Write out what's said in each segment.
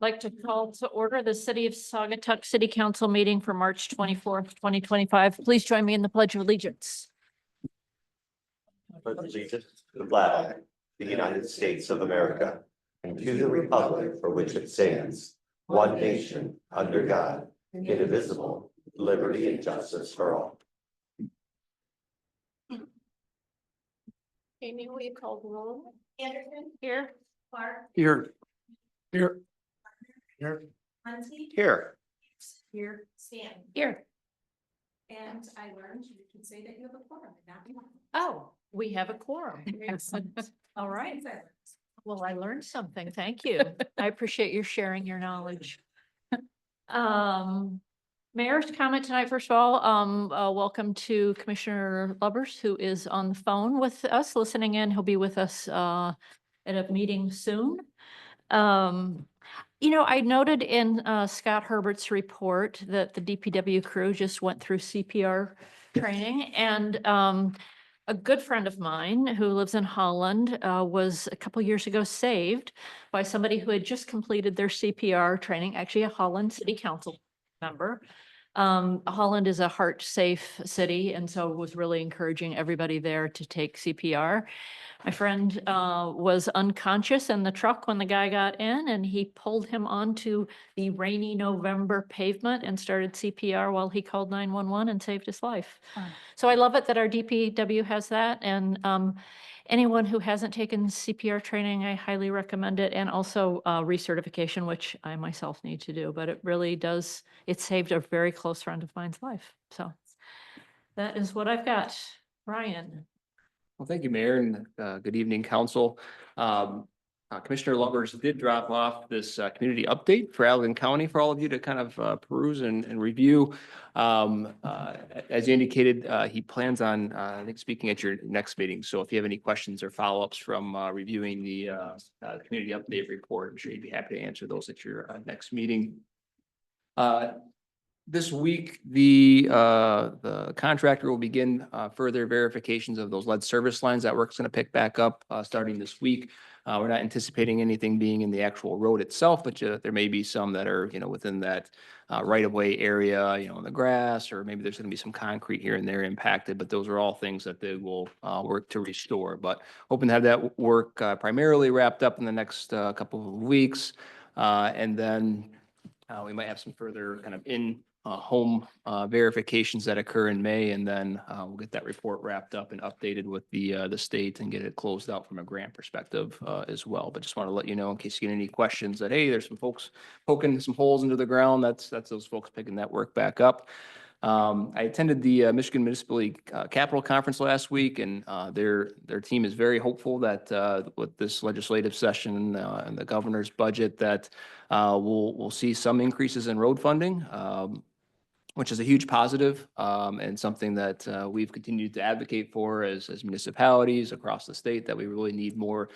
Like to call to order the City of Saugatuck City Council meeting for March 24th, 2025. Please join me in the Pledge of Allegiance. Pledge allegiance to the flag, of the United States of America, and to the republic for which it stands, one nation, under God, indivisible, with liberty and justice for all. Amy, will you call the roll? Anderson. Here. Clark. Here. Here. Here. Muncy. Here. Here. Stanton. Here. And I learned you can say that you have a quorum, not one. Oh, we have a quorum. Excellent. All right. Well, I learned something. Thank you. I appreciate your sharing your knowledge. Mayor's comment tonight, first of all, welcome to Commissioner Lubbers, who is on the phone with us, listening in. He'll be with us at a meeting soon. You know, I noted in Scott Herbert's report that the DPW crew just went through CPR training, and a good friend of mine who lives in Holland was a couple years ago saved by somebody who had just completed their CPR training, actually a Holland City Council member. Holland is a heart safe city, and so was really encouraging everybody there to take CPR. My friend was unconscious in the truck when the guy got in, and he pulled him onto the rainy November pavement and started CPR while he called 911 and saved his life. Wow. So I love it that our DPW has that, and anyone who hasn't taken CPR training, I highly recommend it, and also recertification, which I myself need to do, but it really does, it saved a very close friend of mine's life. So that is what I've got. Ryan. Well, thank you, Mayor, and good evening, Council. Commissioner Lubbers did drop off this community update for Allegan County for all of you to kind of peruse and review. As you indicated, he plans on, I think, speaking at your next meeting. So if you have any questions or follow-ups from reviewing the community update report, I'm sure you'd be happy to answer those at your next meeting. This week, the contractor will begin further verifications of those lead service lines. That work's going to pick back up starting this week. We're not anticipating anything being in the actual road itself, but there may be some that are, within that right-of-way area, in the grass, or maybe there's going to be some concrete here and there impacted, but those are all things that they will work to restore. But hoping to have that work primarily wrapped up in the next couple of weeks. And then we might have some further kind of home verifications that occur in May, and then we'll get that report wrapped up and updated with the state and get it closed out from a grant perspective as well. But just want to let you know, in case you get any questions, that hey, there's some folks poking some holes into the ground. That's those folks picking that work back up. I attended the Michigan Municipal League Capital Conference last week, and their team is very hopeful that with this legislative session and the governor's budget that we'll see some increases in road funding, which is a huge positive and something that we've continued to advocate for as municipalities across the state, that we really need more,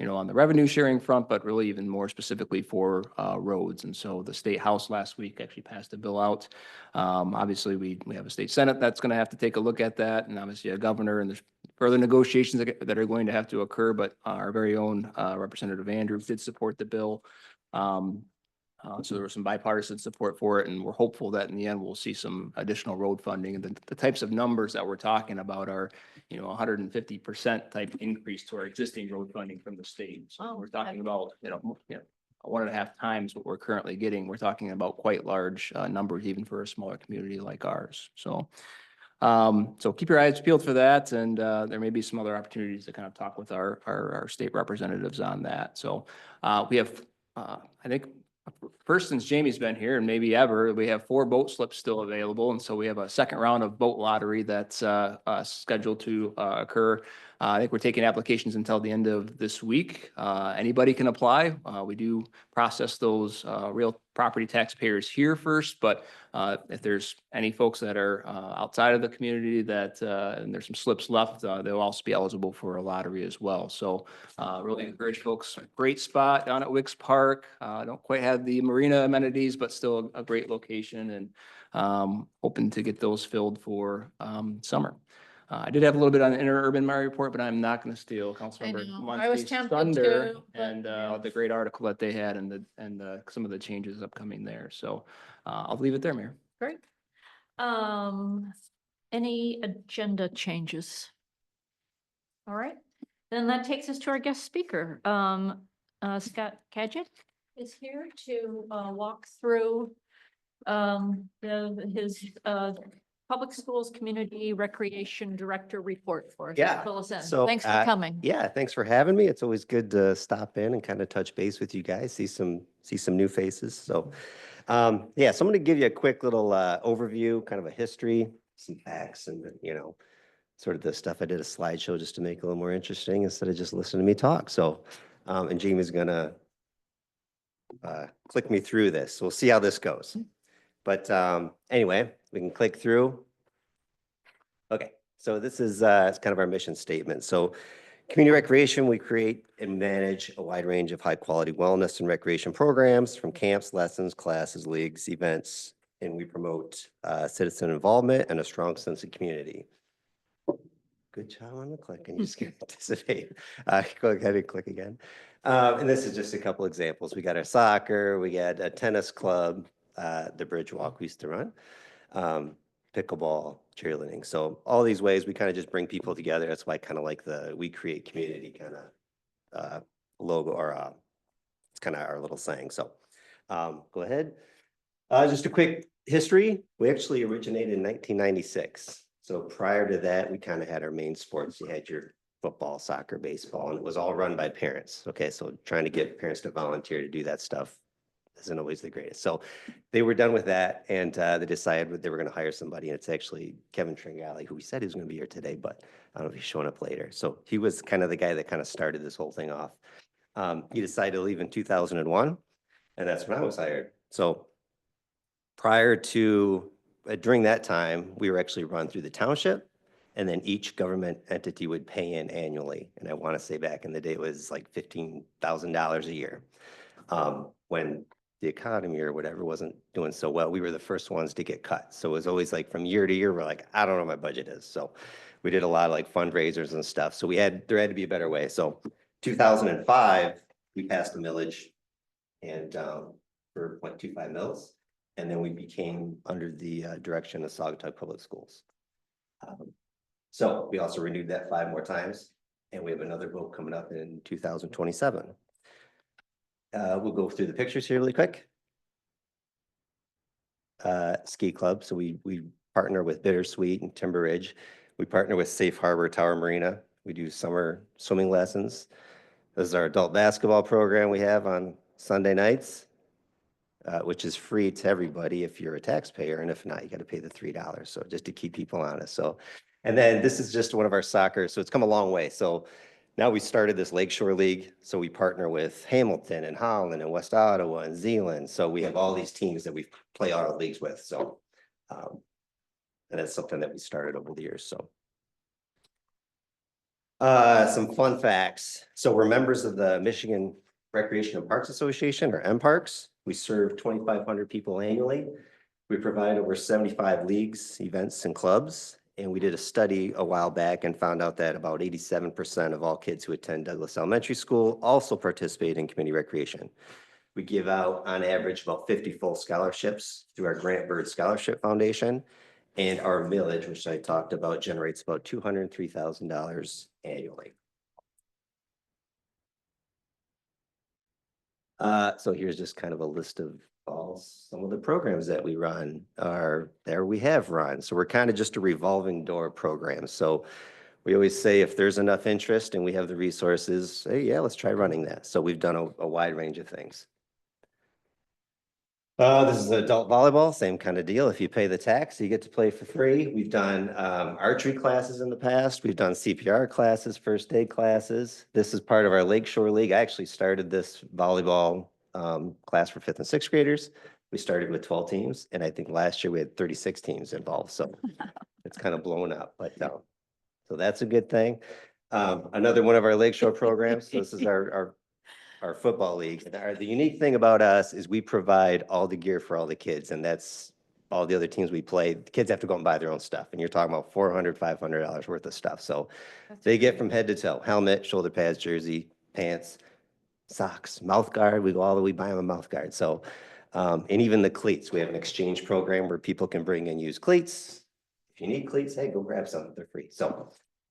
on the revenue sharing front, but really even more specifically for roads. And so the State House last week actually passed a bill out. Obviously, we have a state Senate that's going to have to take a look at that, and obviously a governor, and there's further negotiations that are going to have to occur, but our very own Representative Andrews did support the bill. So there was some bipartisan support for it, and we're hopeful that in the end, we'll see some additional road funding. And the types of numbers that we're talking about are, 150% type increase to our existing road funding from the state. So we're talking about, 1.5 times what we're currently getting. We're talking about quite large numbers, even for a smaller community like ours. So keep your eyes peeled for that, and there may be some other opportunities to kind of talk with our state representatives on that. So we have, I think, first since Jamie's been here, and maybe ever, we have 4 boat slips still available. And so we have a second round of boat lottery that's scheduled to occur. I think we're taking applications until the end of this week. Anybody can apply. We do process those real property taxpayers here first, but if there's any folks that are outside of the community that, and there's some slips left, they'll also be eligible for a lottery as well. So really encourage folks. Great spot down at Wicks Park. Don't quite have the marina amenities, but still a great location, and hoping to get those filled for summer. I did have a little bit on the interurban Mary report, but I'm not going to steal Councilmember know. I was Muncy's tempted thunder to, but, and yeah. the great article that they had and some of the changes upcoming there. So I'll leave it there, Mayor. Great. Any agenda changes? All right, then that takes us to our guest speaker. Scott Kadjik is here to walk through his Public Schools Community Recreation Director report for us. Yeah, Fill us in. so, Thanks for coming. Yeah, thanks for having me. It's always good to stop in and kind of touch base with you guys, see some new faces. So, yeah, so I'm going to give you a quick little overview, kind of a history, some facts, and sort of the stuff. I did a slideshow just to make it a little more interesting instead of just listening to me talk. So, and Jamie's gonna click me through this. So we'll see how this goes. But anyway, we can click through. Okay, so this is it's kind of our mission statement. So community recreation, we create and manage a wide range of high quality wellness and recreation programs from camps, lessons, classes, leagues, events, and we promote citizen involvement and a strong sense of community. Good job on the click, and you just can participate. Go ahead and click again. And this is just a couple examples. We got our soccer, we got a tennis club, the bridge walk we used to run, pickleball, cheerleading. So all these ways we kind of just bring people together. That's why I kind of like the we create community kind of logo, or it's kind of our little saying. So go ahead. Just a quick history. We actually originated in 1996. So prior to that, we kind of had our main sports. You had your football, soccer, baseball, and it was all run by parents. Okay, so trying to get parents to volunteer to do that stuff isn't always the greatest. So they were done with that, and they decided they were going to hire somebody. And it's actually Kevin Tringali, who we said he was going to be here today, but I don't know if he's showing up later. So he was kind of the guy that kind of started this whole thing off. He decided to leave in 2001, and that's when I was hired. So prior to during that time, we were actually run through the township, and then each government entity would pay in annually. And I want to say back in the day, it was like $15,000 a year. When the economy or whatever wasn't doing so well, we were the first ones to get cut. So it was always like from year to year, we're like, I don't know what my budget is. So we did a lot of like fundraisers and stuff. So there had to be a better way. So 2005, we passed the millage and for 0.25 mils. And then we became under the direction of Saugatuck Public Schools. So we also renewed that 5 more times, and we have another vote coming up in 2027. We'll go through the pictures here really quick. Ski club. So we partner with Bittersweet and Timber Ridge. We partner with Safe Harbor Tower Marina. We do summer swimming lessons. This is our adult basketball program we have on Sunday nights. Which is free to everybody if you're a taxpayer, and if not, you got to pay the $3. So just to keep people honest. So, and then this is just one of our soccer. So it's come a long way. So now we started this Lakeshore League. So we partner with Hamilton and Holland and West Ottawa and Zeeland. So we have all these teams that we play our leagues with. So, and that's something that we started over the years. So. Some fun facts. So we're members of the Michigan Recreation and Parks Association, or MParks. We serve 2,500 people annually. We provide over 75 leagues, events, and clubs. And we did a study a while back and found out that about 87% of all kids who attend Douglas Elementary School also participate in community recreation. We give out, on average, about 50 full scholarships through our Grant Bird Scholarship Foundation. And our millage, which I talked about, generates about $203,000 annually. So here's just kind of a list of some of the programs that we run we have run. So we're kind of just a revolving door program. So we always say if there's enough interest and we have the resources, hey, yeah, let's try running that. So we've done a wide range of things. This is adult volleyball, same kind of deal. If you pay the tax, you get to play for free. We've done archery classes in the past. We've done CPR classes, first aid classes. This is part of our Lakeshore League. I actually started this volleyball class for 5th and 6th graders. We started with 12 teams, and I think last year we had 36 teams involved. So it's kind of blown up, but so that's a good thing. Another one of our Lakeshore programs. So this is our football league. The unique thing about us is we provide all the gear for all the kids, and that's all the other teams we play, the kids have to go and buy their own stuff. And you're talking about $400, $500 worth of stuff. So they get from head to toe, helmet, shoulder pads, jersey, pants, socks, mouth guard. We go all the way, buy them a mouth guard. So, and even the cleats, we have an exchange program where people can bring in used cleats. If you need cleats, hey, go grab some, they're free. So,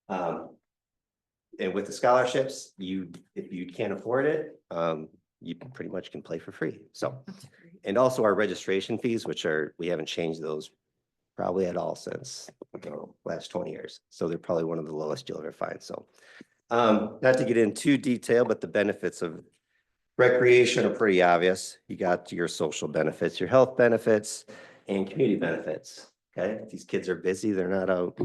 and with the scholarships, if you can't afford it, you pretty much can play for free. So, and also our registration fees, which we haven't changed those probably at all since last 20 years. So they're probably one of the lowest you'll ever find. So, not to get into detail, but the benefits of recreation are pretty obvious. You got your social benefits, your health benefits, and community benefits. Okay, these kids are busy. They're not out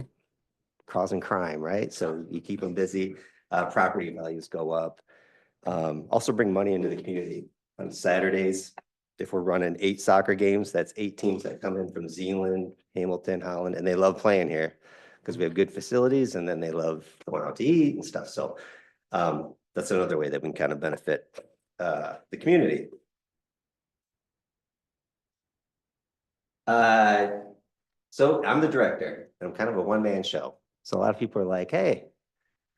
causing crime, right? So you keep them busy. Property values go up. Also bring money into the community. On Saturdays, if we're running 8 soccer games, that's 8 teams that come in from Zeeland, Hamilton, Holland, and they love playing here because we have good facilities, and then they love going out to eat and stuff. So that's another way that we can kind of benefit the community. So I'm the director, and I'm kind of a one-man show. So a lot of people are like, hey,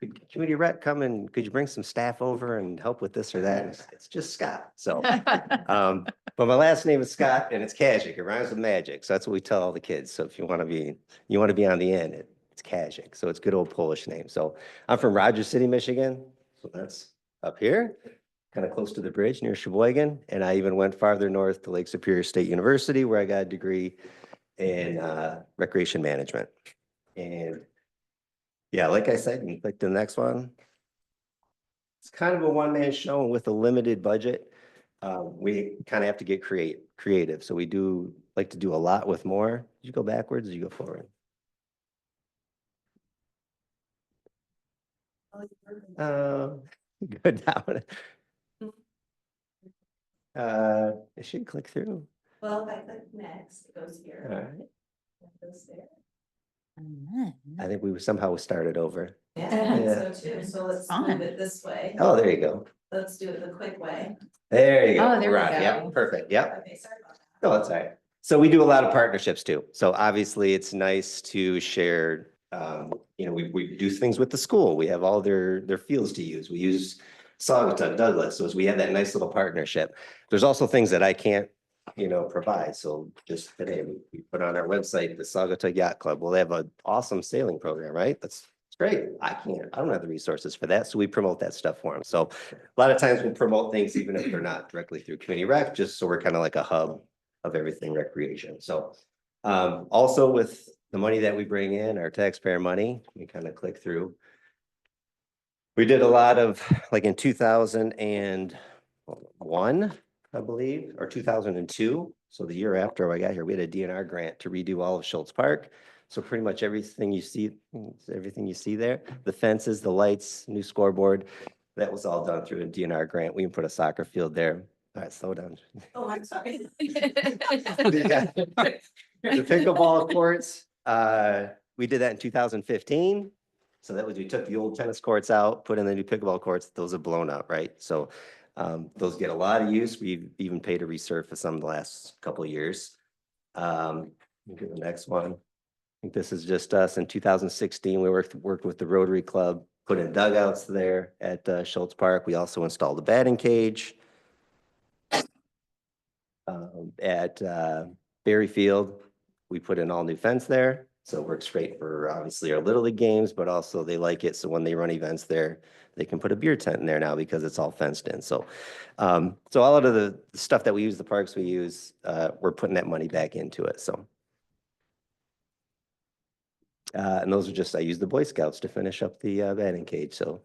could community rec come and could you bring some staff over and help with this or that? And it's just Scott. So, but my last name is Scott and it's Kajik. It rhymes with magic. So that's what we tell all the kids. So if you want to be on the end, it's Kajik. So it's good old Polish name. So I'm from Rogers City, Michigan. So that's up here, kind of close to the bridge near Sheboygan. And I even went farther north to Lake Superior State University, where I got a degree in recreation management. And yeah, like I said, you can click the next one. It's kind of a one-man show with a limited budget. We kind of have to get creative. So we do like to do a lot with more. Did you go backwards or did you go forward? Go down. It should click through. Well, if I click next, it goes All here. right. It goes there. I think we somehow started over. Yeah, Yeah. I think so too. So let's Fun. move it this way. Oh, there you go. Let's do it the quick way. There you go. Oh, there we We're on. Yep, go. perfect. Yep. Okay, sorry about that. No, that's all right. So we do a lot of partnerships too. So obviously it's nice to share, we do things with the school. We have all their fields to use. We use Saugatuck, Douglas. So we have that nice little partnership. There's also things that I can't, provide. So just today we put on our website, the Saugatuck Yacht Club. Well, they have an awesome sailing program, right? That's great. I don't have the resources for that. So we promote that stuff for them. So a lot of times we'll promote things even if they're not directly through community rec, just so we're kind of like a hub of everything recreation. So also with the money that we bring in, our taxpayer money, we kind of click through. We did a lot of, like in 2001, I believe, or 2002. So the year after I got here, we had a DNR grant to redo all of Schultz Park. So pretty much everything you see there, the fences, the lights, new scoreboard, that was all done through a DNR grant. We can put a soccer field there. All right, slow down. Oh, I'm sorry. The pickleball courts, we did that in 2015. So that was, we took the old tennis courts out, put in the new pickleball courts. Those have blown up, right? So those get a lot of use. We've even paid to resurface some the last couple of years. Go to the next one. I think this is just us. In 2016, we worked with the Rotary Club, put in dugouts there at Schultz Park. We also installed a batting cage. At Berry Field, we put in all new fence there. So it works great for obviously our Little League games, but also they like it. So when they run events there, they can put a beer tent in there now because it's all fenced in. So, so all of the stuff that we use, the parks we use, we're putting that money back into it. So. And those are just, I use the Boy Scouts to finish up the batting cage. So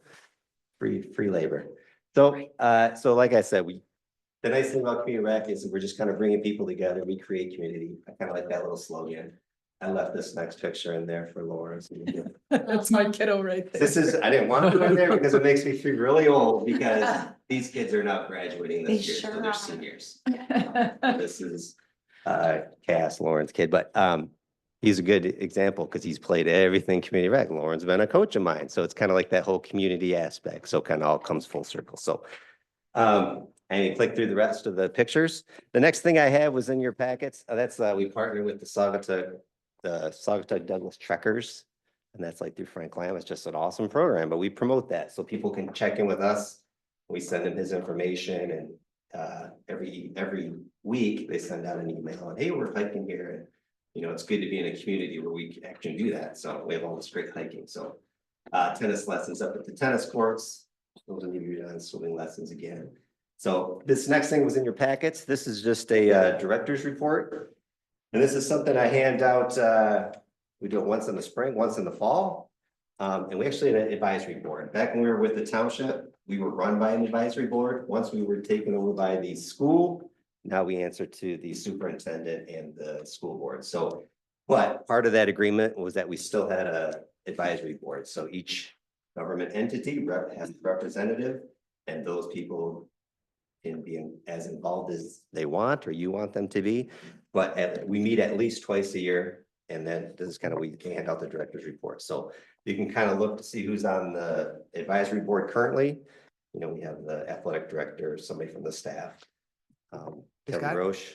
free labor. So, so like I said, the nice thing about community rec is that we're just kind of bringing people together. We create community. I kind of like that little slogan. I left this next picture in there for Lawrence. That's my kiddo right there. This is, I didn't want to put it in there because it makes me feel really old because these kids are now graduating this They year, so sure they're are. seniors. This is Cass, Lauren's kid, but he's a good example because he's played everything community rec. Lauren's been a coach of mine, so it's kind of like that whole community aspect. So kind of all comes full circle. So, and And you click through the rest of the pictures. The next thing I had was in your packets. That's, we partnered with the Saugatuck Douglas Trekkers. And that's like through Frank Lamb. It's just an awesome program, but we promote that so people can check in with us. We send them his information and every week they send out an email and, hey, we're hiking here. And, you know, it's good to be in a community where we can actually do that. So we have all this great hiking. So tennis lessons up at the tennis courts. Those of you who are done swimming lessons again. So this next thing was in your packets. This is just a director's report. And this is something I hand out. We do it once in the spring, once in the fall. And we actually had an advisory board. Back when we were with the township, we were run by an advisory board. Once we were taken over by the school, now we answer to the superintendent and the school board. So, but part of that agreement was that we still had a advisory board. So each government entity has a representative, and those people can be as involved as they want or you want them to be. But we meet at least twice a year. And then this is kind of, we hand out the director's report. So you can kind of look to see who's on the advisory board currently. You know, we have the athletic director, somebody from the staff. Kevin Scott? Roche.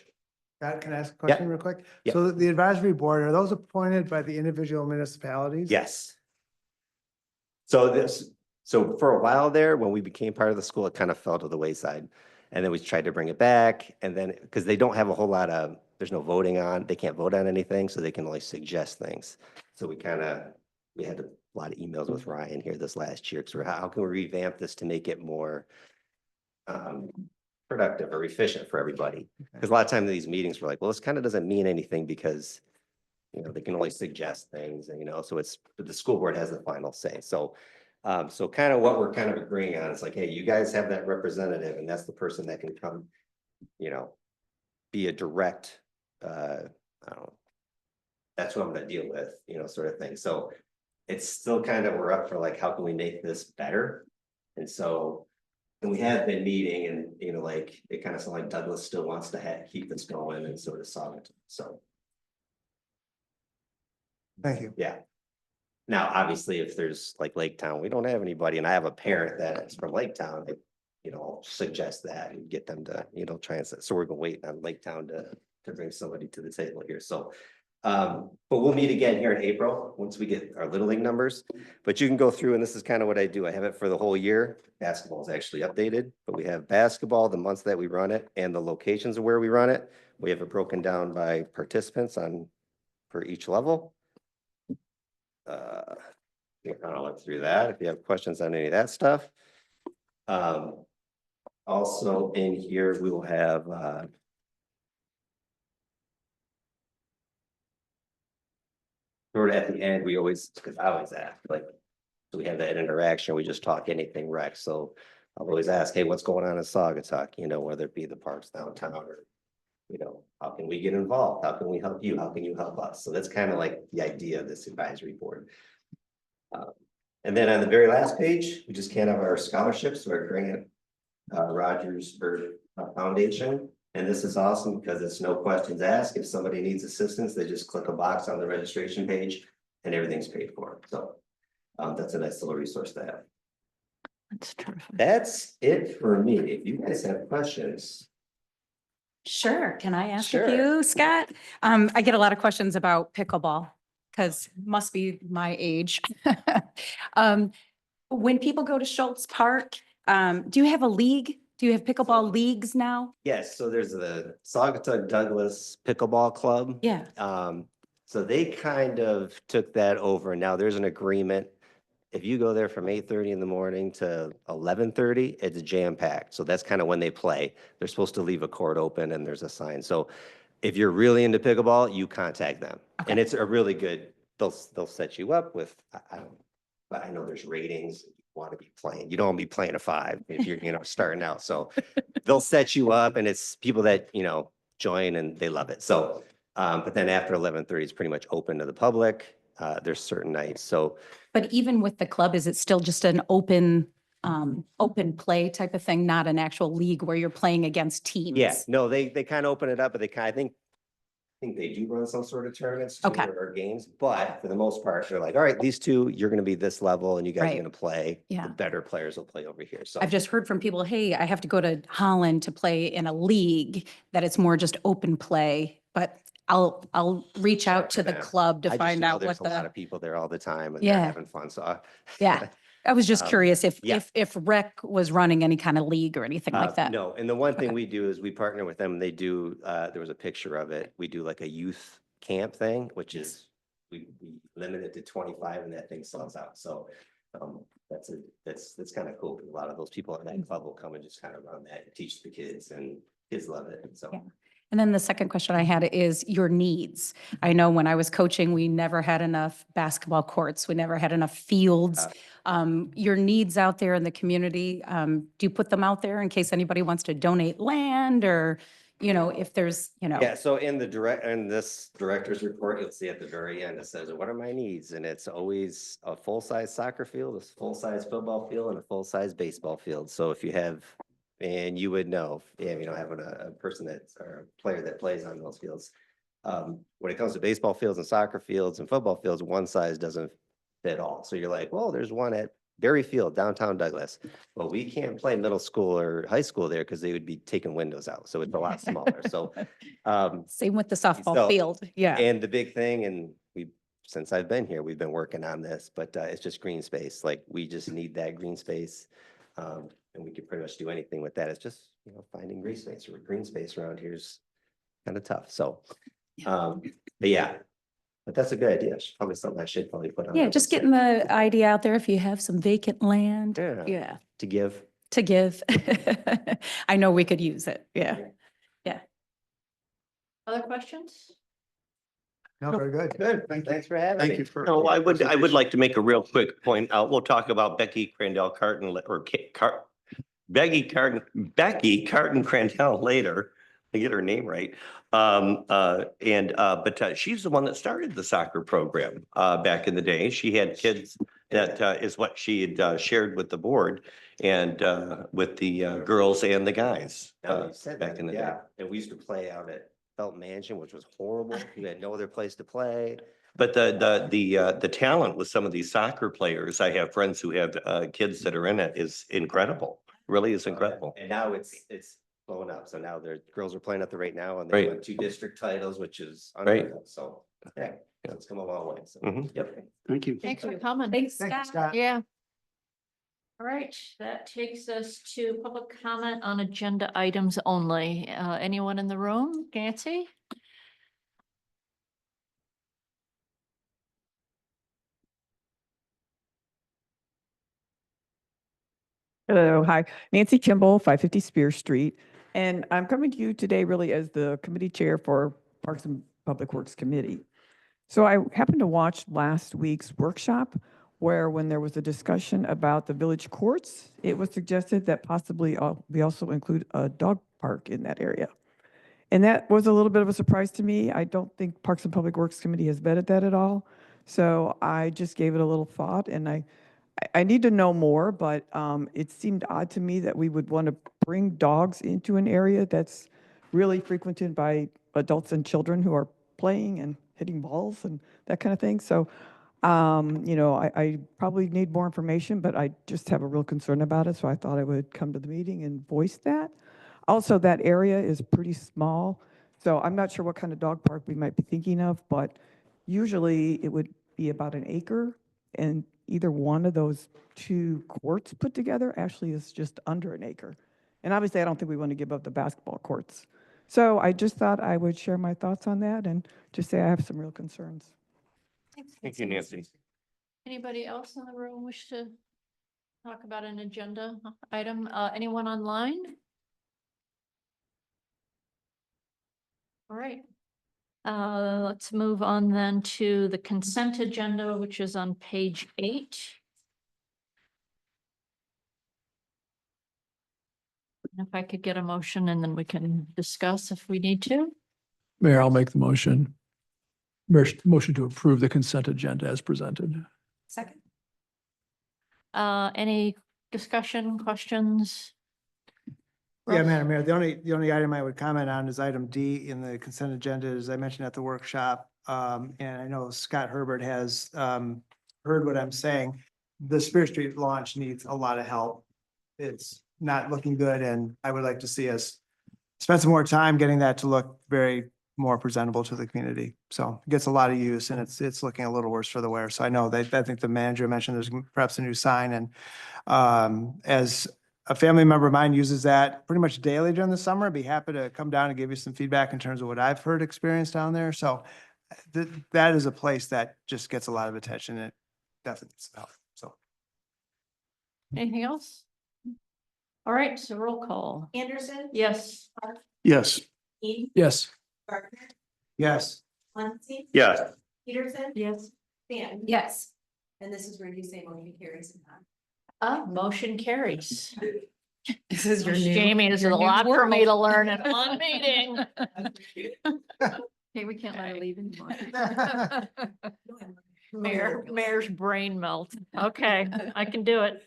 Scott, can I ask a question real quick? Yeah. So the advisory board, are those appointed by the individual municipalities? Yes. So for a while there, when we became part of the school, it kind of fell to the wayside. And then we tried to bring it back, and then, because they don't have a whole lot of, there's no voting on, they can't vote on anything, so they can only suggest things. So we had a lot of emails with Ryan here this last year, because how can we revamp this to make it more productive or efficient for everybody? Because a lot of times these meetings were like, well, this kind of doesn't mean anything because, you know, they can only suggest things, and, you know, so but the school board has the final say. So kind of what we're kind of agreeing on is like, hey, you guys have that representative, and that's the person that can come, you know, be a direct, I don't know, that's what I'm gonna deal with, you know, sort of thing. So it's still kind of, we're up for like, how can we make this better? And so, and we have been meeting, and, you know, like, it kind of sounds like Douglas still wants to keep this going and sort of solve it. So, Thank you. yeah. Now, obviously, if there's like Lake Town, we don't have anybody, and I have a parent that is from Lake Town, you know, suggest that and get them to, you know, try and, so we're gonna wait on Lake Town to bring somebody to the table here. So, but we'll meet again here in April, once we get our Little League numbers. But you can go through, and this is kind of what I do. I have it for the whole year. Basketball is actually updated, but we have basketball, the months that we run it, and the locations of where we run it. We have it broken down by participants for each level. You can kind of look through that if you have questions on any of that stuff. Also in here, we will have sort of at the end, because I always ask, like, so we have that interaction, we just talk anything rec. So I'll always ask, hey, what's going on in Saugatuck? You know, whether it be the parks downtown or, you know, how can we get involved? How can we help you? How can you help us? So that's kind of like the idea of this advisory board. And then on the very last page, we just can't have our scholarships, so our grant, Rogers Foundation. And this is awesome because it's no questions asked. If somebody needs assistance, they just click a box on the registration page and everything's paid for. So that's a nice little resource to have. That's terrific. That's it for me. If you guys have questions. Sure. Can I ask Sure. a few, Scott? I get a lot of questions about pickleball because must be my age. When people go to Schultz Park, do you have a league? Do you have pickleball leagues now? Yes, so there's the Saugatuck Douglas Pickleball Club. Yeah. So they kind of took that over. Now there's an agreement. If you go there from 8:30 in the morning to 11:30, it's jam packed. So that's kind of when they play. They're supposed to leave a court open and there's a sign. So if you're really into pickleball, you contact them. And Okay. it's a really good, they'll set you up with, but I know there's ratings. You want to be playing. You don't want to be playing a 5 if you're, you know, starting out. So they'll set you up, and it's people that, you know, join and they love it. So, but then after 11:30, it's pretty much open to the public. There's certain nights. So But even with the club, is it still just an open play type of thing, not an actual league where you're playing against teams? yeah, no, they kind of open it up, but I think think they do run some sort of tournaments too, Okay. or games, but for the most part, they're like, all right, these two, you're gonna be this level and you guys are Right. gonna play. Yeah. The better players will play over here, so. I've just heard from people, hey, I have to go to Holland to play in a league, that it's more just open play, but I'll reach out to the Yeah. club to I just find know out there's what a lot the, of people there all the time and they're Yeah. having fun, so. yeah. I was just Um, curious yeah. if rec was running any kind of league or anything like that. No, and the one thing Okay. we do is we partner with them, they do, there was a picture of it, we do like a youth camp thing, which is, we limit it to 25 and that thing sells out, so. That's kind of cool, 'cause a lot of those people in that club will come and just kind of run that and teach the kids and kids love it, so. Yeah. And then the second question I had is your needs. I know when I was coaching, we never had enough basketball courts. We never had enough fields. Your needs out there in the community, do you put them out there in case anybody wants to donate land or, if there's, Yeah, so in this director's report, you'll see at the very end, it says, what are my needs? And it's always a full-size soccer field, a full-size football field, and a full-size baseball field. So if you have, and you would know, having a person or a player that plays on those fields. When it comes to baseball fields and soccer fields and football fields, one size doesn't fit all. So you're like, well, there's one at Berry Field, downtown Douglas. Well, we can't play middle school or high school there because they would be taking windows out. So it's a lot smaller. So, Same with the softball So- field. Yeah. and the big thing, and since I've been here, we've been working on this, but it's just green space. Like, we just need that green space. And we can pretty much do anything with that. It's just, finding green space or green space around here is kind of tough. So, but yeah, but that's a good idea. Probably something I should probably put on. Yeah, the just website. getting the idea out there if you have some vacant land. Yeah. Yeah, To give. to give. I know we could use it. Yeah. Other questions? No, very good. Good. Thanks for having me. Thank you for. No, I would like to make a real quick point. We'll talk about Becky Crandell Carton or Becky Carton Crandell later. I get her name right. But she's the one that started the soccer program back in the day. She had kids that is what she had shared with the board and with the girls and the guys Now you said back that, in the day. yeah. And we used to play out at Felton Mansion, which was horrible. We had no other place to play. But the talent with some of these soccer players, I have friends who have kids that are in it, is incredible. Really is incredible. And now it's blowing up. So now their girls are playing at the rate now and they Right. won 2 district titles, which is Right. unheard of. So, yeah, it's come a long way. So, Mhm. yep. Thank you. Thanks for coming. Thanks, Thank you, Scott. Scott. Yeah. All right, that takes us to public comment on agenda items only. Anyone in the room? Nancy? Hello, hi, Nancy Kimball, 550 Spear Street. And I'm coming to you today really as the committee chair for Parks and Public Works Committee. So I happened to watch last week's workshop where when there was a discussion about the village courts, it was suggested that possibly we also include a dog park in that area. And that was a little bit of a surprise to me. I don't think Parks and Public Works Committee has vetted that at all. So I just gave it a little thought and I need to know more, but it seemed odd to me that we would want to bring dogs into an area that's really frequented by adults and children who are playing and hitting balls and that kind of thing. So, I probably need more information, but I just have a real concern about it. So I thought I would come to the meeting and voice that. Also, that area is pretty small. So I'm not sure what kind of dog park we might be thinking of, but usually it would be about an acre. And either one of those 2 courts put together actually is just under an acre. And obviously, I don't think we want to give up the basketball courts. So I just thought I would share my thoughts on that and just say I have some real concerns. Thank you, Nancy. Anybody else in the room wish to talk about an agenda item? Anyone online? All right. Let's move on then to the consent agenda, which is on page 8. If I could get a motion and then we can discuss if we need to. Mayor, I'll make the motion. Motion to approve the consent agenda as presented. Second. Any discussion, questions? Yeah, Russ? Madam Mayor, the only item I would comment on is item D in the consent agenda, as I mentioned at the workshop. And I know Scott Herbert has, heard what I'm saying. The Spear Street launch needs a lot of help. It's not looking good, and I would like to see us spend some more time getting that to look very more presentable to the community. So it gets a lot of use, and it's looking a little worse for the wear. So I know that, I think the manager mentioned there's perhaps a new sign, and as a family member of mine uses that pretty much daily during the summer, I'd be happy to come down and give you some feedback in terms of what I've heard experienced down there. So that is a place that just gets a lot of attention. It definitely needs some help. So. Anything else? All right, so roll call. Anderson. Yes. Park, Yes. Eden, Yes. Gardner, Yes. Muncy. Yes. Peterson. Yes. Stanton. Yes. And this is where you say motion carries and not. Motion carries. This is your new. Jamie, this is your a new lot for me world. to learn in one meeting. Okay, we can't let her leave anymore. Mayor's brain melt. Okay, I can do it.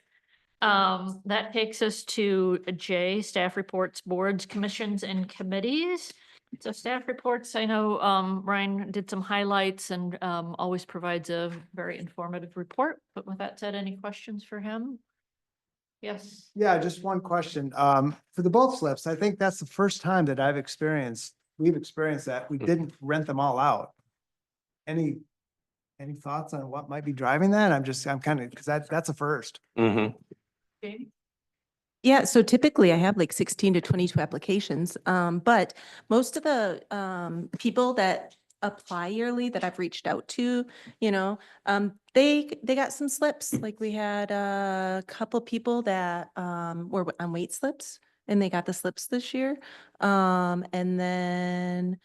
That takes us to J, staff reports, boards, commissions, and committees. So staff reports, I know, Ryan did some highlights and, always provides a very informative report. But with that said, any questions for him? Yes. Yeah, just one question. For the boat slips, I think that's the first time that we've experienced that. We didn't rent them all out. Any thoughts on what might be driving that? I'm kind of, because that's a first. Mm-hmm. Jamie? Yeah, so typically I have like 16 to 22 applications, but most of the people that apply yearly that I've reached out to, they got some slips. Like we had a couple people that were on weight slips and they got the slips this year. And then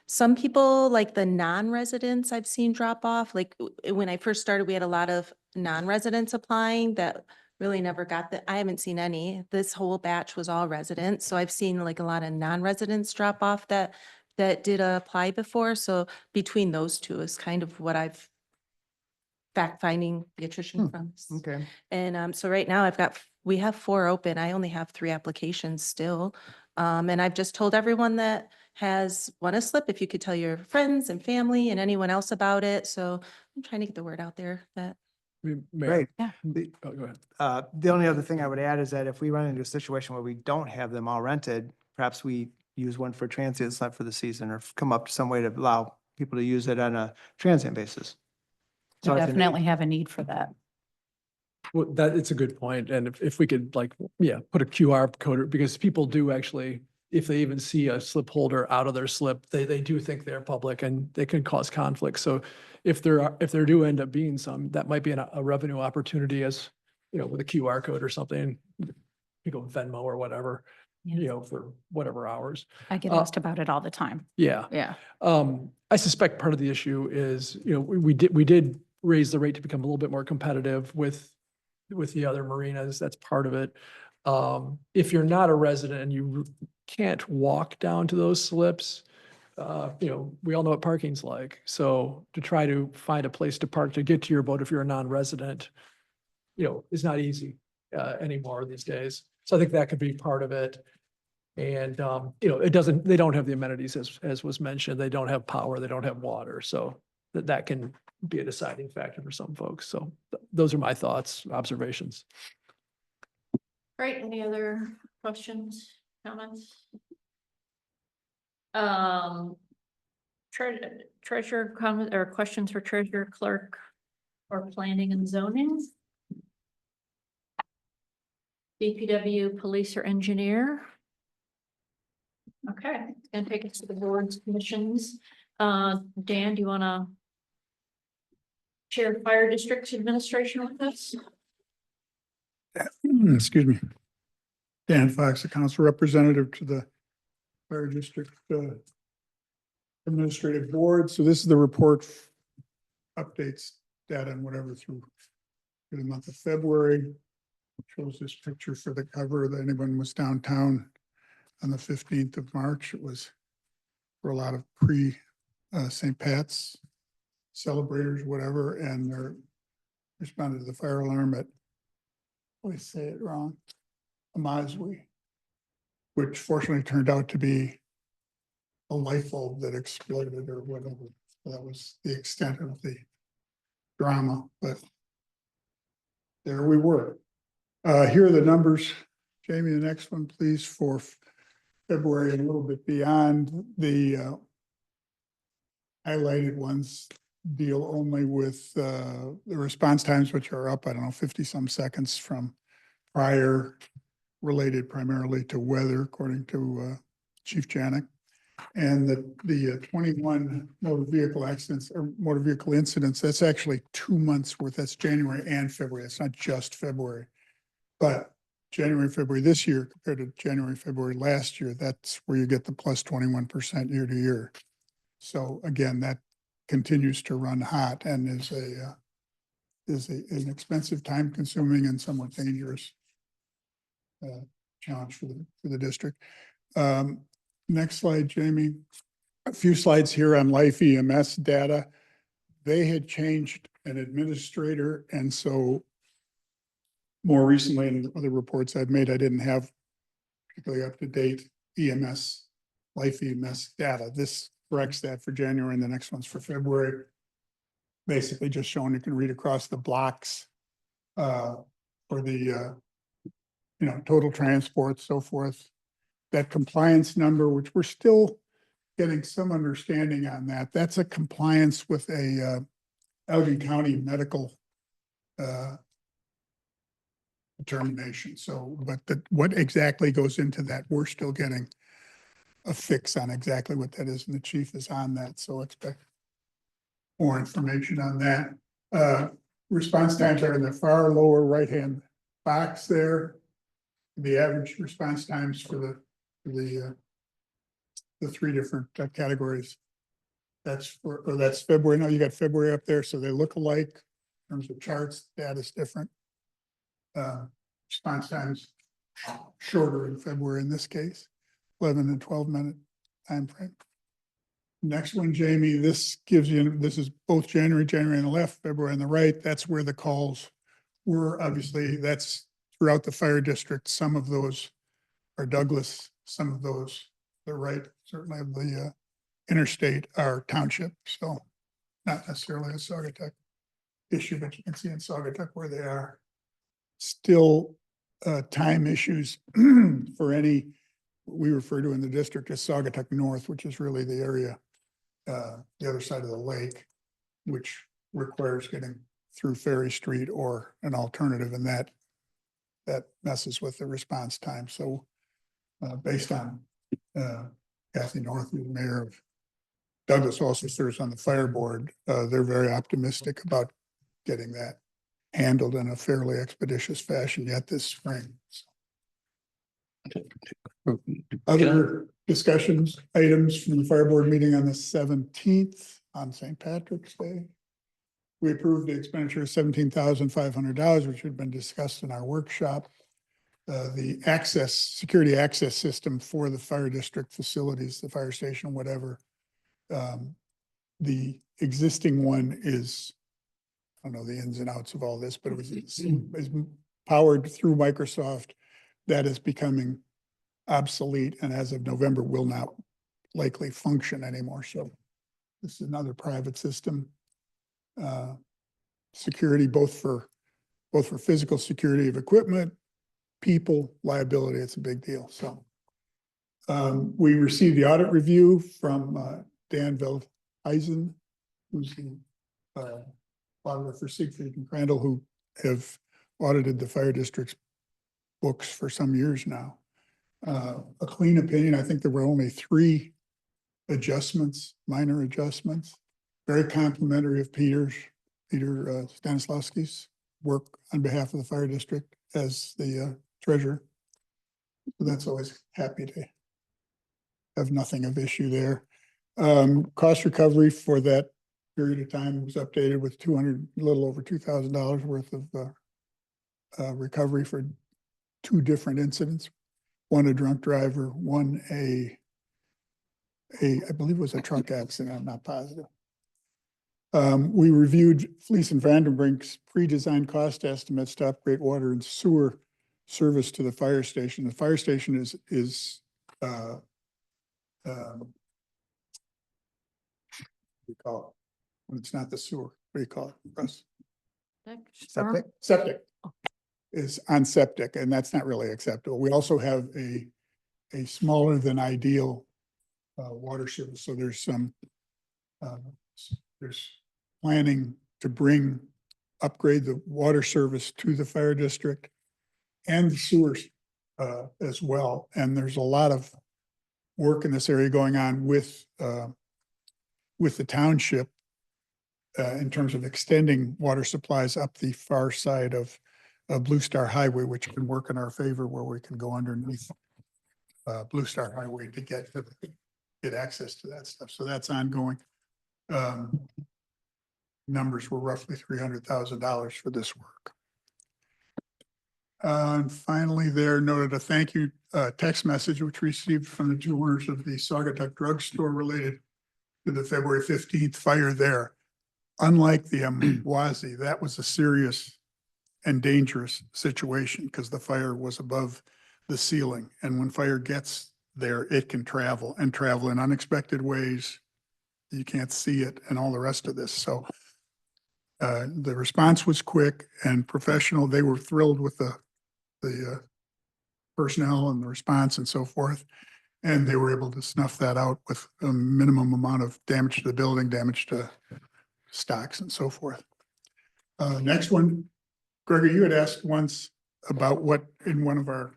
some people, like the non-residents I've seen drop off, like when I first started, we had a lot of non-residents applying that really never got I haven't seen any. This whole batch was all residents. So I've seen like a lot of non-residents drop off that did apply before. So between those two is kind of what I've fact-finding the attrition from. Okay. And so right now we have 4 open. I only have 3 applications still. And I've just told everyone that has won a slip, if you could tell your friends and family and anyone else about it. So I'm trying to get the word out there that. Great. Yeah. Oh, go ahead. The only other thing I would add is that if we run into a situation where we don't have them all rented, perhaps we use one for transients, not for the season, or come up with some way to allow people to use it on a transient basis. We So if the need- definitely have a need for that. Well, it's a good point. And if we could put a QR code, because people do actually, if they even see a slip holder out of their slip, they do think they're public and they can cause conflict. So if there do end up being some, that might be a revenue opportunity as, with a QR code or something, you go Venmo or whatever, for whatever hours. I get asked about it all the time. Yeah. Yeah. I suspect part of the issue is, we did raise the rate to become a little bit more competitive with the other marinas. That's part of it. If you're not a resident and you can't walk down to those slips, we all know what parking's like. So to try to find a place to park to get to your boat if you're a non-resident, is not easy anymore these days. So I think that could be part of it. And, they don't have the amenities as was mentioned. They don't have power, they don't have water. So that can be a deciding factor for some folks. So those are my thoughts, observations. Great. Any other questions, comments? Treasurer comment or questions for treasurer, clerk, or planning and zoning? DPW, police, or engineer? Okay, and take us to the boards, commissions. Dan, do you want to share fire districts administration with us? Excuse me. Dan Fox, the council representative to the fire district administrative board. So this is the report, updates, data and whatever through the month of February. Shows this picture for the cover that anyone was downtown on the 15th of March. It was for a lot of St. Pat's celebrators, whatever, and they're responded to the fire alarm at, always say it wrong, Amazwi, which fortunately turned out to be a light bulb that exploded or whatever. That was the extent of the drama, but there we were. Here are the numbers. Jamie, the next one, please, for February and a little bit beyond. The highlighted ones deal only with the response times, which are up, I don't know, 50-some seconds from prior, related primarily to weather, according to Chief Janik. And the 21 motor vehicle accidents or motor vehicle incidents, that's actually 2 months worth. That's January and February. It's not just February. But January, February this year compared to January, February last year, that's where you get the plus 21% year to year. So again, that continues to run hot and is an expensive, time consuming and somewhat dangerous challenge for the district. Next slide, Jamie. A few slides here on Life EMS data. They had changed an administrator, and so more recently in other reports I've made, I didn't have particularly up-to-date EMS, Life EMS data. This corrects that for January, and the next one's for February. Basically just showing you can read across the blocks for the total transport, so forth. That compliance number, which we're still getting some understanding on that, that's a compliance with a Elgin County medical determination. So, but what exactly goes into that, we're still getting a fix on exactly what that is, and the chief is on that. So expect more information on that. Response times are in the far lower right-hand box there. The average response times for the three different categories. That's February. No, you got February up there, so they look alike in terms of charts. Data's different. Response times shorter in February in this case, 11 and 12-minute time frame. Next one, Jamie, this gives you, this is both January on the left, February on the right. That's where the calls were. Obviously, that's throughout the fire district. Some of those are Douglas, some of those, the right, certainly of the interstate are township. So not necessarily a Saugatuck issue, but you can see in Saugatuck where they are. Still time issues for any, we refer to in the district as Saugatuck North, which is really the area, the other side of the lake, which requires getting through Ferry Street or an alternative, and that messes with the response time. So based on Kathy North, who's the mayor of Douglas, also serves on the fire board, they're very optimistic about getting that handled in a fairly expeditious fashion yet this spring. Other discussions, items from the fire board meeting on the 17th on St. Patrick's Day. We approved the expenditure of $17,500, which had been discussed in our workshop. The security access system for the fire district facilities, the fire station, whatever. The existing one is, I don't know the ins and outs of all this, but it was is powered through Microsoft. That is becoming obsolete, and as of November will not likely function anymore. So this is another private system. Security, both for physical security of equipment, people, liability, it's a big deal. So we received the audit review from Dan Veldhuizen, who's the auditor for Siegfried and Crandall, who have audited the fire district's books for some years now. A clean opinion. I think there were only 3 adjustments, minor adjustments, very complimentary of Peter Stanislawski's work on behalf of the fire district as the treasurer. So that's always happy to have nothing of issue there. Cost recovery for that period of time was updated with a little over $2,000 worth of recovery for 2 different incidents. One a drunk driver, one I believe it was a truck accident, I'm not positive. We reviewed Fleece and Vandenbrink's pre-designed cost estimates to upgrade water and sewer service to the fire station. The fire station is what do you call it? When it's not the sewer, what do you call it, Russ? Septic? Septic is on septic, and that's not really acceptable. We also have a smaller than ideal water service, so there's some there's planning to upgrade the water service to the fire district and the sewers as well. And there's a lot of work in this area going on with the township in terms of extending water supplies up the far side of Blue Star Highway, which can work in our favor where we can go underneath Blue Star Highway to get access to that stuff. So that's ongoing. Numbers were roughly $300,000 for this work. And finally, there noted a thank you text message which we received from the two owners of the Saugatuck Drug Store related to the February 15th fire there. Unlike the Mwazi, that was a serious and dangerous situation because the fire was above the ceiling. And when fire gets there, it can travel in unexpected ways. You can't see it and all the rest of this. So the response was quick and professional. They were thrilled with the personnel and the response and so forth. And they were able to snuff that out with a minimum amount of damage to the building, damage to stocks and so forth. Next one, Gregor, you had asked once about what in one of our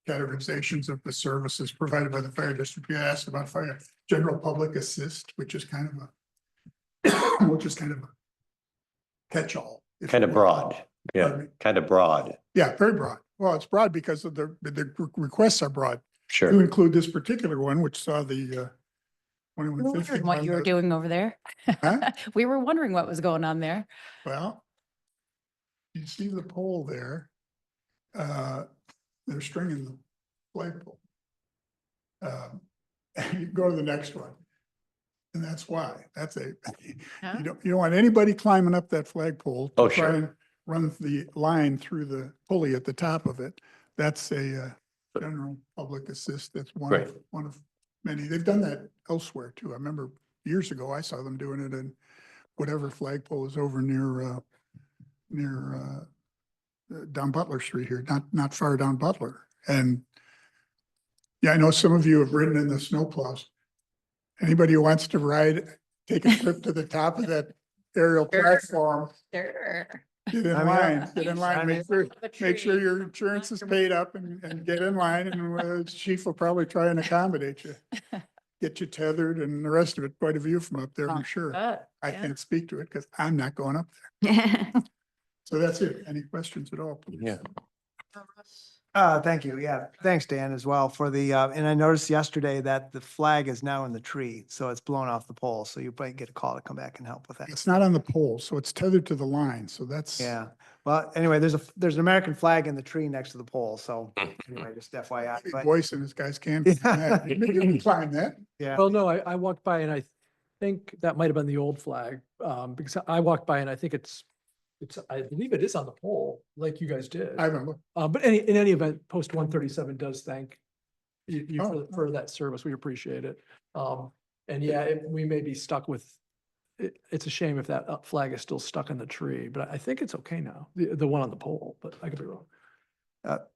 categorizations of the services provided by the fire district, you asked about fire general public assist, which is kind of a catch-all. if Kind you of will. broad. Pardon Yeah, me? kind of broad. Yeah, very broad. Well, it's broad because of the requests are broad. To Sure. include this particular one, which saw the We were 2150. wondering what you were doing over there. Huh? We were wondering what was going on there. Well, you see the pole there. They're stringing the flagpole. You go to the next one. And that's why, Huh? you don't want anybody climbing up that flagpole. Oh, to try sure. and run the line through the pulley at the top of it. That's a general public assist. That's Right. one of many. They've done that elsewhere too. I remember years ago, I saw them doing it in whatever flagpole is over near down Butler Street here, not far down Butler. And yeah, I know some of you have ridden in the snowplows. Anybody who wants to take a trip to the top of that aerial platform, Sure. get in line, make sure your insurance is paid up and get in line, and the chief will probably try and accommodate you. Get you tethered and the rest of it, quite a view from up there, I'm sure. I can't speak to it because I'm not going up there. So that's it. Any questions at all? Please? Yeah. Thank you. Yeah, thanks, Dan, as well for the, and I noticed yesterday that the flag is now in the tree, so it's blown off the pole. So you probably get a call to come back and help with that. It's not on the pole, so it's tethered to the line, so that's. Yeah. Well, anyway, there's an American flag in the tree next to the pole. So anyway, just FYI, Big but voice in this guy's can. You can climb that. yeah. Well, no, I walked by and I think that might have been the old flag, because I walked by and I think I believe it is on the pole, like you guys did. I haven't looked. But in any event, Post 137 does thank you Oh. for that service. We appreciate it. And yeah, we may be stuck with, it's a shame if that flag is still stuck in the tree, but I think it's okay now, the one on the pole, but I could be wrong.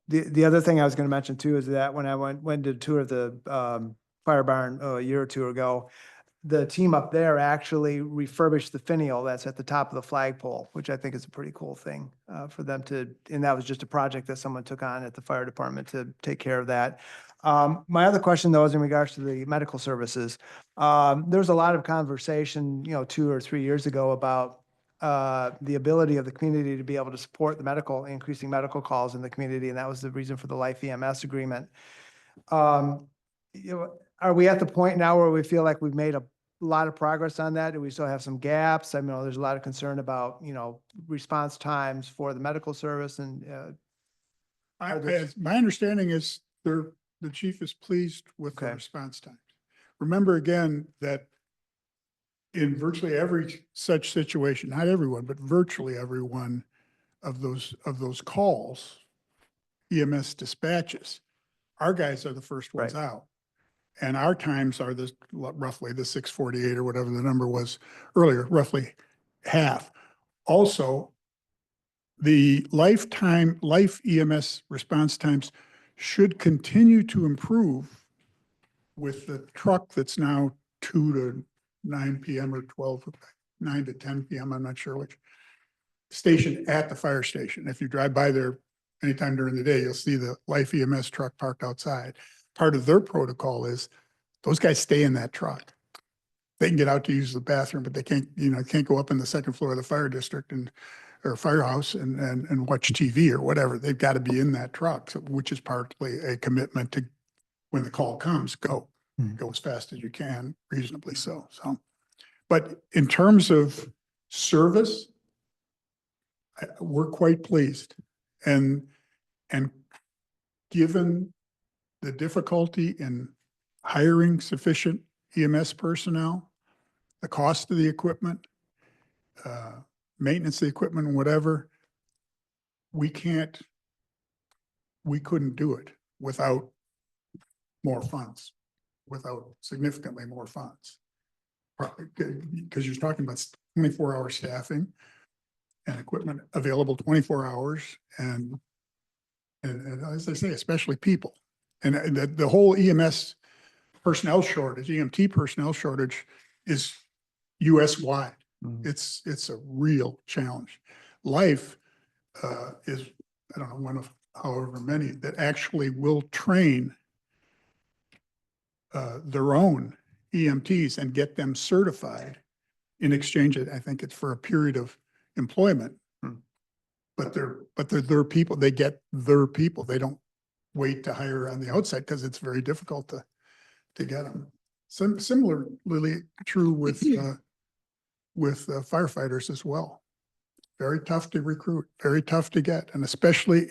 The other thing I was going to mention too is that when I went to tour of the fire barn a year or two ago, the team up there actually refurbished the finial that's at the top of the flagpole, which I think is a pretty cool thing for them to, and that was just a project that someone took on at the fire department to take care of that. My other question though is in regards to the medical services. There was a lot of conversation, 2 or 3 years ago about the ability of the community to be able to support the increasing medical calls in the community, and that was the reason for the Life EMS agreement. Are we at the point now where we feel like we've made a lot of progress on that? Do we still have some gaps? I mean, there's a lot of concern about, response times for the medical service and, My understanding is the chief is pleased with the Okay. response times. Remember again that in virtually every such situation, not everyone, but virtually every one of those calls, EMS dispatches, our guys are the first ones out. And our times are roughly the 6:48 or whatever the number was earlier, roughly half. Also, the life EMS response times should continue to improve with the truck that's now 2 to 9 PM or 9 to 10 PM, I'm not sure which, station at the fire station. If you drive by there anytime during the day, you'll see the life EMS truck parked outside. Part of their protocol is those guys stay in that truck. They can get out to use the bathroom, but they can't go up in the second floor of the fire district or firehouse and watch TV or whatever. They've got to be in that truck, which is partly a commitment to, when the call comes, go as fast as you can, reasonably so. But in terms of service, we're quite pleased. And given the difficulty in hiring sufficient EMS personnel, the cost of the equipment, maintenance of the equipment and whatever, we couldn't do it without more funds, without significantly more funds. Because you're talking about 24-hour staffing and equipment available 24 hours and as I say, especially people. And the whole EMS personnel shortage, EMT personnel shortage is US wide. It's a real challenge. Life is, I don't know, one of however many that actually will train their own EMTs and get them certified in exchange. I think it's for a period of employment. But they're their people. They get their people. They don't wait to hire on the outside because it's very difficult to get them. Similarly true with firefighters as well. Very tough to recruit, very tough to get, and especially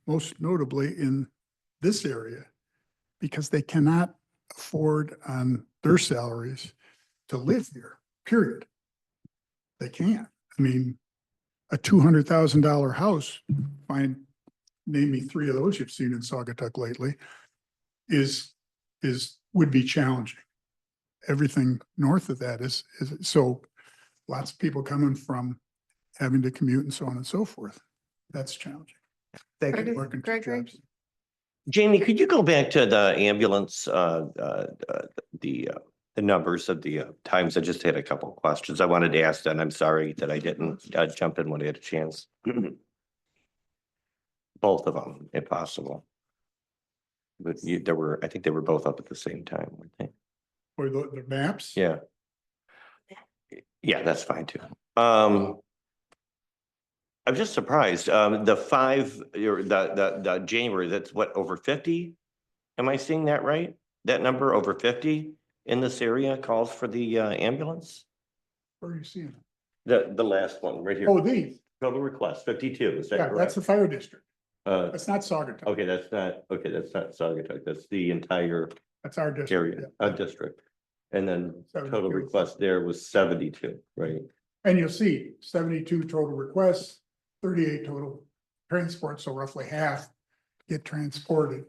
most notably in this area, because they cannot afford on their salaries to live here, period. They can't. I mean, a $200,000 house, name me 3 of those you've seen in Saugatuck lately, would be challenging. Everything north of that is so lots of people coming from having to commute and so on and so forth. That's challenging. Thank you. Working two Gregory? jobs. Jamie, could you go back to the ambulance, the numbers of the times? I just had a couple of questions I wanted to ask, and I'm sorry that I didn't jump in when I had a chance. Both of them, if possible. But I think they were both up at the same time, weren't they? Or the maps? Yeah. Yeah, that's fine too. I'm just surprised. The 5 or the January, that's what, over 50? Am I seeing that right? That number over 50 in this area calls for the ambulance? Where are you seeing it? The last one right here. Oh, these. Total request 52. Is that Yeah, correct? that's the fire district. Uh, That's not Saugatuck. okay, that's not Saugatuck. That's the entire That's our district. area, district. And then 72. total request there was 72, right? And you'll see 72 total requests, 38 total transports, so roughly half get transported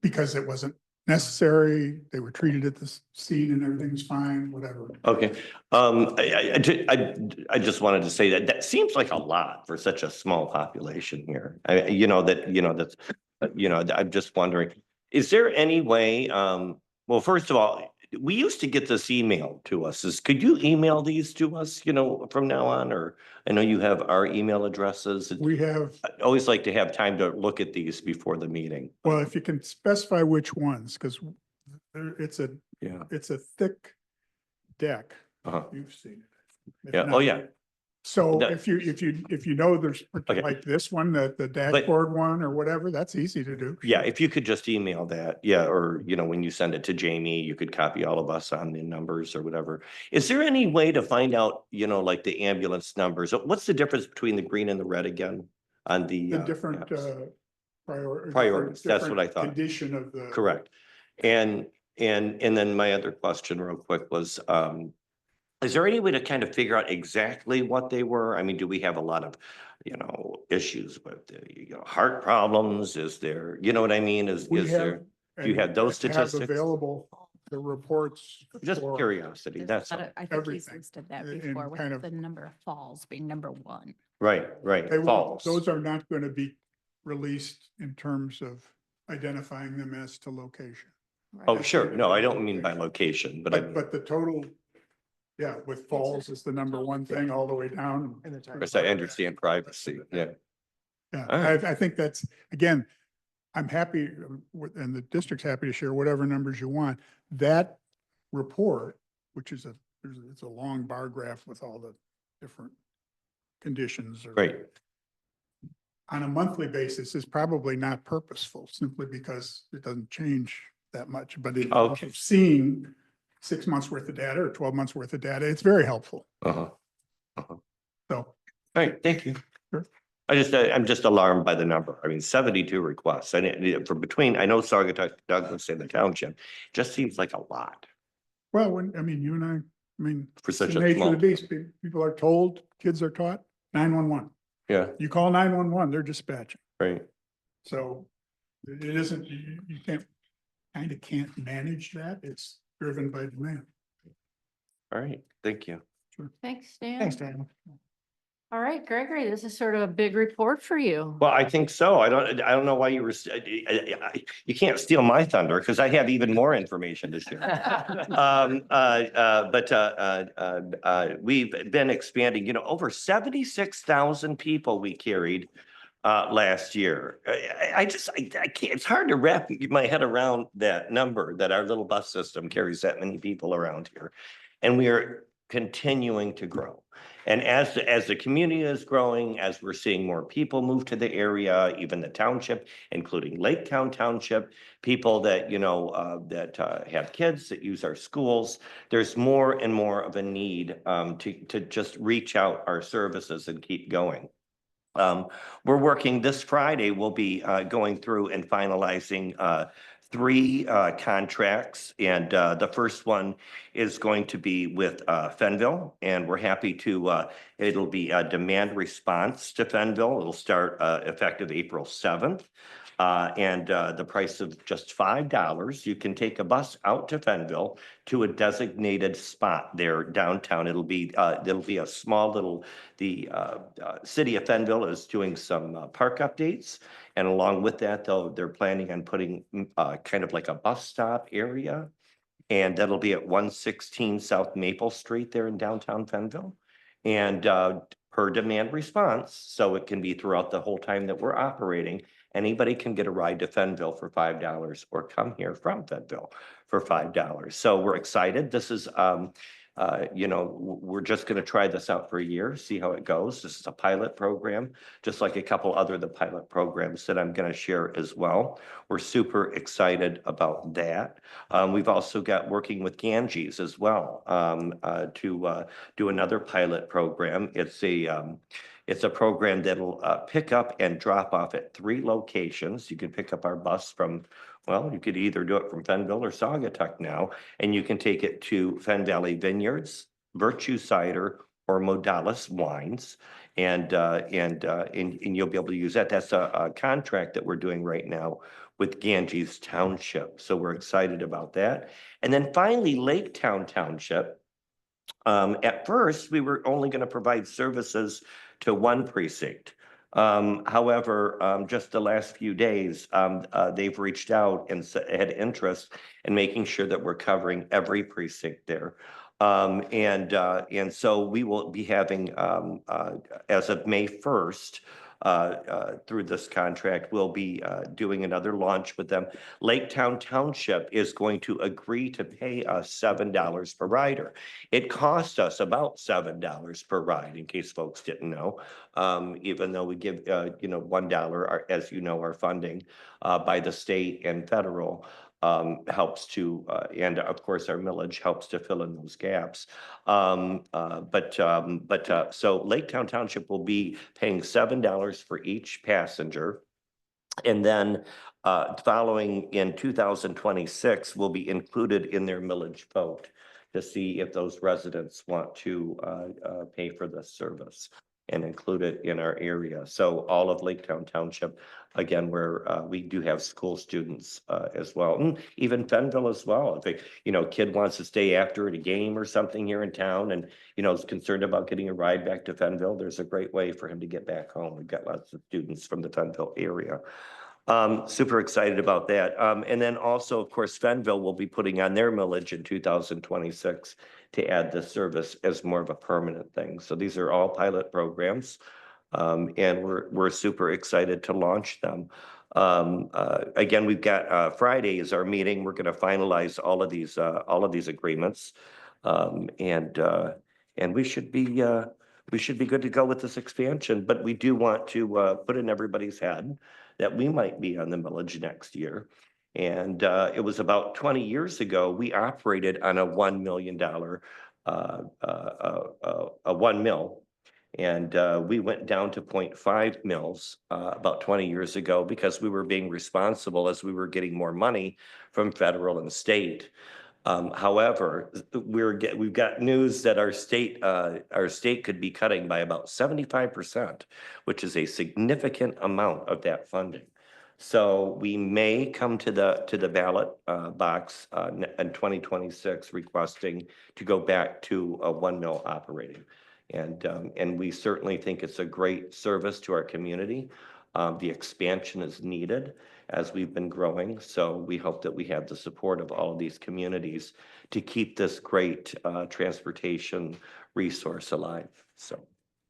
because it wasn't necessary. They were treated at the scene and everything's fine, whatever. Okay, I just wanted to say that seems like a lot for such a small population here. I'm just wondering, is there any way, well, first of all, we used to get this email to us. Could you email these to us, from now on? Or I know you have our email addresses. We have, I always like to have time to look at these before the meeting. well, if you can specify which ones, because it's a thick deck. Uh-huh. You've seen it. If Yeah, not- oh, yeah. So That- if you know, there's Okay. like this one, the dashboard one or whatever, that's easy to do. Yeah, if you could just email that, or, when you send it to Jamie, you could copy all of us on the numbers or whatever. Is there any way to find out, like the ambulance numbers? What's the difference between the green and the red again on the? The different maps? priorities. That's what I thought. Condition of the. Correct. And then my other question real quick was, is there any way to kind of figure out exactly what they were? I mean, do we have a lot of issues with, heart problems? Is there, you know what I mean? Is We have- there, do you and have those have statistics? Available the reports. Just for- curiosity, that's all. I think he's everything, listed that and before kind with of- the number of falls being number one. Right, They falls. those are not going to be released in terms of identifying them as to location. Oh, sure. No, I don't mean by location, but I But, but the total, yeah, with falls is the number one thing all the way down. In the time. because I understand privacy, yeah. Yeah, All right. I think that's, again, I'm happy and the district's happy to share whatever numbers you want. That report, which is it's a long bar graph with all the different conditions. Great. On a monthly basis is probably not purposeful simply because it doesn't change that much, but if Okay. seeing 6 months worth of data or 12 months worth of data, it's very helpful. Uh-huh. So. All right, thank you. Sure. I'm just alarmed by the number. I mean, 72 requests. I for between, I know Saugatuck, Douglas and the township, just seems like a lot Well, I mean, you and I mean, for it's the such a nature small. of the beast. People are told, kids are taught 911. Yeah, You call 911, they're dispatching. right. So it isn't, you can't manage that. It's driven by demand. All right, thank you. Thanks, Dan. Thanks, Dan. All right, Gregory, this is sort of a big report for you. Well, I think so. I don't know why you were, you can't steal my thunder because I have even more information to share. We've been expanding, over 76,000 people we carried last year. I can't, it's hard to wrap my head around that number, that our little bus system carries that many people around here. And we are continuing to grow. And as the community is growing, as we're seeing more people move to the area, even the township, including Laketown Township, people that, have kids that use our schools, there's more and more of a need to just reach out our services and keep going. We're working this Friday, we'll be going through and finalizing 3 contracts. And the first one is going to be with Fenville. And we're happy to, it'll be a demand response to Fenville. It'll start effective April 7th. And the price of just $5, you can take a bus out to Fenville to a designated spot there downtown. It'll be a small little, the city of Fenville is doing some park updates. And along with that, though, they're planning on putting kind of like a bus stop area. And that'll be at 116 South Maple Street there in downtown Fenville. And per demand response, so it can be throughout the whole time that we're operating. Anybody can get a ride to Fenville for $5 or come here from Fenville for $5. So we're excited. This is, we're just going to try this out for a year, see how it goes. This is a pilot program, just like a couple other the pilot programs that I'm going to share as well. We're super excited about that. We've also got working with Ganges as well to do another pilot program. It's a program that'll pick up and drop off at 3 locations. You can pick up our bus from, well, you could either do it from Fenville or Saugatuck now, and you can take it to Fen Valley Vineyards, Virtue Cider, or Modalis Wines. And you'll be able to use that. That's a contract that we're doing right now with Ganges Township. So we're excited about that. And then finally, Laketown Township. At first, we were only going to provide services to 1 precinct. However, just the last few days, they've reached out and had interest in making sure that we're covering every precinct there. And so we will be having, as of May 1st, through this contract, we'll be doing another launch with them. Laketown Township is going to agree to pay us $7 per rider. It cost us about $7 per ride, in case folks didn't know, even though we give, $1, as you know, our funding by the state and federal. Helps to, and of course, our millage helps to fill in those gaps. So Laketown Township will be paying $7 for each passenger. And then following in 2026 will be included in their millage vote to see if those residents want to pay for this service. and include it in our area. So all of Laketown Township, again, where we do have school students as well, and even Fenville as well. If a kid wants to stay after at a game or something here in town and, is concerned about getting a ride back to Fenville, there's a great way for him to get back home. We've got lots of students from the Fenville area. Super excited about that. And then also, of course, Fenville will be putting on their millage in 2026 to add this service as more of a permanent thing. So these are all pilot programs. And we're super excited to launch them. Again, we've got Friday is our meeting. We're going to finalize all of these agreements. And we should be good to go with this expansion, but we do want to put in everybody's head that we might be on the millage next year. And it was about 20 years ago, we operated on a $1 million, a 1 mil. And we went down to 0.5 mils about 20 years ago because we were being responsible as we were getting more money from federal and state. However, we've got news that our state could be cutting by about 75%, which is a significant amount of that funding. So we may come to the ballot box in 2026 requesting to go back to a 1 mil operating. And we certainly think it's a great service to our community. The expansion is needed as we've been growing. So we hope that we have the support of all of these communities to keep this great transportation resource alive. So.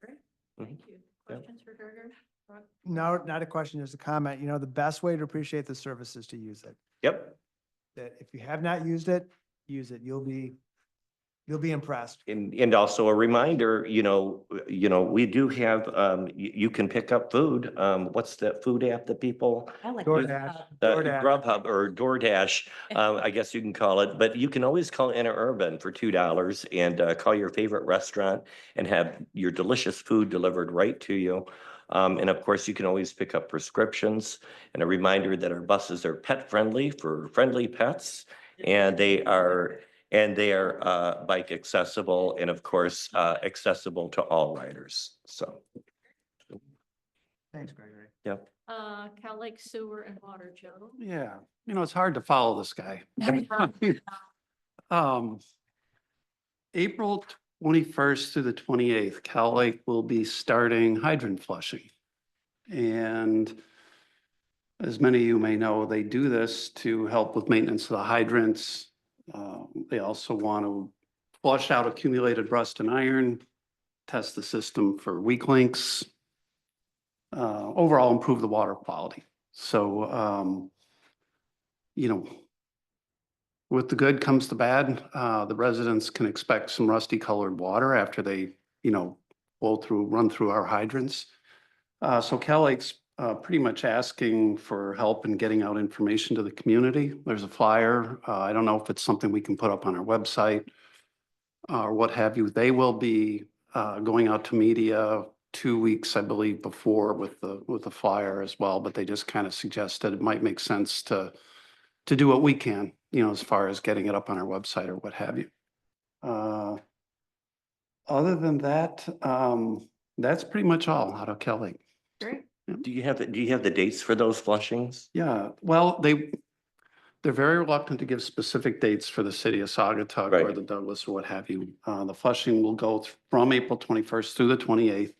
Great, Mhm. thank you. Questions for Gregor? Rob? No, not a question, just a comment. The best way to appreciate the service is to use it. Yep. That if you have not used it, use it. You'll be impressed. And also a reminder, we do have, you can pick up food. What's that food app that people? DoorDash. The DoorDash. Grubhub or DoorDash, I guess you can call it, but you can always call Interurban for $2 and call your favorite restaurant and have your delicious food delivered right to you. And of course, you can always pick up prescriptions, and a reminder that our buses are pet friendly for friendly pets, and they are bike accessible and of course, accessible to all riders. So. Thanks, Gregory. Yep. Cal Lake Sewer and Water, Joe. Yeah, it's hard to follow this guy. April 21st through the 28th, Cal Lake will be starting hydrant flushing. And as many of you may know, they do this to help with maintenance of the hydrants. They also want to flush out accumulated rust and iron, test the system for weak links, overall improve the water quality. So, with the good comes the bad. The residents can expect some rusty colored water after they, run through our hydrants. So Cal Lake's pretty much asking for help in getting out information to the community. There's a flyer. I don't know if it's something we can put up on our website or what have you. They will be going out to media 2 weeks, I believe, before with the flyer as well. But they just kind of suggested it might make sense to do what we can, as far as getting it up on our website or what have you. Other than that, that's pretty much all out of Cal Lake. Great. Do you have the dates for those flushings? Yeah, well, they're very reluctant to give specific dates for the city of Saugatuck or Right. the Douglas or what have you. The flushing will go from April 21st through the 28th.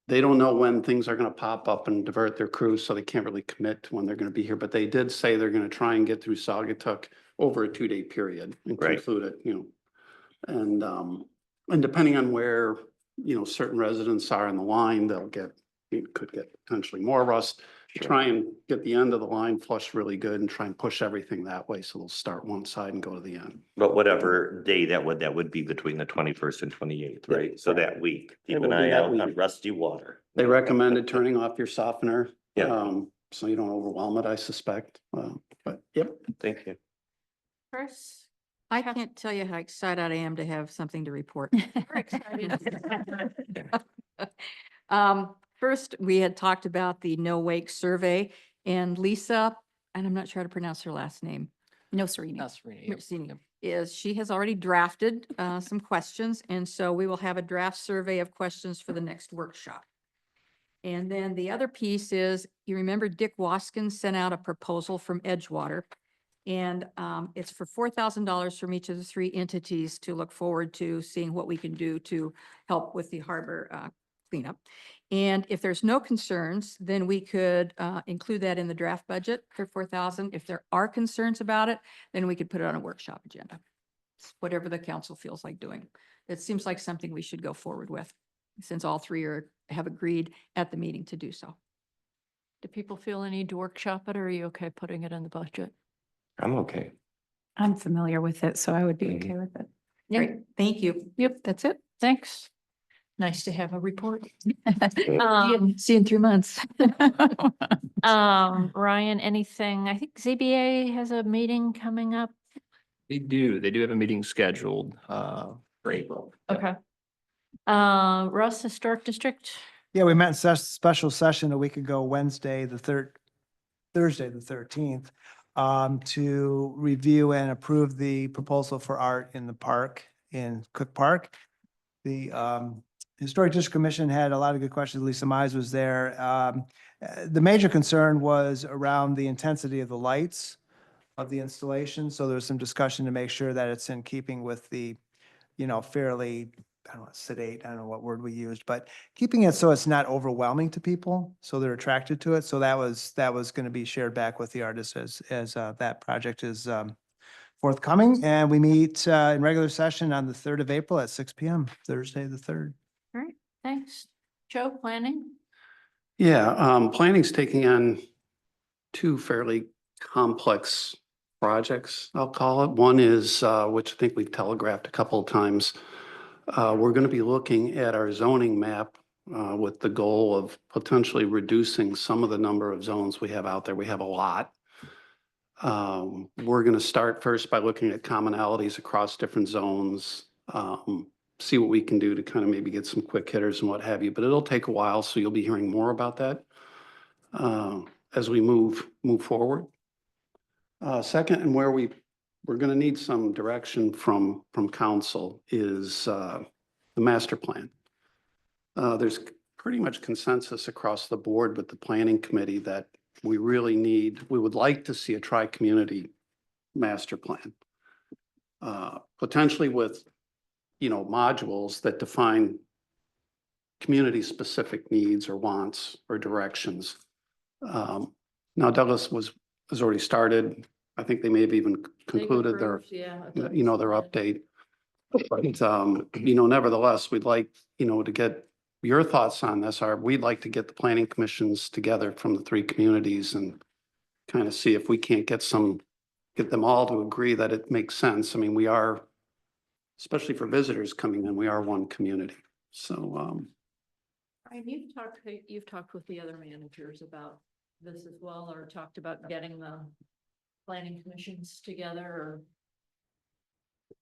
They don't know when things are going to pop up and divert their crews, so they can't really commit to when they're going to be here. But they did say they're going to try and get through Saugatuck over a 2-day period and Right. conclude it, And depending on where, certain residents are in the line, could get potentially more rust. Sure. Try and get the end of the line flushed really good and try and push everything that way. So they'll start one side and go to the end. But whatever day that would be between the 21st and 28th, right? So that week, It keep will an be eye that out on week. rusty water. They recommended turning off your softener. Yeah. So you don't overwhelm it, I suspect. But yep. Thank you. Chris? I can't tell you how excited I am to have something to report. We're excited. First, we had talked about the No Wake survey, and Lisa, and I'm not sure how to pronounce her last name. No, Serena. That's really. is she has already drafted some questions, and so we will have a draft survey of questions for the next workshop. And then the other piece is, you remember Dick Waskins sent out a proposal from Edgewater. And it's for $4,000 from each of the three entities to look forward to seeing what we can do to help with the harbor cleanup. And if there's no concerns, then we could include that in the draft budget for 4,000. If there are concerns about it, then we could put it on a workshop agenda. Whatever the council feels like doing. It seems like something we should go forward with, since all three have agreed at the meeting to do so. Do people feel a need to workshop it, or are you okay putting it in the budget? I'm okay. I'm familiar with it, so I would be Mhm. okay with it. Great, thank you. Yep, that's it. Thanks. Nice to have a report. See you in 3 months. Ryan, anything? I think ZBA has a meeting coming up. They do have a meeting scheduled, for April. Okay. Russ, Historic District? Yeah, we met in special session a week ago, Thursday, the 13th, to review and approve the proposal for art in the park in Cook Park. The Historic District Commission had a lot of good questions. Lisa Mize was there. The major concern was around the intensity of the lights of the installation. So there was some discussion to make sure that it's in keeping with the, fairly, I don't know, sedate, I don't know what word we used, but keeping it so it's not overwhelming to people, so they're attracted to it. So that was going to be shared back with the artists as that project is forthcoming. And we meet in regular session on the 3rd of April at 6 p.m., Thursday, the 3rd. All right, thanks. Joe, planning? Yeah, planning's taking on two fairly complex projects, I'll call it. One is, which I think we've telegraphed a couple of times, we're going to be looking at our zoning map with the goal of potentially reducing some of the number of zones we have out there. We have a lot. We're going to start first by looking at commonalities across different zones, see what we can do to kind of maybe get some quick hitters and what have you, but it'll take a while, so you'll be hearing more about that as we move forward. Second, and where we're going to need some direction from council is the master plan. There's pretty much consensus across the board with the planning committee that we would like to see a tri-community master plan. Potentially with, modules that define community-specific needs or wants or directions. Now Douglas has already started. I think they may have even concluded their update. But, nevertheless, we'd like, to get your thoughts on this. We'd like to get the planning commissions together from the three communities and kind of see if we can't get them all to agree that it makes sense. I mean, we are, especially for visitors coming in, we are one community. So, Ryan, you've talked with the other managers about this as well, or talked about getting the planning commissions together,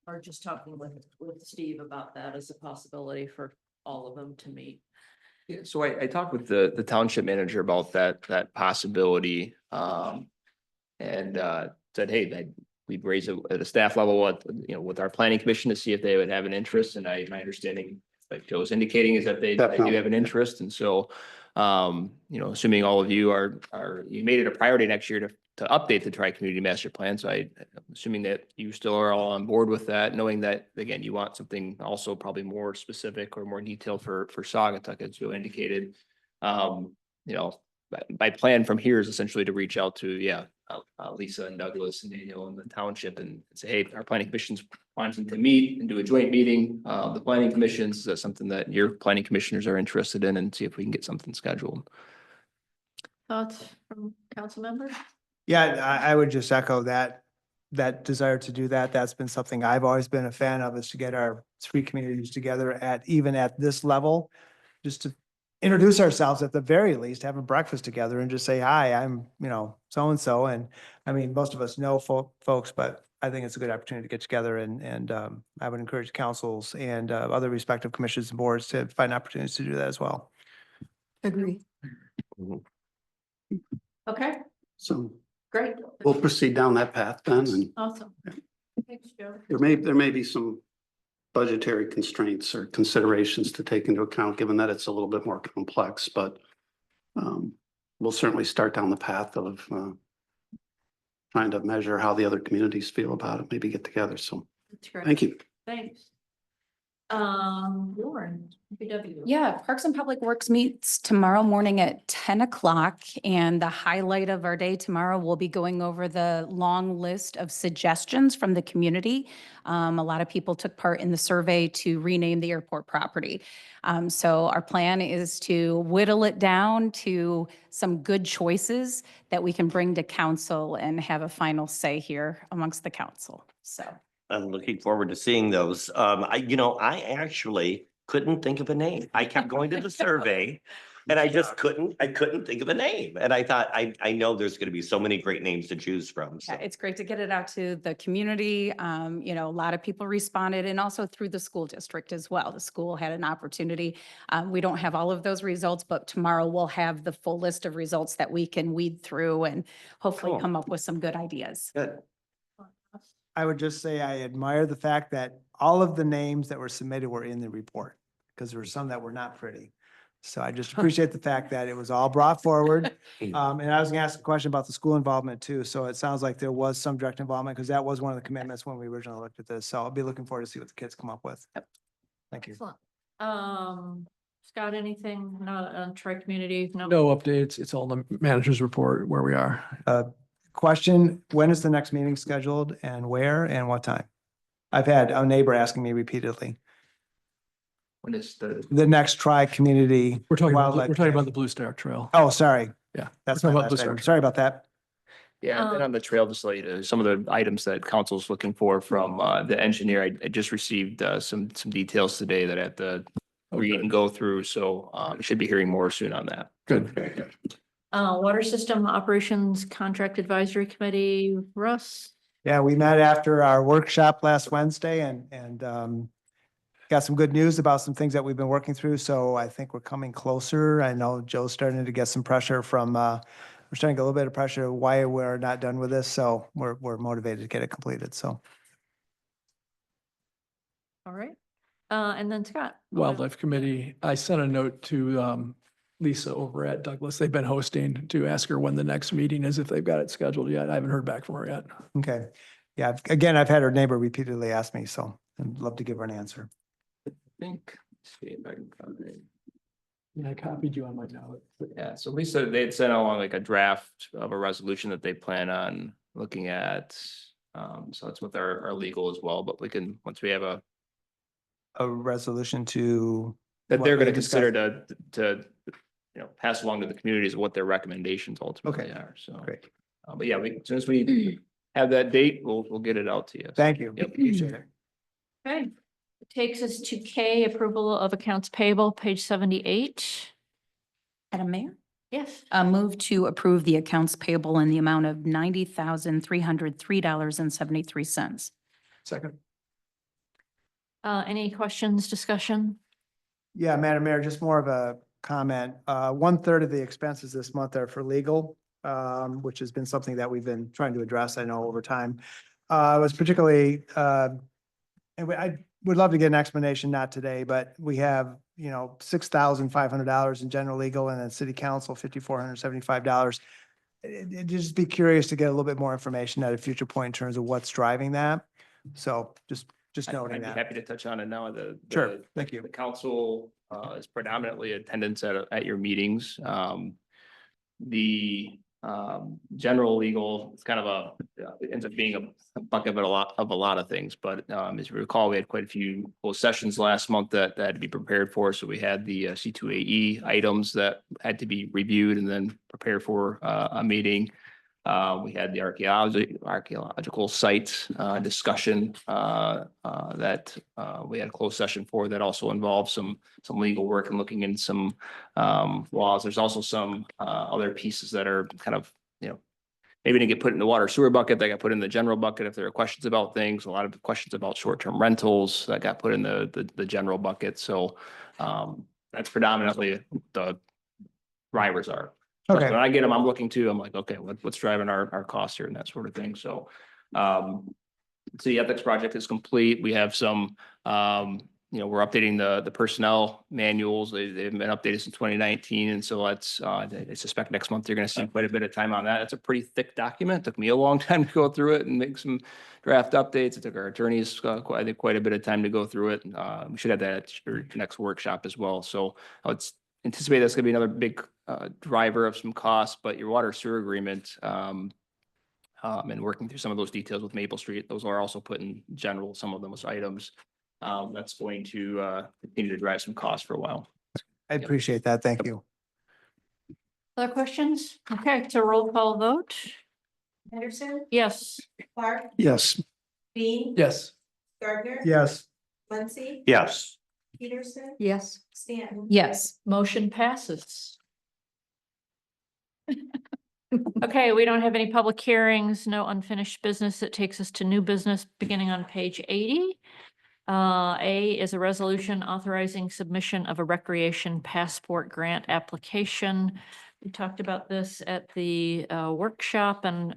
or just talking with Steve about that as a possibility for all of them to meet. Yeah, so I talked with the township manager about that possibility, and said, hey, we'd raise it at a staff level with our planning commission to see if they would have an interest. And my understanding, like Joe's indicating, is that they do have an interest. And so, assuming all of you you made it a priority next year to update the tri-community master plan. So I'm assuming that you still are all on board with that, knowing that, again, you want something also probably more specific or more detailed for Saugatuck, as Joe indicated. My plan from here is essentially to reach out to, Lisa and Douglas and Daniel and the township and say, hey, our planning commissions wanting to meet and do a joint meeting. The planning commissions, is that something that your planning commissioners are interested in, and see if we can get something scheduled. Thoughts from council members? Yeah, I would just echo that desire to do that. That's been something I've always been a fan of, is to get our three communities together even at this level, just to introduce ourselves at the very least, have a breakfast together and just say, hi, I'm, so-and-so. And I mean, most of us know folks, but I think it's a good opportunity to get together and I would encourage councils and other respective commissions and boards to find opportunities to do that as well. Agree. Okay, so great. we'll proceed down that path then. And Awesome. Thanks, Joe. There may be some budgetary constraints or considerations to take into account, given that it's a little bit more complex, but we'll certainly start down the path of trying to measure how the other communities feel about it, maybe get together. So That's great. thank you. Thanks. Lauren, DPW. Yeah, Parks and Public Works meets tomorrow morning at 10 o'clock. And the highlight of our day tomorrow, we'll be going over the long list of suggestions from the community. A lot of people took part in the survey to rename the airport property. So our plan is to whittle it down to some good choices that we can bring to council and have a final say here amongst the council. So. I'm looking forward to seeing those. I actually couldn't think of a name. I kept going to the survey and I couldn't think of a name. And I thought, I know there's going to be so many great names to choose from. So. Yeah, it's great to get it out to the community. A lot of people responded and also through the school district as well. The school had an opportunity. We don't have all of those results, but tomorrow we'll have the full list of results that we can weed through and hopefully Cool. come up with some good ideas. Good. I would just say I admire the fact that all of the names that were submitted were in the report, because there were some that were not pretty. So I just appreciate the fact that it was all brought forward. And I was gonna ask a question about the school involvement too. So it sounds like there was some direct involvement, because that was one of the commitments when we originally looked at this. So I'll be looking forward to see what the kids come up with. Thank you. Excellent. Scott, anything, not on tri-community? No updates. It's all in the manager's report where we are. Question, when is the next meeting scheduled and where and what time? I've had a neighbor asking me repeatedly. When is The next tri-community. We're talking wildlife about day. the Blue Star Trail. Oh, sorry. Yeah. That's we're my talking about last Blue item. Star. Sorry about that. Yeah, and then on the trail, just like some of the items that council's looking for from the engineer, I just received some details today that I have to read and go through. So we should be hearing more soon on that. Good. Water System Operations Contract Advisory Committee, Russ? Yeah, we met after our workshop last Wednesday and got some good news about some things that we've been working through. So I think we're coming closer. I know Joe's starting to get some pressure from, we're starting to get a little bit of pressure why we're not done with this. So we're motivated to get it completed. So. All right. And then Scott? Wildlife Committee. I sent a note to Lisa over at Douglas. They've been hosting to ask her when the next meeting is, if they've got it scheduled yet. I haven't heard back from her yet. Okay. Yeah, again, I've had her neighbor repeatedly ask me, so I'd love to give her an answer. I think, let's see if I can find it. Yeah, I copied you on my note. Yeah, so Lisa, they had sent along like a draft of a resolution that they plan on looking at. So it's with our legal as well, but we can, once we have a, resolution to. that what they're we gonna consider discussed. to, pass along to the communities what their recommendations ultimately Okay. are, so. Great. But yeah, as soon as we have that date, we'll get it out to you. Thank you. Yep. Appreciate it. Okay. It takes us to K, approval of accounts payable, page 78. Madam Mayor? Yes. Move to approve the accounts payable in the amount of $90,303.73. Second. Any questions, discussion? Yeah, Madam Mayor, just more of a comment. 1/3 of the expenses this month are for legal, which has been something that we've been trying to address, I know, over time. I was particularly, and I would love to get an explanation, not today, but we have, $6,500 in general legal and then city council, $5,475. I'd just be curious to get a little bit more information at a future point in terms of what's driving that. So just noting I'd be that. happy to touch on it now. Sure, thank you. The council is predominantly attendance at your meetings. The general legal, it's kind of it ends up being a bucket of a lot of things, but as you recall, we had quite a few closed sessions last month that had to be prepared for. So we had the C2AE items that had to be reviewed and then prepared for a meeting. We had the archaeological site discussion that we had a closed session for that also involved some legal work and looking in some laws. There's also some other pieces that are kind of, maybe didn't get put in the water sewer bucket, that got put in the general bucket if there are questions about things. A lot of questions about short-term rentals that got put in the general bucket. So that's predominantly the drivers are. Okay. When I get them, I'm looking to, I'm like, okay, what's driving our costs here and that sort of thing. So city ethics project is complete. We have some, we're updating the personnel manuals. They've been updated since 2019. And so that's, I suspect next month you're going to spend quite a bit of time on that. It's a pretty thick document. Took me a long time to go through it and make some draft updates. It took our attorneys, I think, quite a bit of time to go through it. We should have that at your next workshop as well. So I would anticipate that's going to be another big driver of some costs, but your water sewer agreement, and working through some of those details with Maple Street, those are also put in general, some of those items. That's going to continue to drive some costs for a while. I appreciate that. Thank you. Other questions? Okay, so roll call vote. Henderson, Yes. Clark, Yes. Bean. Yes. Gardner. Yes. Muncy, Yes. Peterson, Yes. Stanton. Yes. Motion passes. Okay, we don't have any public hearings, no unfinished business. That takes us to new business beginning on page 80. A is a resolution authorizing submission of a recreation passport grant application. We talked about this at the workshop, and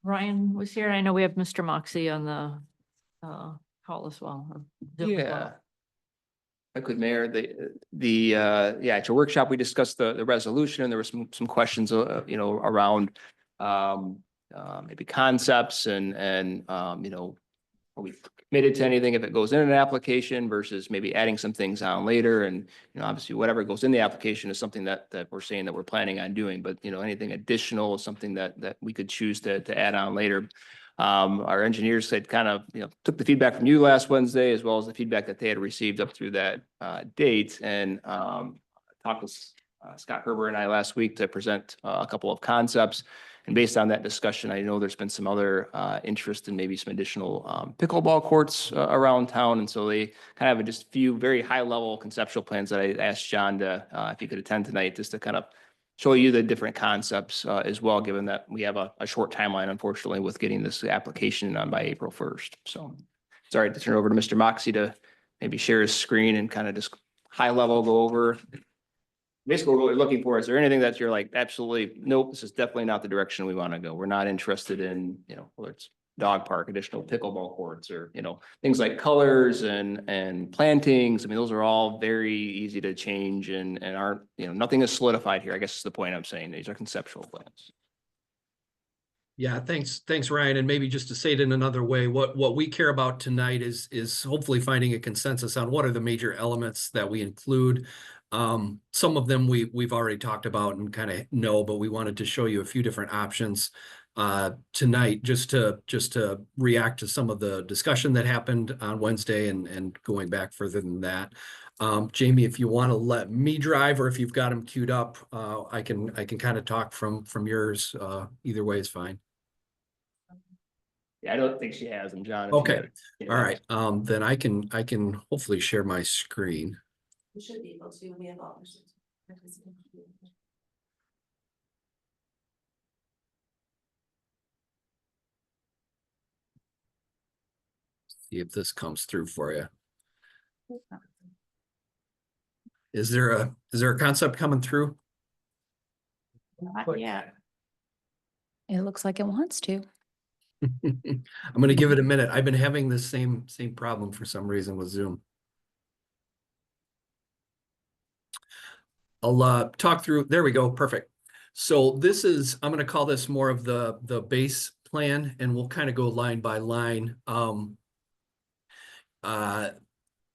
Ryan was here. I know we have Mr. Moxie on the call as well. or Zoom as well. Yeah. I could, Mayor, at your workshop, we discussed the resolution, and there were some questions, around maybe concepts and are we committed to anything if it goes in an application versus maybe adding some things on later? And, obviously whatever goes in the application is something that we're saying that we're planning on doing, but anything additional is something that we could choose to add on later. Our engineers had kind of, took the feedback from you last Wednesday, as well as the feedback that they had received up through that date, and talked with Scott Herbert and I last week to present a couple of concepts. And based on that discussion, I know there's been some other interest in maybe some additional pickleball courts around town. And so they kind of have just a few very high level conceptual plans that I asked John to, if he could attend tonight, just to kind of show you the different concepts as well, given that we have a short timeline, unfortunately, with getting this application on by April 1st. So sorry to turn it over to Mr. Moxie to maybe share his screen and kind of just high level go over. Basically, what we're looking for, is there anything that you're like, absolutely, nope, this is definitely not the direction we want to go. We're not interested in, whether it's dog park, additional pickleball courts, or, things like colors and plantings. I mean, those are all very easy to change and aren't, nothing is solidified here. I guess is the point I'm saying. These are conceptual plans. Yeah, thanks, Ryan. And maybe just to say it in another way, what we care about tonight is hopefully finding a consensus on what are the major elements that we include. Some of them we've already talked about and kind of know, but we wanted to show you a few different options tonight, just to react to some of the discussion that happened on Wednesday and going back further than that. Jamie, if you want to let me drive, or if you've got them queued up, I can kind of talk from yours. Either way is fine. Yeah, I don't think she has them, John. Okay. All right. Then I can hopefully share my screen. We should be able to, we have all. See if this comes through for you. Is there a concept coming through? Not yet. It looks like it wants to. I'm going to give it a minute. I've been having the same problem for some reason with Zoom. I'll talk through. There we go. Perfect. So this is, I'm going to call this more of the base plan, and we'll kind of go line by line.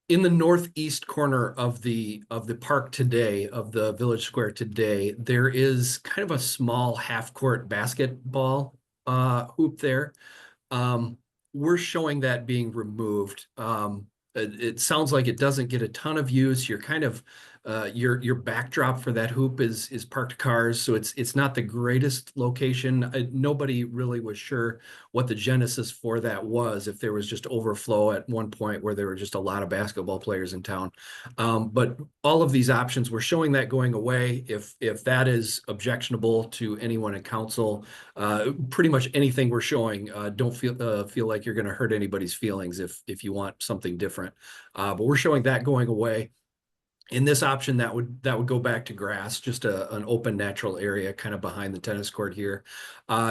In the northeast corner of the park today, of the Village Square today, there is kind of a small half-court basketball hoop there. We're showing that being removed. It sounds like it doesn't get a ton of use. You're kind of your backdrop for that hoop is parked cars, so it's not the greatest location. Nobody really was sure what the genesis for that was, if there was just overflow at one point where there were just a lot of basketball players in town. But all of these options, we're showing that going away. If that is objectionable to anyone in council, pretty much anything we're showing, don't feel like you're going to hurt anybody's feelings if you want something different. But we're showing that going away. In this option, that would go back to grass, just an open natural area kind of behind the tennis court here.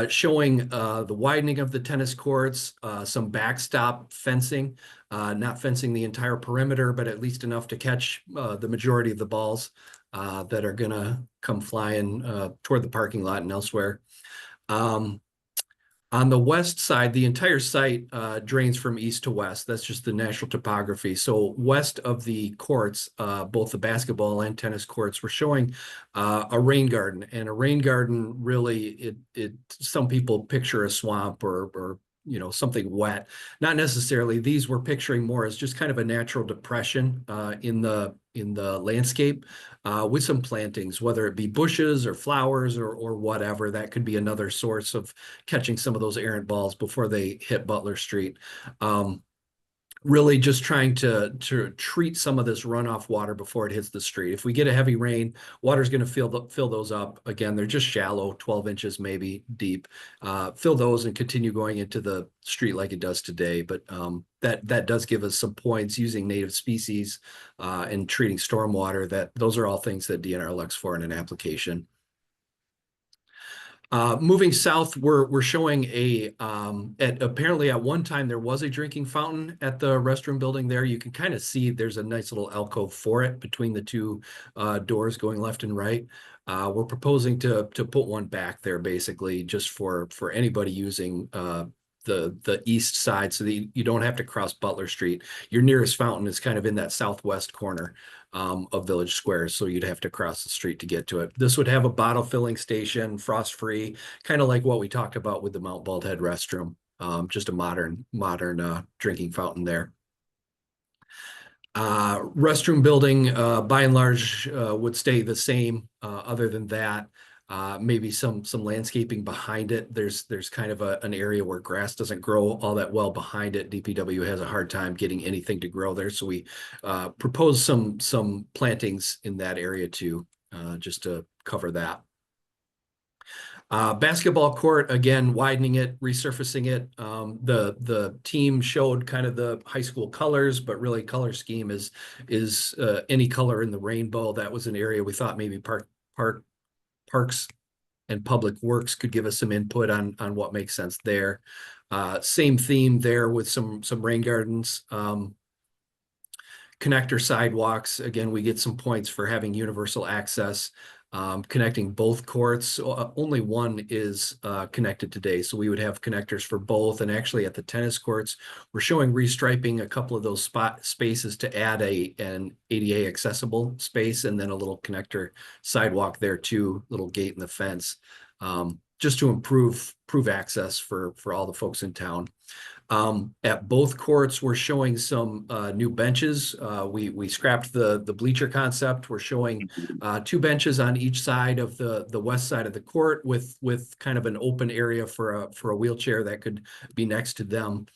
Showing the widening of the tennis courts, some backstop fencing, not fencing the entire perimeter, but at least enough to catch the majority of the balls that are gonna come flying toward the parking lot and elsewhere. On the west side, the entire site drains from east to west. That's just the natural topography. So west of the courts, both the basketball and tennis courts, we're showing a rain garden. And a rain garden, really, some people picture a swamp or something wet. Not necessarily. These we're picturing more as just kind of a natural depression in the landscape with some plantings, whether it be bushes or flowers or whatever. That could be another source of catching some of those errant balls before they hit Butler Street. Really just trying to treat some of this runoff water before it hits the street. If we get a heavy rain, water's going to fill those up. Again, they're just shallow, 12 inches maybe deep. Fill those and continue going into the street like it does today. But that does give us some points using native species and treating stormwater. Those are all things that DNR looks for in an application. Moving south, we're showing apparently at one time there was a drinking fountain at the restroom building there. You can kind of see there's a nice little alcove for it between the two doors going left and right. We're proposing to put one back there basically just for anybody using the east side so that you don't have to cross Butler Street. Your nearest fountain is kind of in that southwest corner of Village Square, so you'd have to cross the street to get to it. This would have a bottle filling station, frost-free, kind of like what we talked about with the Mount Bald Head restroom, just a modern drinking fountain there. Restroom building, by and large, would stay the same. Other than that, maybe some landscaping behind it. There's kind of an area where grass doesn't grow all that well behind it. DPW has a hard time getting anything to grow there, so we propose some plantings in that area too, just to cover that. Basketball court, again, widening it, resurfacing it. The team showed kind of the high school colors, but really color scheme is any color in the rainbow. That was an area we thought maybe Parks and Public Works could give us some input on what makes sense there. Same theme there with some rain gardens. Connector sidewalks, again, we get some points for having universal access. Connecting both courts. Only one is connected today, so we would have connectors for both. And actually at the tennis courts, we're showing restriping a couple of those spaces to add an ADA accessible space and then a little connector sidewalk there too, little gate in the fence, just to improve access for all the folks in town. At both courts, we're showing some new benches. We scrapped the bleacher concept. We're showing 2 benches on each side of the west side of the court with kind of an open area for a wheelchair that could be next to them.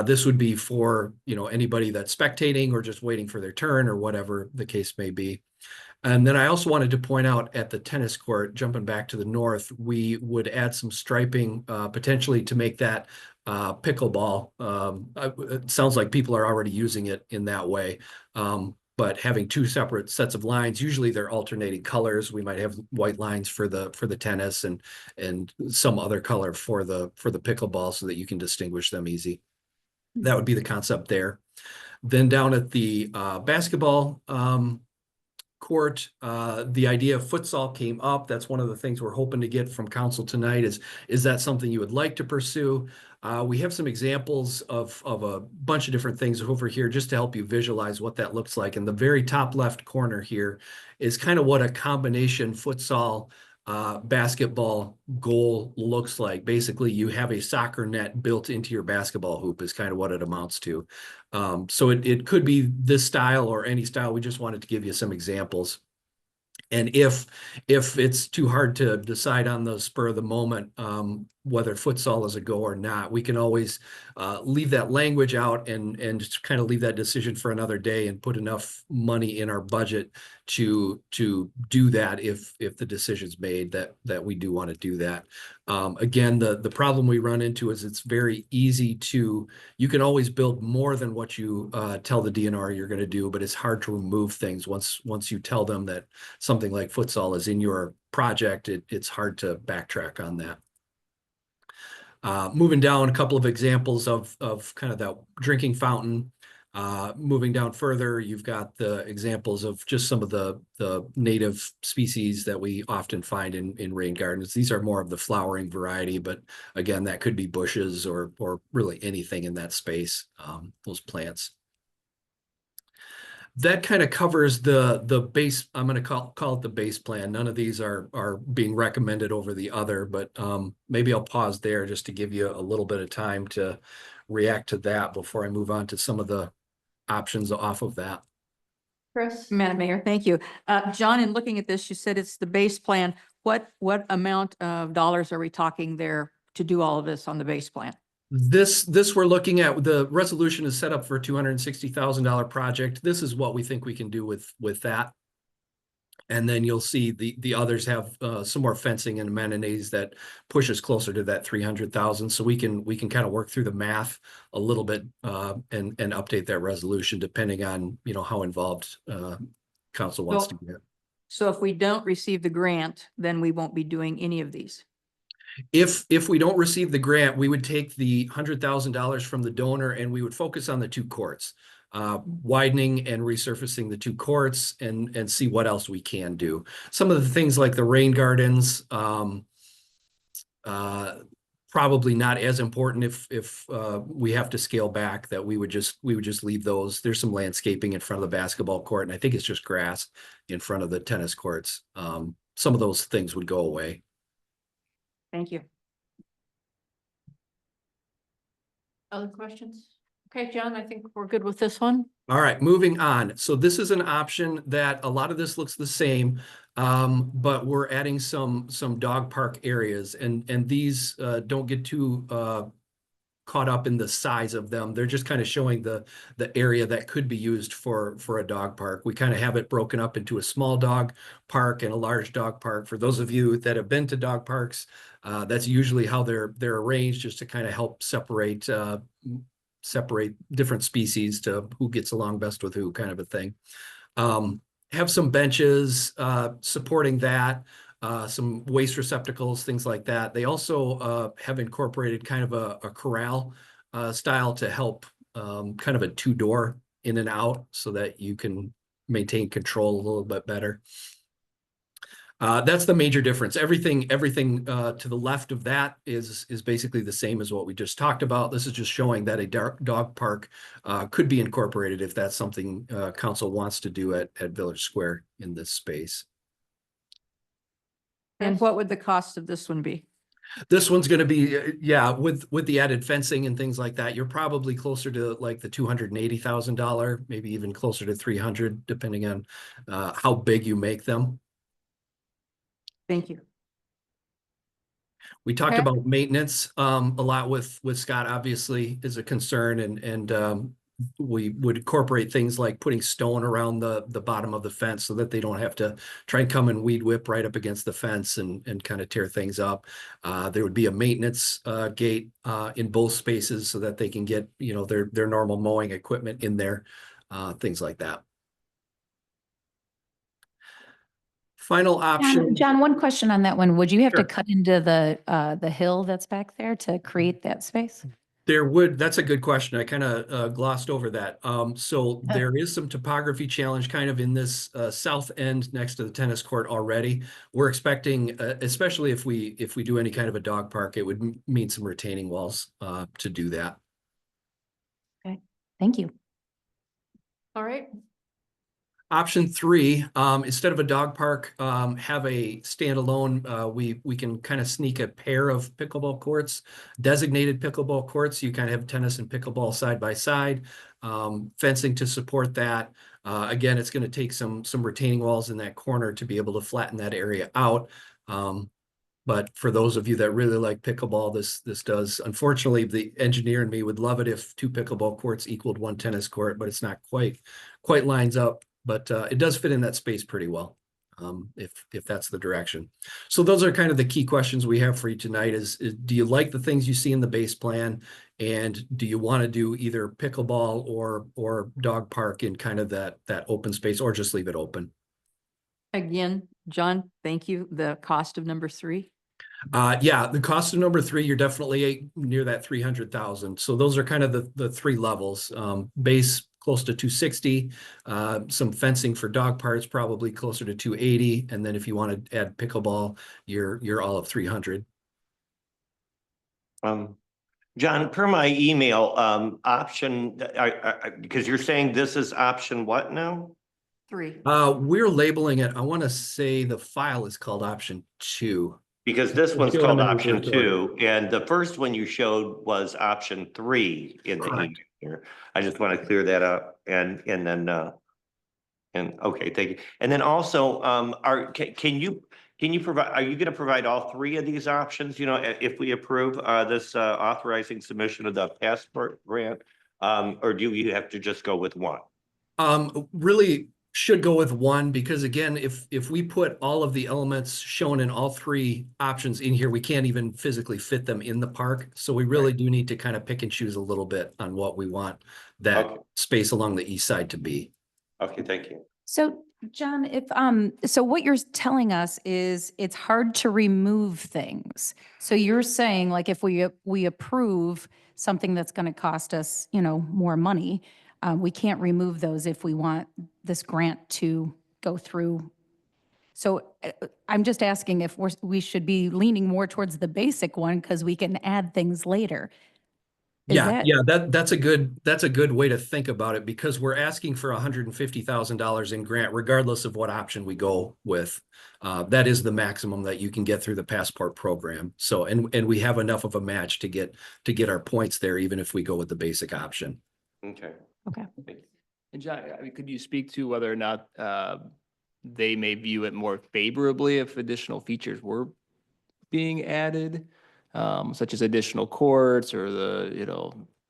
This would be for anybody that's spectating or just waiting for their turn or whatever the case may be. And then I also wanted to point out at the tennis court, jumping back to the north, we would add some striping potentially to make that pickleball. It sounds like people are already using it in that way. But having 2 separate sets of lines, usually they're alternating colors. We might have white lines for the tennis and some other color for the pickleball so that you can distinguish them easy. That would be the concept there. Then down at the basketball court, the idea of futsal came up. That's one of the things we're hoping to get from council tonight is that something you would like to pursue? We have some examples of a bunch of different things over here just to help you visualize what that looks like. In the very top left corner here is kind of what a combination futsal basketball goal looks like. Basically, you have a soccer net built into your basketball hoop is kind of what it amounts to. So it could be this style or any style. We just wanted to give you some examples. And if it's too hard to decide on the spur of the moment, whether futsal is a go or not. We can always leave that language out and just kind of leave that decision for another day and put enough money in our budget to do that if the decision's made that we do want to do that. Again, the problem we run into is it's very easy you can always build more than what you tell the DNR you're going to do, but it's hard to remove things once you tell them that something like futsal is in your project. It's hard to backtrack on that. Moving down, a couple of examples of kind of that drinking fountain. Moving down further, you've got the examples of just some of the native species that we often find in rain gardens. These are more of the flowering variety, but again, that could be bushes or really anything in that space, those plants. That kind of covers the base. I'm going to call it the base plan. None of these are being recommended over the other, but maybe I'll pause there just to give you a little bit of time to react to that before I move on to some of the options off of that. Chris? Madam Mayor, thank you. John, in looking at this, you said it's the base plan. What amount of dollars are we talking there to do all of this on the base plan? This we're looking at, the resolution is set up for a $260,000 project. This is what we think we can do with that. And then you'll see the others have some more fencing and amenities that push us closer to that 300,000. So we can kind of work through the math a little bit and update that resolution depending on, you know, how involved council wants to get. So if we don't receive the grant, then we won't be doing any of these. If we don't receive the grant, we would take the $100,000 from the donor and we would focus on the 2 courts, widening and resurfacing the 2 courts and see what else we can do. Some of the things like the rain gardens, probably not as important if we have to scale back, that we would just leave those. There's some landscaping in front of the basketball court, and I think it's just grass in front of the tennis courts. Some of those things would go away. Thank you. Other questions? Okay, John, I think we're good with this one. All right, moving on. So this is an option that a lot of this looks the same, but we're adding some dog park areas, and these don't get too caught up in the size of them. They're just kind of showing the area that could be used for a dog park. We kind of have it broken up into a small dog park and a large dog park. For those of you that have been to dog parks, that's usually how they're arranged, just to kind of help separate different species to who gets along best with who, kind of a thing. Have some benches supporting that. Some waste receptacles, things like that. They also have incorporated kind of a corral style to help kind of a 2-door in and out so that you can maintain control a little bit better. That's the major difference. Everything to the left of that is basically the same as what we just talked about. This is just showing that a dog park could be incorporated if that's something council wants to do at Village Square in this space. And what would the cost of this one be? This one's going to be, yeah, with the added fencing and things like that, you're probably closer to like the $280,000, maybe even closer to 300, depending on how big you make them. Thank you. We talked Okay. about maintenance a lot with Scott, obviously, is a concern, and we would incorporate things like putting stone around the bottom of the fence so that they don't have to try and come and weed whip right up against the fence and kind of tear things up. There would be a maintenance gate in both spaces so that they can get, you know, their normal mowing equipment in there, things like that. Final option. John, one question on that one. Would you have Sure. to cut into the hill that's back there to create that space? That's a good question. I kind of glossed over that. So there is some topography challenge kind of in this south end next to the tennis court already. We're expecting, especially if we do any kind of a dog park, it would mean some retaining walls to do that. Okay, thank you. All right. Option 3, instead of a dog park, have a standalone. We can kind of sneak a pair of pickleball courts, designated pickleball courts. You kind of have tennis and pickleball side by side, fencing to support that. Again, it's going to take some retaining walls in that corner to be able to flatten that area out. But for those of you that really like pickleball, this does. Unfortunately, the engineer in me would love it if 2 pickleball courts equaled 1 tennis court, but it's not quite lines up. But it does fit in that space pretty well, if that's the direction. So those are kind of the key questions we have for you tonight is do you like the things you see in the base plan? And do you want to do either pickleball or dog park in kind of that open space, or just leave it open? Again, John, thank you. The cost of number 3. Yeah, the cost of number 3, you're definitely near that 300,000. So those are kind of the 3 levels. Base close to 260, some fencing for dog parks, probably closer to 280. And then if you want to add pickleball, you're all of 300. John, per my email, option, because you're saying this is option what now? 3. We're labeling it, I want to say the file is called option 2. Because this one's Go called on, option report. 2, and the first one you showed was option 3 in the email Correct. here. I just want to clear that up and then okay, thank you. And then also, can you provide, are you going to provide all 3 of these options, you know, if we approve this authorizing submission of the passport grant, or do you have to just go with one? Really should go with one, because again, if we put all of the elements shown in all 3 options in here, we can't even physically fit them in the park. So we really do need to kind of pick and choose a little bit on what we want that Okay. space along the east side to be. Okay, thank you. So John, if, so what you're telling us is it's hard to remove things. So you're saying like if we approve something that's going to cost us, you know, more money, we can't remove those if we want this grant to go through. So I'm just asking if we should be leaning more towards the basic one because we can add things later. That's a good way to think about it, because we're asking for $150,000 in grant, regardless of what option we go with. That is the maximum that you can get through the passport program. So, and we have enough of a match to get our points there, even if we go with the basic option. Okay. Okay. And John, I mean, could you speak to whether or not they may view it more favorably if additional features were being added, such as additional courts or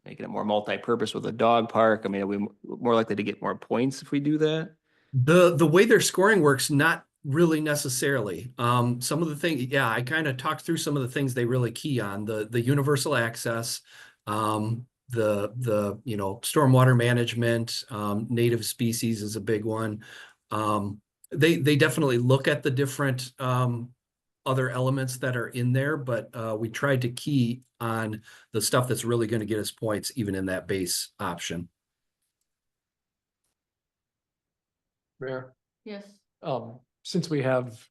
making it more multi-purpose with a dog park? I mean, are we more likely to get more points if we do that? The way their scoring works, not really necessarily. Some of the things, I kind of talked through some of the things they really key on, the universal access, the stormwater management, native species is a big one. They definitely look at the different other elements that are in there, but we tried to key on the stuff that's really going to get us points even in that base option. Mayor, Yes. since we have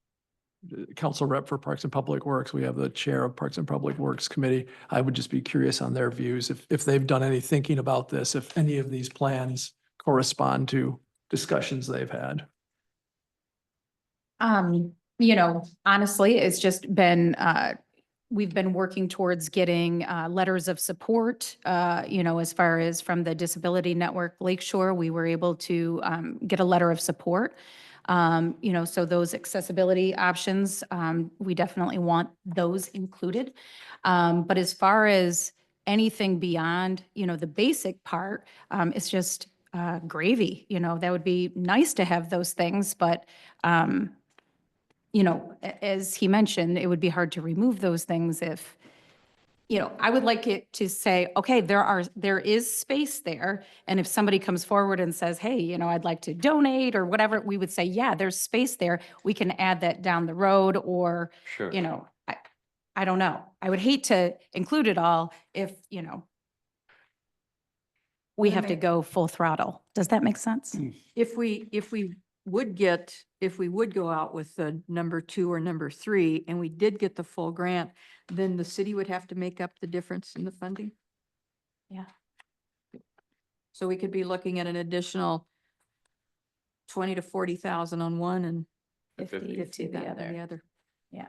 the council rep for Parks and Public Works, we have the chair of Parks and Public Works Committee. I would just be curious on their views, if they've done any thinking about this, if any of these plans correspond to discussions they've had. Honestly, it's just been, we've been working towards getting letters of support, as far as from the Disability Network Lakeshore, we were able to get a letter of support. So those accessibility options, we definitely want those included. But as far as anything beyond, the basic part, it's just gravy, that would be nice to have those things, but as he mentioned, it would be hard to remove those things if, I would like it to say, okay, there is space there. And if somebody comes forward and says, hey, I'd like to donate or whatever, we would say, yeah, there's space there. We can add that down the road, or, Sure. I don't know. I would hate to include it all if, we have to go full throttle. Does that make sense? If we would go out with the number 2 or number 3, and we did get the full grant, then the city would have to make up the difference in the funding. Yeah. So we could be looking at an additional 20 to 40,000 on one and 50 to the other. Yeah.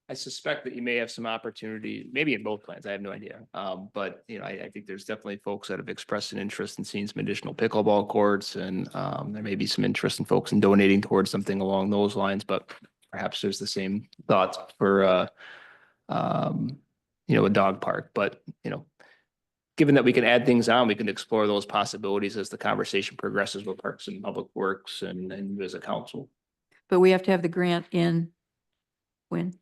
I suspect that you may have some opportunity, maybe in both plans, I have no idea. But I think there's definitely folks that have expressed an interest in seeing some additional pickleball courts, and there may be some interest in folks in donating towards something along those lines. But perhaps there's the same thoughts for, you know, a dog park, but, you know, given that we can add things on, we can explore those possibilities as the conversation progresses with Parks and Public Works and you as a council. But we have to have the grant in when?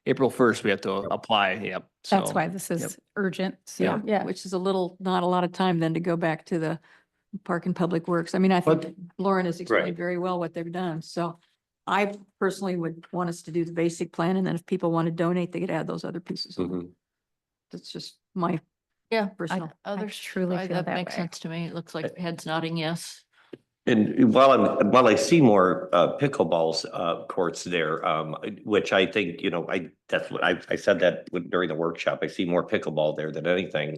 April 1st, we have to apply, yep. That's so, why this yep. is urgent. Yeah. So, yeah. Which is not a lot of time then to go back to the Park and Public Works. I mean, I think Lauren has explained very well what they've done. So I personally would want us to do the basic plan, and then if people want to donate, they could add those other pieces. on. That's just my Yeah. personal. Others truly feel that that makes way. sense to me. It looks like heads nodding yes. And while I see more pickleballs courts there, which I think, you know, that's what I said that during the workshop, I see more pickleball there than anything.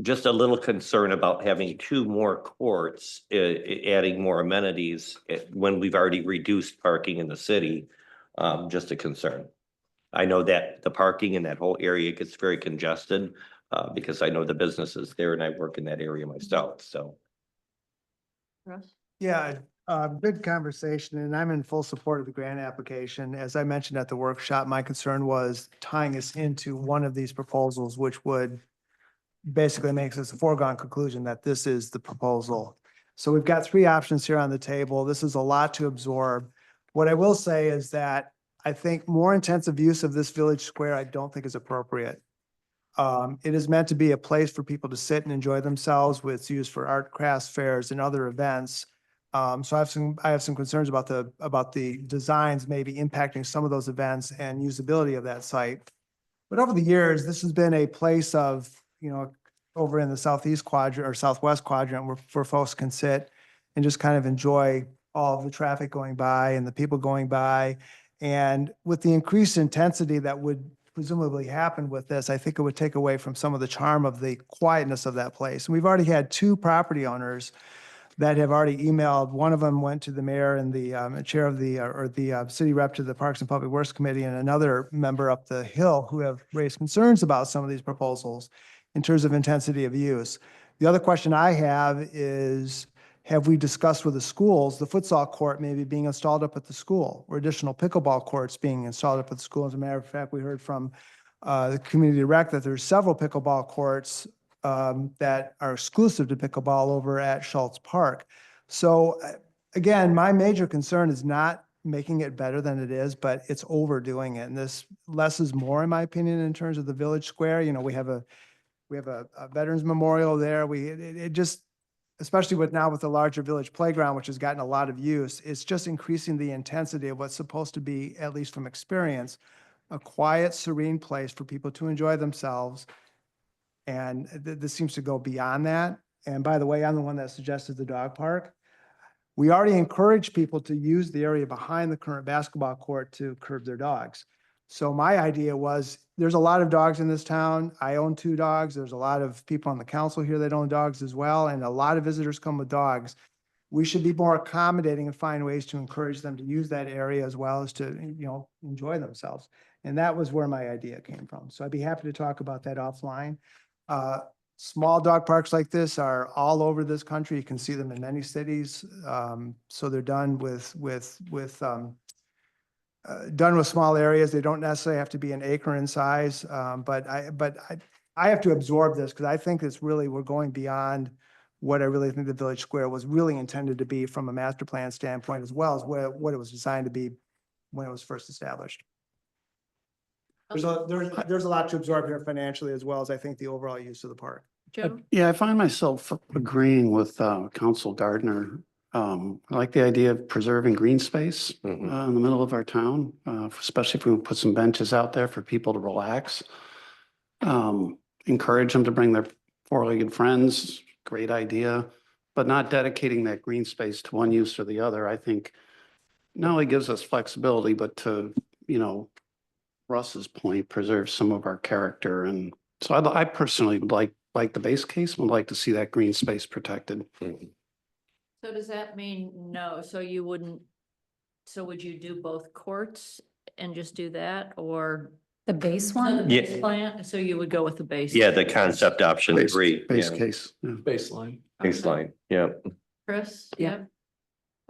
Just a little concern about having 2 more courts, adding more amenities when we've already reduced parking in the city. Just a concern. I know that the parking in that whole area gets very congested because I know the businesses there and I work in that area myself, so. Russ? Yeah, good conversation, and I'm in full support of the grant application. As I mentioned at the workshop, my concern was tying us into one of these proposals, which would basically makes us a foregone conclusion that this is the proposal. So we've got 3 options here on the table. This is a lot to absorb. What I will say is that I think more intensive use of this village square, I don't think is appropriate. It is meant to be a place for people to sit and enjoy themselves with its use for art, crafts, fairs, and other events. So I have some concerns about the designs maybe impacting some of those events and usability of that site. But over the years, this has been a place of, you know, over in the southeast quadrant or southwest quadrant where folks can sit and just kind of enjoy all of the traffic going by and the people going by. And with the increased intensity that would presumably happen with this, I think it would take away from some of the charm of the quietness of that place. And we've already had 2 property owners that have already emailed. One of them went to the mayor and the chair of the city rep to the Parks and Public Works Committee, and another member up the hill who have raised concerns about some of these proposals in terms of intensity of use. The other question I have is, have we discussed with the schools, the futsal court maybe being installed up at the school, or additional pickleball courts being installed up at the school? As a matter of fact, we heard from the community rec that there's several pickleball courts that are exclusive to pickleball over at Schultz Park. So again, my major concern is not making it better than it is, but it's overdoing it. And this less is more, in my opinion, in terms of the village square. You know, we have a veterans memorial there. It just, especially with the larger village playground, which has gotten a lot of use, it's just increasing the intensity of what's supposed to be, at least from experience, a quiet, serene place for people to enjoy themselves. And this seems to go beyond that. And by the way, I'm the one that suggested the dog park. We already encourage people to use the area behind the current basketball court to curb their dogs. So my idea was, there's a lot of dogs in this town. I own 2 dogs. There's a lot of people on the council here that own dogs as well, and a lot of visitors come with dogs. We should be more accommodating and find ways to encourage them to use that area as well as to, you know, enjoy themselves. And that was where my idea came from. So I'd be happy to talk about that offline. Small dog parks like this are all over this country. You can see them in many cities. So they're done with small areas. They don't necessarily have to be an acre in size. But I have to absorb this because I think it's really, we're going beyond what I really think the village square was really intended to be from a master plan standpoint, as well as what it was designed to be when it was first established. There's a lot to absorb here financially, as well as I think the overall use of the park. Joe? Yeah, I find myself agreeing with Council Gardner. I like the idea of preserving green space in the middle of our town, especially if we put some benches out there for people to relax. Encourage them to bring their 4-legged friends, great idea, but not dedicating that green space to one use or the other. I think not only gives us flexibility, but to, you know, Russ's point, preserve some of our character. And so I personally would like the base case, would like to see that green space protected. So does that mean no? So would you do both courts and just do that, or? The base So one? the base plan, so you would go with the base? Yeah, the concept option 3. Base yeah. case. Yeah. Baseline. Baseline, yeah. Chris? Yeah. Yep.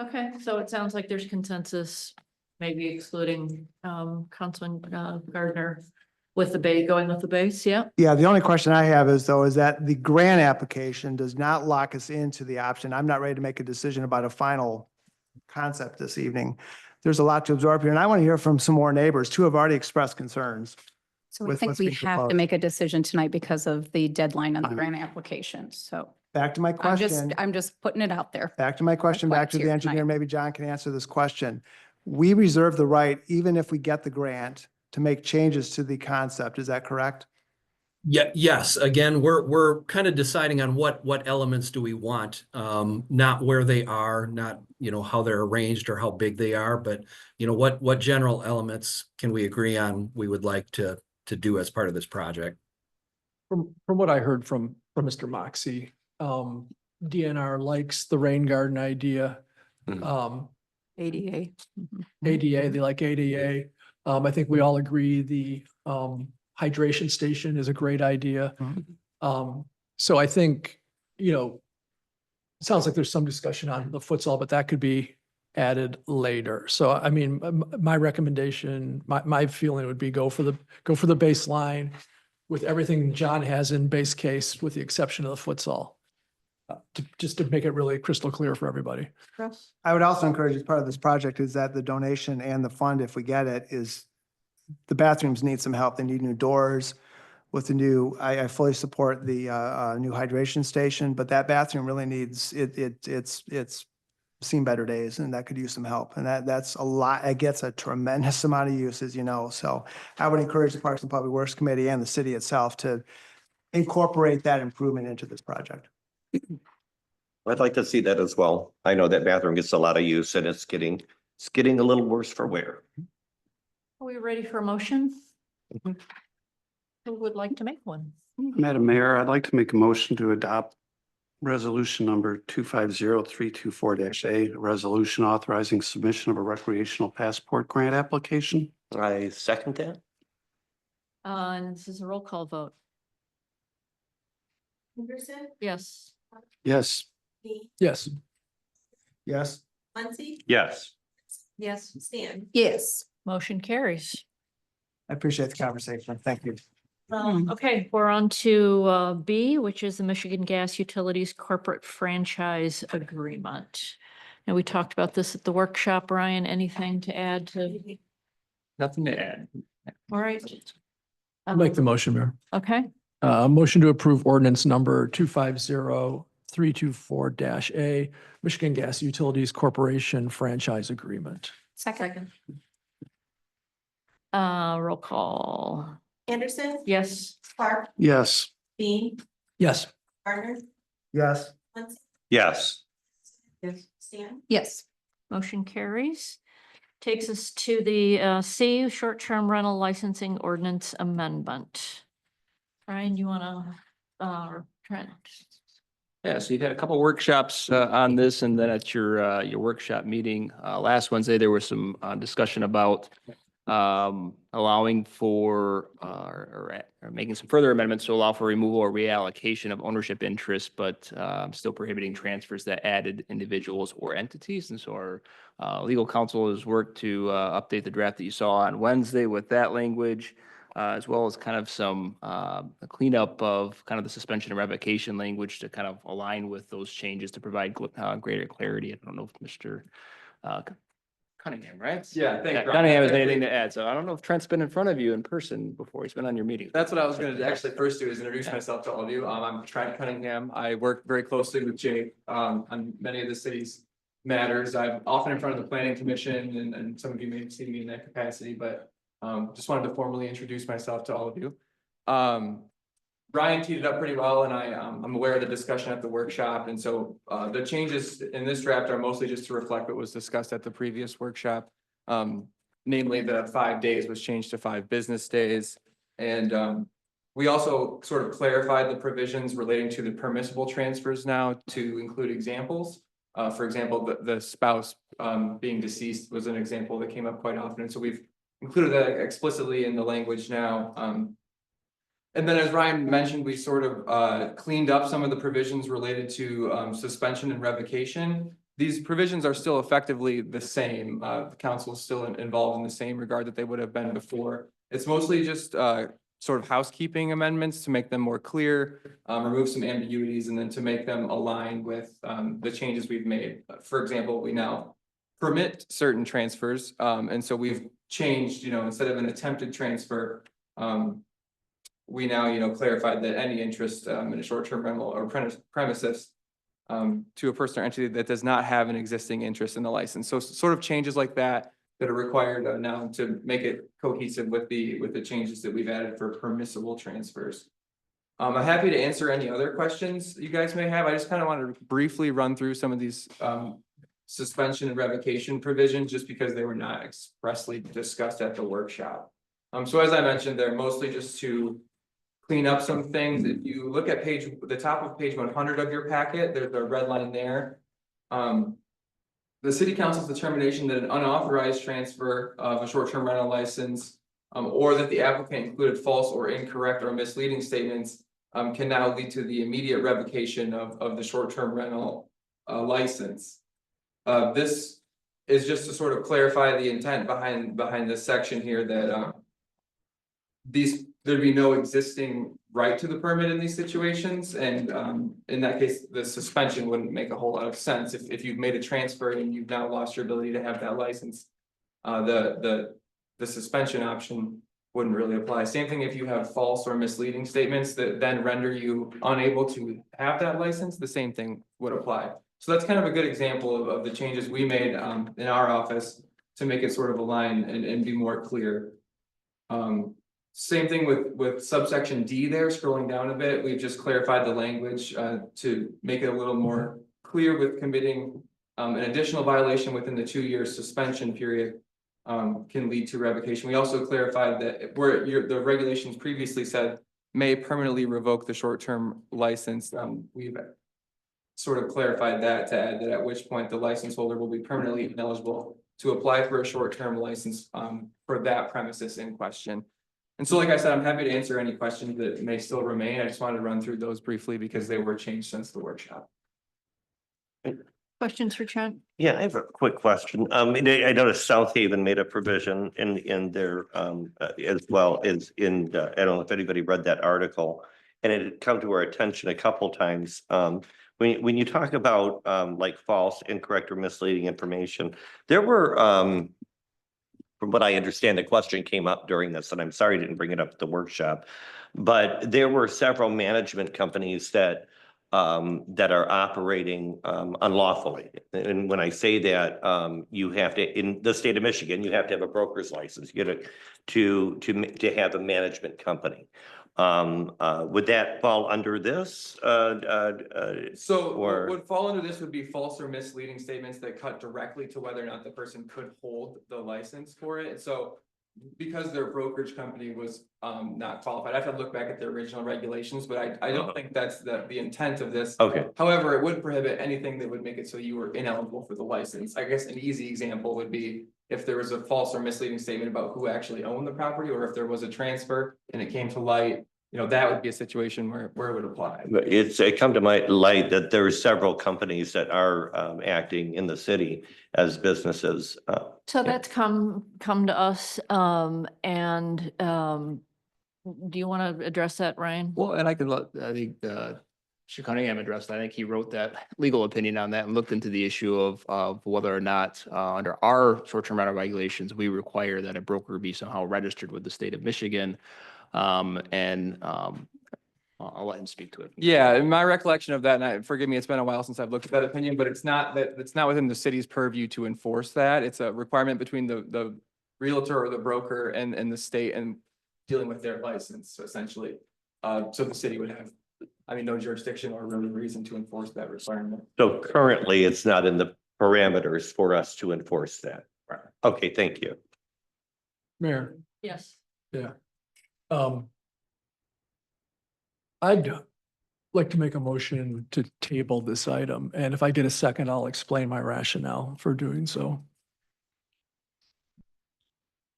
Okay, so it sounds like there's consensus maybe excluding, Councilman, Gardner with the base, going with the base, yeah? Yeah, the only question I have is though, is that the grant application does not lock us into the option. I'm not ready to make a decision about a final concept this evening. There's a lot to absorb here, and I want to hear from some more neighbors. Two have already expressed concerns. So I with think what's we being have to proposed. make a decision tonight because of the deadline on the I'm- grant application. So Back to my question. I'm just putting it out there. Back to my question, why back it's to the here engineer. tonight. Maybe John can answer this question. We reserve the right, even if we get the grant, to make changes to the concept. Is that correct? Yeah, yes, again, we're kind of deciding on what elements do we want, not where they are, not, how they're arranged or how big they are, but what general elements can we agree on we would like to do as part of this project? From what I heard from Mr. Moxie, DNR likes the rain garden idea. ADA. ADA, they like ADA. I think we all agree the hydration station is a great idea. So I think, it sounds like there's some discussion on the futsal, but that could be added later. So I mean, my recommendation, my feeling would be go for the baseline with everything John has in base case, with the exception of the futsal. Just to make it really crystal clear for everybody. I would also encourage, as part of this project, is that the donation and the fund, if we get it, is the bathrooms need some help. They need new doors with the new, I fully support the new hydration station, but that bathroom really needs, it's seen better days, and that could use some help. And that's a lot, it gets a tremendous amount of use, as you know. So I would encourage the Parks and Public Works Committee and the city itself to incorporate that improvement into this project. I'd like to see that as well. I know that bathroom gets a lot of use and it's getting a little worse for wear. Are we ready for a motion? Who would like to make one? Madam Mayor, I'd like to make a motion to adopt resolution number 250324-A, a resolution authorizing submission of a recreational passport grant application. I second that. And this is a roll call vote. Henderson, Yes. Yes. Dean, Yes. Yes? Muncy, Yes. Yes. Stan. Yes. Motion carries. I appreciate the conversation. Thank you. Okay, we're on to B, which is the Michigan Gas Utilities Corporate Franchise Agreement. And we talked about this at the workshop. Ryan, anything to add to? Nothing to add. All right. I'll make the motion, Mayor. Okay, Motion to approve ordinance number 250324-A, Michigan Gas Utilities Corporation Franchise Agreement. Second. roll call. Anderson. Yes. Clark, Yes. Dean, Yes. Gardner, Yes? Muncy, Yes. Stan. Yes. Motion carries. Takes us to the C, short-term rental licensing ordinance amendment. Ryan, you wanna, Trent? Yeah, so you've had a couple workshops on this, and then at your workshop meeting last Wednesday, there was some discussion about allowing for or making some further amendments to allow for removal or reallocation of ownership interest, but still prohibiting transfers that added individuals or entities. And so our legal counsel has worked to update the draft that you saw on Wednesday with that language, as well as kind of some cleanup of kind of the suspension and revocation language to kind of align with those changes to provide greater clarity. I don't know if Mr. Cunningham, right? Yeah, thanks, Ron. Cunningham has Actually- anything to add. So I don't know if Trent's been in front of you in person before. He's been on your meetings. That's what I was gonna actually first do, is introduce myself to all of you. I'm Trent Cunningham. I work very closely with Jake on many of the city's matters. I'm often in front of the planning commission, and some of you may have seen me in that capacity, but just wanted to formally introduce myself to all of you. Brian teed it up pretty well, and I'm aware of the discussion at the workshop, and so the changes in this draft are mostly just to reflect what was discussed at the previous workshop. Namely, the 5 days was changed to 5 business days, and we also sort of clarified the provisions relating to the permissible transfers now to include examples. For example, the spouse being deceased was an example that came up quite often, and so we've included that explicitly in the language now. And then, as Ryan mentioned, we sort of cleaned up some of the provisions related to suspension and revocation. these provisions are still effectively the same. The council is still involved in the same regard that they would have been before. It's mostly just sort of housekeeping amendments to make them more clear, remove some ambiguities, and then to make them align with the changes we've made. For example, we now permit certain transfers, and so we've changed, instead of an attempted transfer, we now, clarified that any interest in a short-term rental or premises to a person or entity that does not have an existing interest in the license. So sort of changes like that are required now to make it cohesive with the changes that we've added for permissible transfers. I'm happy to answer any other questions you guys may have. I just kind of wanted to briefly run through some of these suspension and revocation provisions just because they were not expressly discussed at the workshop. So as I mentioned, they're mostly just to clean up some things. If you look at the top of page 100 of your packet, there's a red line there. The city council's determination that an unauthorized transfer of a short-term rental license or that the applicant included false or incorrect or misleading statements can now lead to the immediate revocation of the short-term rental license. This is just to sort of clarify the intent behind this section here that there'd be no existing right to the permit in these situations, and in that case, the suspension wouldn't make a whole lot of sense. If you've made a transfer and you've now lost your ability to have that license, the suspension option wouldn't really apply. Same thing if you have false or misleading statements that then render you unable to have that license, the same thing would apply. So that's kind of a good example of the changes we made in our office to make it sort of align and be more clear. Same thing with subsection D there, scrolling down a bit, we've just clarified the language to make it a little more clear with committing an additional violation within the 2-year suspension period can lead to revocation. We also clarified that where the regulations previously said may permanently revoke the short-term license. We've sort of clarified that to add that at which point the license holder will be permanently ineligible to apply for a short-term license for that premises in question. And so, like I said, I'm happy to answer any questions that may still remain. I just wanted to run through those briefly because they were changed since the workshop. Questions for Trent? Yeah, I have a quick question. I noticed South Haven made a provision in their as well as in I don't know if anybody read that article, and it had come to our attention a couple times. When you talk about like false, incorrect, or misleading information, there were from what I understand, the question came up during this, and I'm sorry I didn't bring it up at the workshop, but there were several management companies that are operating unlawfully. And when I say that, you have to, in the state of Michigan, you have to have a broker's license. You get to have a management company. Would that fall under this? So or- what would fall under this would be false or misleading statements that cut directly to whether or not the person could hold the license for it. So because their brokerage company was not qualified, I have to look back at the original regulations, but I don't think that's the intent of this. Okay. However, it would prohibit anything that would make it so you were ineligible for the license. I guess an easy example would be if there was a false or misleading statement about who actually owned the property, or if there was a transfer and it came to light, that would be a situation where it would apply. It come to my light that there are several companies that are acting in the city as businesses. So that's come to us, and do you want to address that, Ryan? Well, and I think Mr. Cunningham addressed, I think he wrote that legal opinion on that and looked into the issue of whether or not under our short-term rental regulations, we require that a broker be somehow registered with the state of Michigan. I'll let him speak to it. Yeah, in my recollection of that, and forgive me, it's been a while since I've looked at that opinion, but it's not within the city's purview to enforce that. It's a requirement between the realtor or the broker and the state and dealing with their license, essentially. So the city would have, no jurisdiction or really reason to enforce that requirement. So currently, it's not in the parameters for us to enforce that. Right. Okay, thank you. Mayor, Yes. yeah. I'd like to make a motion to table this item, and if I get a second, I'll explain my rationale for doing so.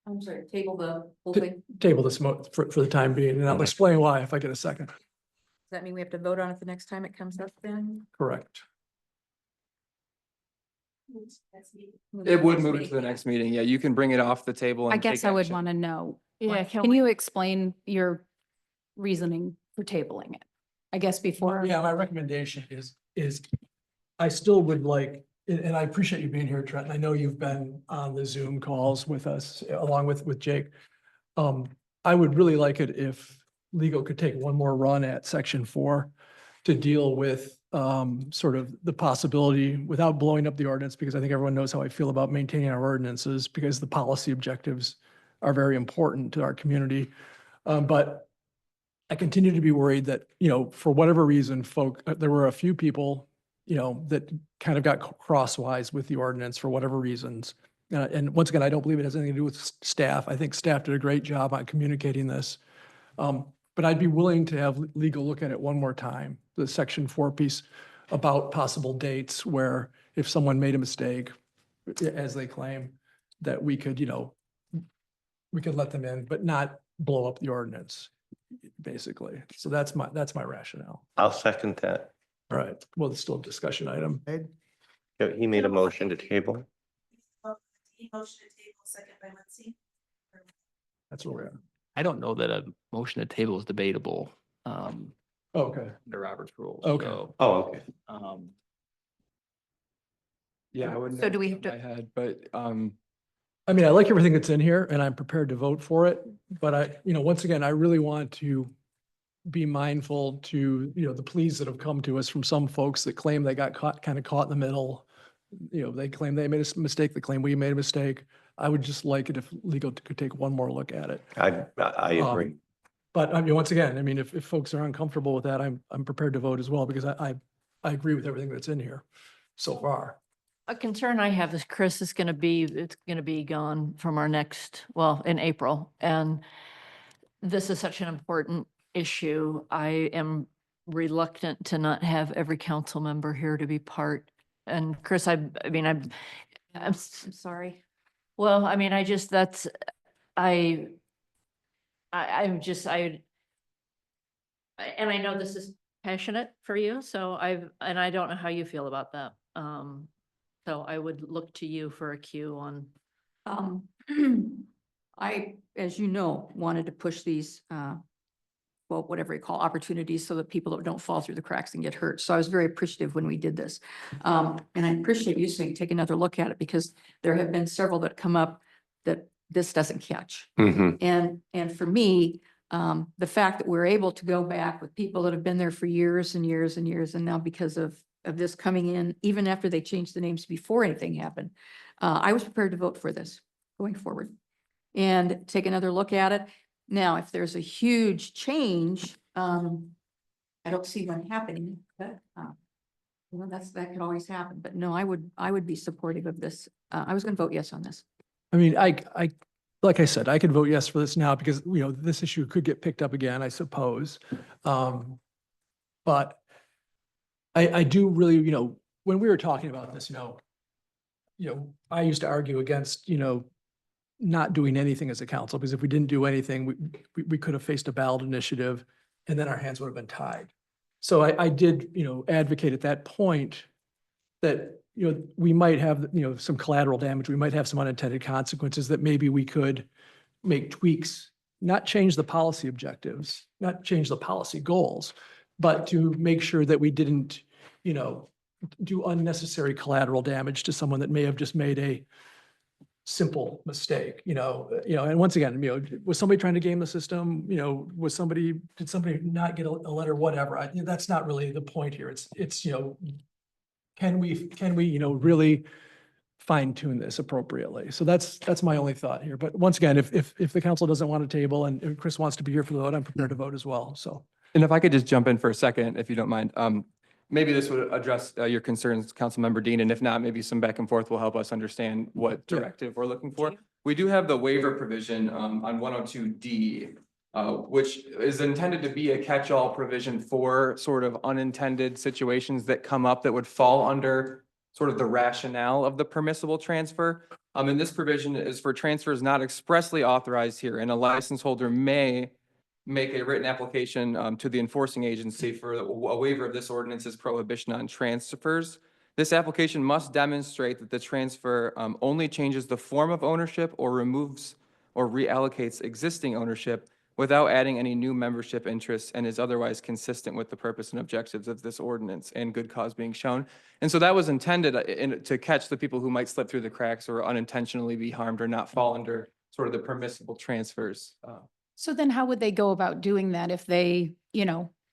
I'm sorry, table the whole Ta- thing. Table this for the time being, and I'll explain why if I get a second. Does that mean we have to vote on it the next time it comes up then? Correct. It would move it to the next meeting. Yeah, you can bring it off the table and I take guess I would action. want to know. Yeah, like, can Can we- you explain your reasoning for tabling it? I guess before. Yeah, my recommendation is I still would like, and I appreciate you being here, Trent. And I know you've been on the Zoom calls with us along with Jake. I would really like it if legal could take one more run at section 4 to deal with sort of the possibility without blowing up the ordinance, because I think everyone knows how I feel about maintaining our ordinances because the policy objectives are very important to our community. But I continue to be worried that, for whatever reason, there were a few people, that kind of got crosswise with the ordinance for whatever reasons. And once again, I don't believe it has anything to do with staff. I think staff did a great job on communicating this. But I'd be willing to have legal look at it one more time, the section 4 piece about possible dates where if someone made a mistake, as they claim, that we could, we could let them in, but not blow up the ordinance, basically. So that's my rationale. I'll second that. All right. Well, it's still a discussion item. Yeah, he made a motion to table. Motion to table, second by Lindsay. That's where we're at. I don't know that a motion to table is debatable, Okay. under Robert's rules. Okay. So, Oh, okay. Yeah, I wouldn't. So know do we off have the top to- of my head, But, I mean, I like everything that's in here and I'm prepared to vote for it, but once again, I really want to be mindful to, the pleas that have come to us from some folks that claim they got caught in the middle. They claim they made a mistake, they claim we made a mistake. I would just like it if legal could take one more look at it. I agree. But once again, if folks are uncomfortable with that, I'm prepared to vote as well because I agree with everything that's in here so far. A concern I have is Chris it's gonna be gone from our next, in April. And this is such an important issue. I am reluctant to not have every council member here to be part. And Chris, I'm sorry. well, I just, and I know this is passionate for you, so and I don't know how you feel about that. So I would look to you for a cue on. I, as you know, wanted to push these, whatever you call opportunities so that people don't fall through the cracks and get hurt. So I was very appreciative when we did this. And I appreciate you saying, take another look at it because there have been several that come up that this doesn't catch. And for me, the fact that we're able to go back with people that have been there for years and years and years, and now because of this coming in, even after they changed the names before anything happened, I was prepared to vote for this going forward and take another look at it. Now, if there's a huge change, I don't see one happening, but that could always happen. But no, I would be supportive of this. I was going to vote yes on this. I like I said, I could vote yes for this now because, this issue could get picked up again, I suppose. But I do really, when we were talking about this, I used to argue against, not doing anything as a council, because if we didn't do anything, we could have faced a ballot initiative and then our hands would have been tied. So I did, advocate at that point that, we might have, some collateral damage. We might have some unintended consequences that maybe we could make tweaks, not change the policy objectives, not change the policy goals, but to make sure that we didn't, do unnecessary collateral damage to someone that may have just made a simple mistake, and once again, was somebody trying to game the system? Did somebody not get a letter, whatever? That's not really the point here. It's, can we, really fine tune this appropriately? So that's my only thought here. But once again, if the council doesn't want a table and Chris wants to be here for the vote, I'm prepared to vote as well. So. And if I could just jump in for a second, if you don't mind, maybe this would address your concerns, Councilmember Dean, and if not, maybe some back and forth will help us understand what directive we're looking for. We do have the waiver provision on 102D, which is intended to be a catch-all provision for sort of unintended situations that come up that would fall under sort of the rationale of the permissible transfer. And this provision is for transfers not expressly authorized here, and a license holder may make a written application to the enforcing agency for a waiver of this ordinance's prohibition on transfers. This application must demonstrate that the transfer only changes the form of ownership or removes or reallocates existing ownership without adding any new membership interests and is otherwise consistent with the purpose and objectives of this ordinance and good cause being shown. And so that was intended to catch the people who might slip through the cracks or unintentionally be harmed or not fall under sort of the permissible transfers. So then how would they go about doing that if they,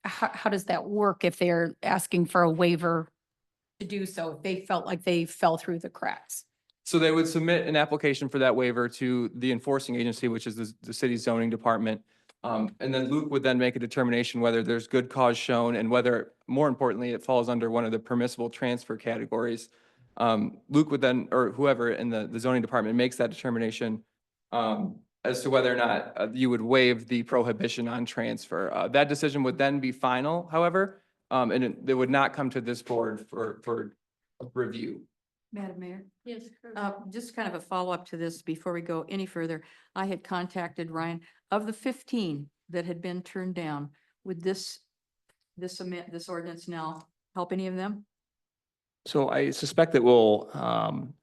how does that work if they're asking for a waiver to do so, if they felt like they fell through the cracks? So they would submit an application for that waiver to the enforcing agency, which is the city's zoning department. And then Luke would then make a determination whether there's good cause shown and whether, more importantly, it falls under one of the permissible transfer categories. Luke would then, or whoever in the zoning department makes that determination as to whether or not you would waive the prohibition on transfer. That decision would then be final, however, and it would not come to this board for review. Madam Mayor? Yes. Just kind of a follow-up to this before we go any further. I had contacted Ryan. Of the 15 that had been turned down, would this ordinance now help any of them? So I suspect it will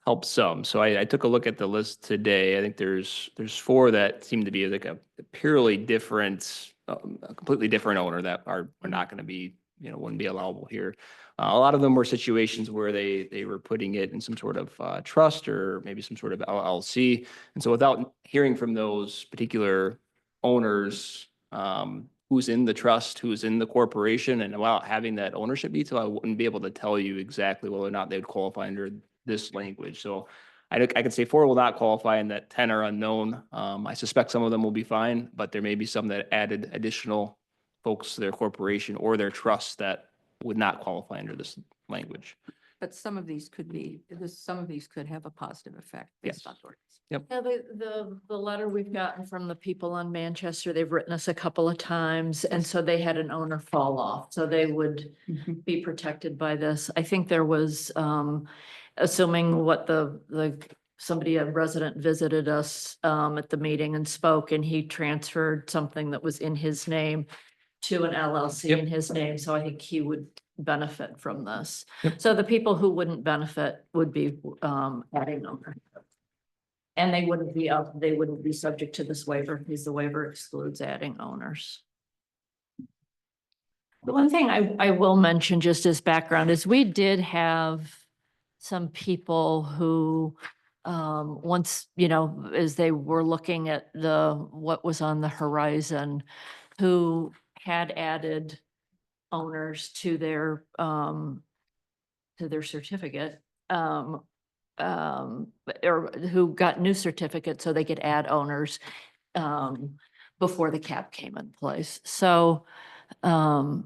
help some. So I took a look at the list today. I think there's 4 that seem to be like a purely different, a completely different owner that are not going to be, wouldn't be allowable here. A lot of them were situations where they were putting it in some sort of trust or maybe some sort of LLC. And so without hearing from those particular owners, who's in the trust, who's in the corporation, and without having that ownership detail, I wouldn't be able to tell you exactly whether or not they would qualify under this language. So I could say 4 will not qualify and that 10 are unknown. I suspect some of them will be fine, but there may be some that added additional folks to their corporation or their trust that would not qualify under this language. But some of these could have a positive effect based on the ordinance. Yep. Yeah, the letter we've gotten from the people on Manchester, they've written us a couple of times, and so they had an owner fall off, so they would be protected by this. I think there was, assuming what somebody, a resident visited us, at the meeting and spoke, and he transferred something that was in his name to an LLC in his name, so I think he would benefit from this. So the people who wouldn't benefit would be, adding ownership. And they wouldn't be subject to this waiver because the waiver excludes adding owners. The one thing I will mention just as background is we did have some people who, once, as they were looking at what was on the horizon, who had added owners to their certificate, or who got new certificates so they could add owners before the cap came in place. So I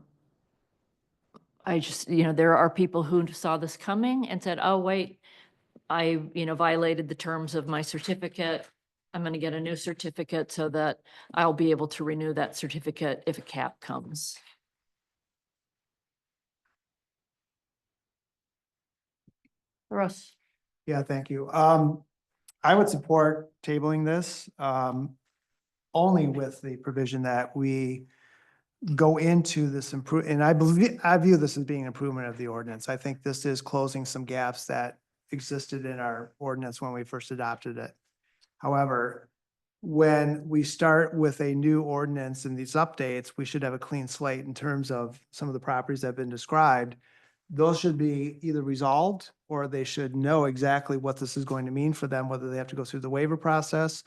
just, there are people who saw this coming and said, oh, wait, I, violated the terms of my certificate. I'm going to get a new certificate so that I'll be able to renew that certificate if a cap comes. Russ. Yeah, thank you. I would support tabling this, only with the provision that we go into this and I view this as being an improvement of the ordinance. I think this is closing some gaps that existed in our ordinance when we first adopted it. However, when we start with a new ordinance and these updates, we should have a clean slate in terms of some of the properties that have been described. Those should be either resolved or they should know exactly what this is going to mean for them, whether they have to go through the waiver process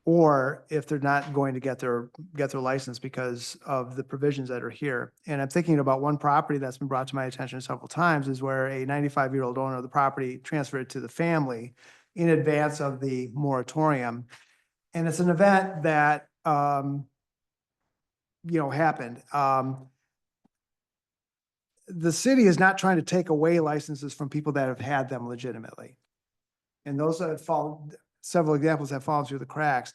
or if they're not going to get their license because of the provisions that are here. And I'm thinking about one property that's been brought to my attention several times is where a 95-year-old owner of the property transferred it to the family in advance of the moratorium. And it's an event that, happened. The city is not trying to take away licenses from people that have had them legitimately. And those that fall, several examples have fallen through the cracks.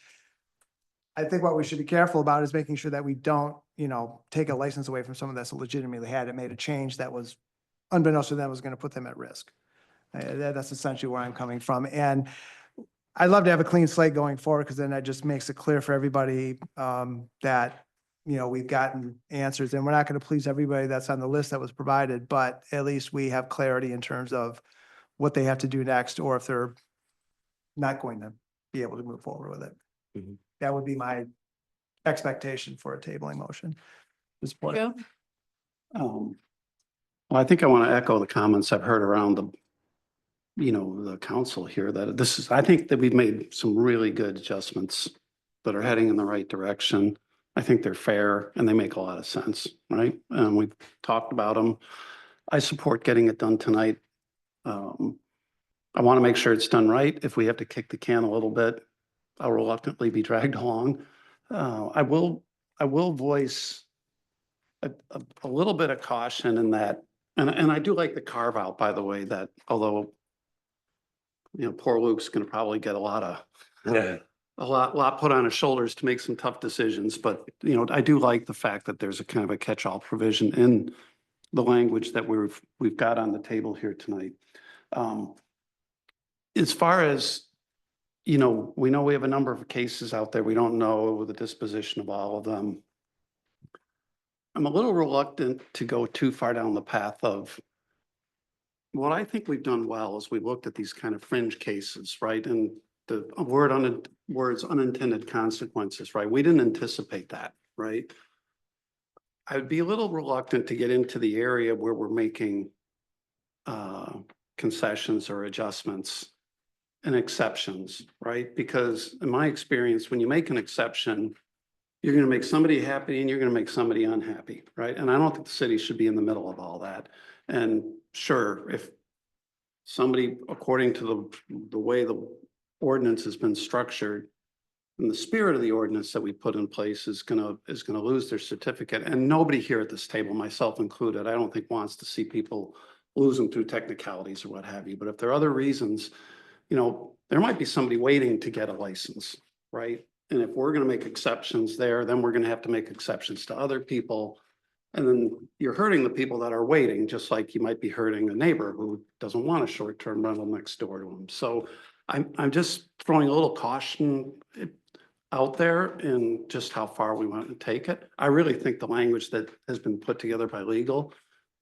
I think what we should be careful about is making sure that we don't, take a license away from someone that's legitimately had it, made a change that was unbeknownst to them was going to put them at risk. That's essentially where I'm coming from. And I'd love to have a clean slate going forward because then that just makes it clear for everybody that, we've gotten answers, and we're not going to please everybody that's on the list that was provided, but at least we have clarity in terms of what they have to do next, or if they're not going to be able to move forward with it. Mhm. That would be my expectation for a tabling motion. Joe? Well, I think I want to echo the comments I've heard around the council here, that I think that we've made some really good adjustments that are heading in the right direction. I think they're fair and they make a lot of sense, right? And we've talked about them. I support getting it done tonight. I want to make sure it's done right. If we have to kick the can a little bit, I'll reluctantly be dragged along. I will voice a little bit of caution in that, and I do like the carve out, by the way, that although poor Luke's going to probably get a lot put on his shoulders to make some tough decisions, but I do like the fact that there's a kind of a catch-all provision in the language that we've got on the table here tonight. As far as we know we have a number of cases out there. We don't know the disposition of all of them. I'm a little reluctant to go too far down the path of what I think we've done well is we looked at these kind of fringe cases, right? And the words unintended consequences, right? We didn't anticipate that, right? I would be a little reluctant to get into the area where we're making concessions or adjustments and exceptions, right? Because in my experience, when you make an exception, you're going to make somebody happy and you're going to make somebody unhappy, right? And I don't think the city should be in the middle of all that. And sure, if somebody, according to the way the ordinance has been structured, and the spirit of the ordinance that we put in place is gonna lose their certificate. And nobody here at this table, myself included, I don't think wants to see people lose them through technicalities or what have you. But if there are other reasons, there might be somebody waiting to get a license, right? And if we're gonna make exceptions there, then we're gonna have to make exceptions to other people. And then you're hurting the people that are waiting, just like you might be hurting a neighbor who doesn't want a short-term rental next door to them. So I'm just throwing a little caution out there in just how far we want to take it. I really think the language that has been put together by legal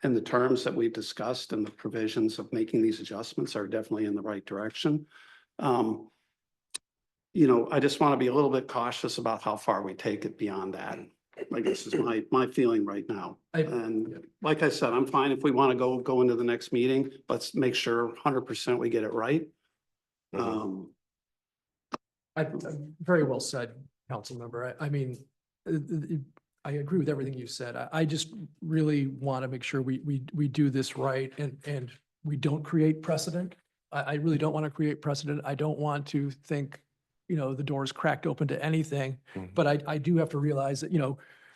and the terms that we've discussed and the provisions of making these adjustments are definitely in the right direction. I just want to be a little bit cautious about how far we take it beyond that. I guess is my feeling right now. And like I said, I'm fine if we want to go into the next meeting. Let's make sure 100% we get it right. Very well said, council member. I mean, I agree with everything you said. I just really want to make sure we do this right and we don't create precedent. I really don't want to create precedent. I don't want to think, the door is cracked open to anything. But I do have to realize that,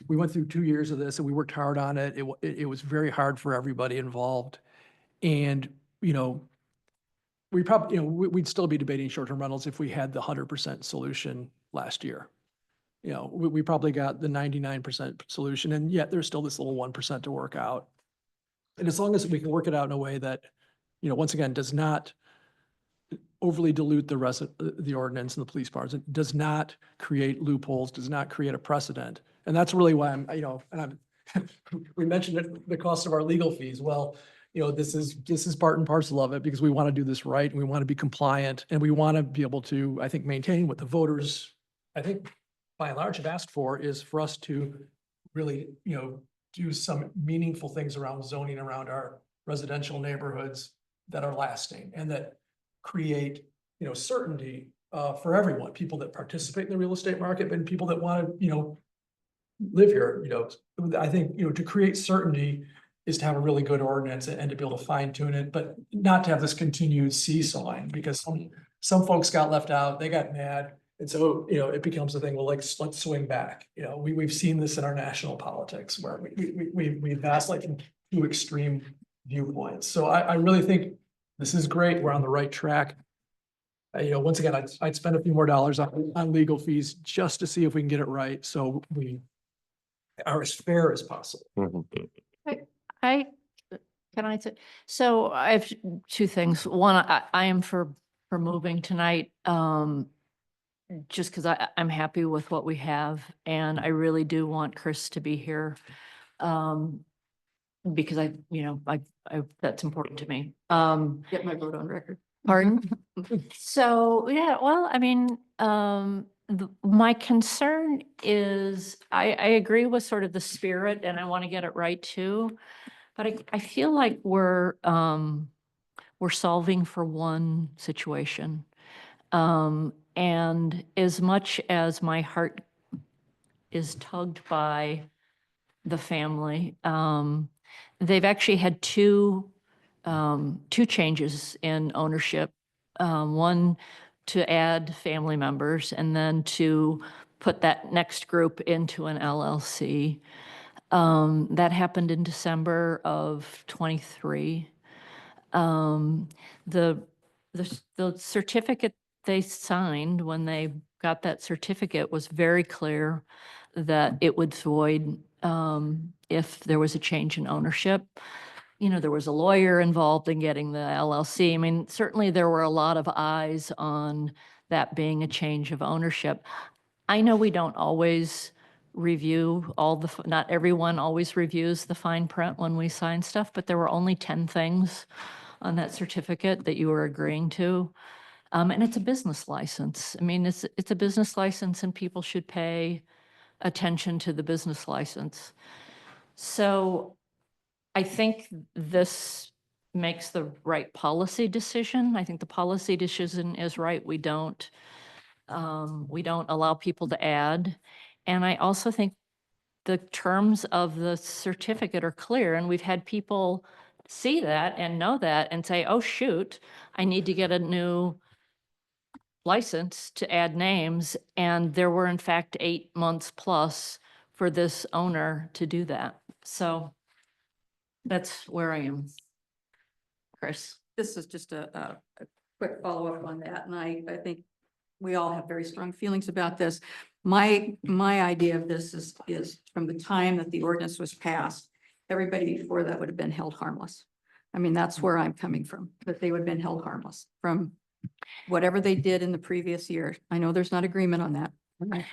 we went through 2 years of this and we worked hard on it. It was very hard for everybody involved. And, we probably, we'd still be debating short-term rentals if we had the 100% solution last year. We probably got the 99% solution, and yet there's still this little 1% to work out. And as long as we can work it out in a way that, once again, does not overly dilute the rest of the ordinance and the police powers, it does not create loopholes, does not create a precedent. And that's really why we mentioned the cost of our legal fees. Well, this is part and parcel of it because we want to do this right and we want to be compliant and we want to be able to, I think, maintain what the voters, I think, by and large have asked for is for us to really, do some meaningful things around zoning around our residential neighborhoods that are lasting and that create, certainty for everyone, people that participate in the real estate market and people that want to, live here. I think, to create certainty is to have a really good ordinance and to be able to fine tune it, but not to have this continued seesawing because some folks got left out, they got mad. And so, it becomes a thing, well, let's swing back. We've seen this in our national politics where we vacillate from two extreme viewpoints. So I really think this is great. We're on the right track. Once again, I'd spend a few more dollars on legal fees just to see if we can get it right. So we are as fair as possible. Can I say, so I have two things. One, I am for moving tonight. just because I'm happy with what we have, and I really do want Chris to be here. Because that's important to me. Get my vote on record. Pardon? So, yeah, well, I mean, my concern is, I agree with sort of the spirit and I want to get it right too. But I feel like we're solving for one situation. And as much as my heart is tugged by the family, they've actually had two changes in ownership. One to add family members and then to put that next group into an LLC. That happened in December of '23. The certificate they signed when they got that certificate was very clear that it would void if there was a change in ownership. There was a lawyer involved in getting the LLC. I mean, certainly there were a lot of eyes on that being a change of ownership. I know we don't always review not everyone always reviews the fine print when we sign stuff, but there were only 10 things on that certificate that you were agreeing to. And it's a business license. I mean, it's a business license and people should pay attention to the business license. So I think this makes the right policy decision. I think the policy decision is right. We don't allow people to add. And I also think the terms of the certificate are clear, and we've had people see that and know that and say, oh, shoot, I need to get a new license to add names. And there were in fact 8 months plus for this owner to do that. So that's where I am. Chris? This is just a quick follow-up on that, and I think we all have very strong feelings about this. My idea of this is from the time that the ordinance was passed, everybody before that would have been held harmless. I mean, that's where I'm coming from, that they would have been held harmless from whatever they did in the previous year. I know there's not agreement on that.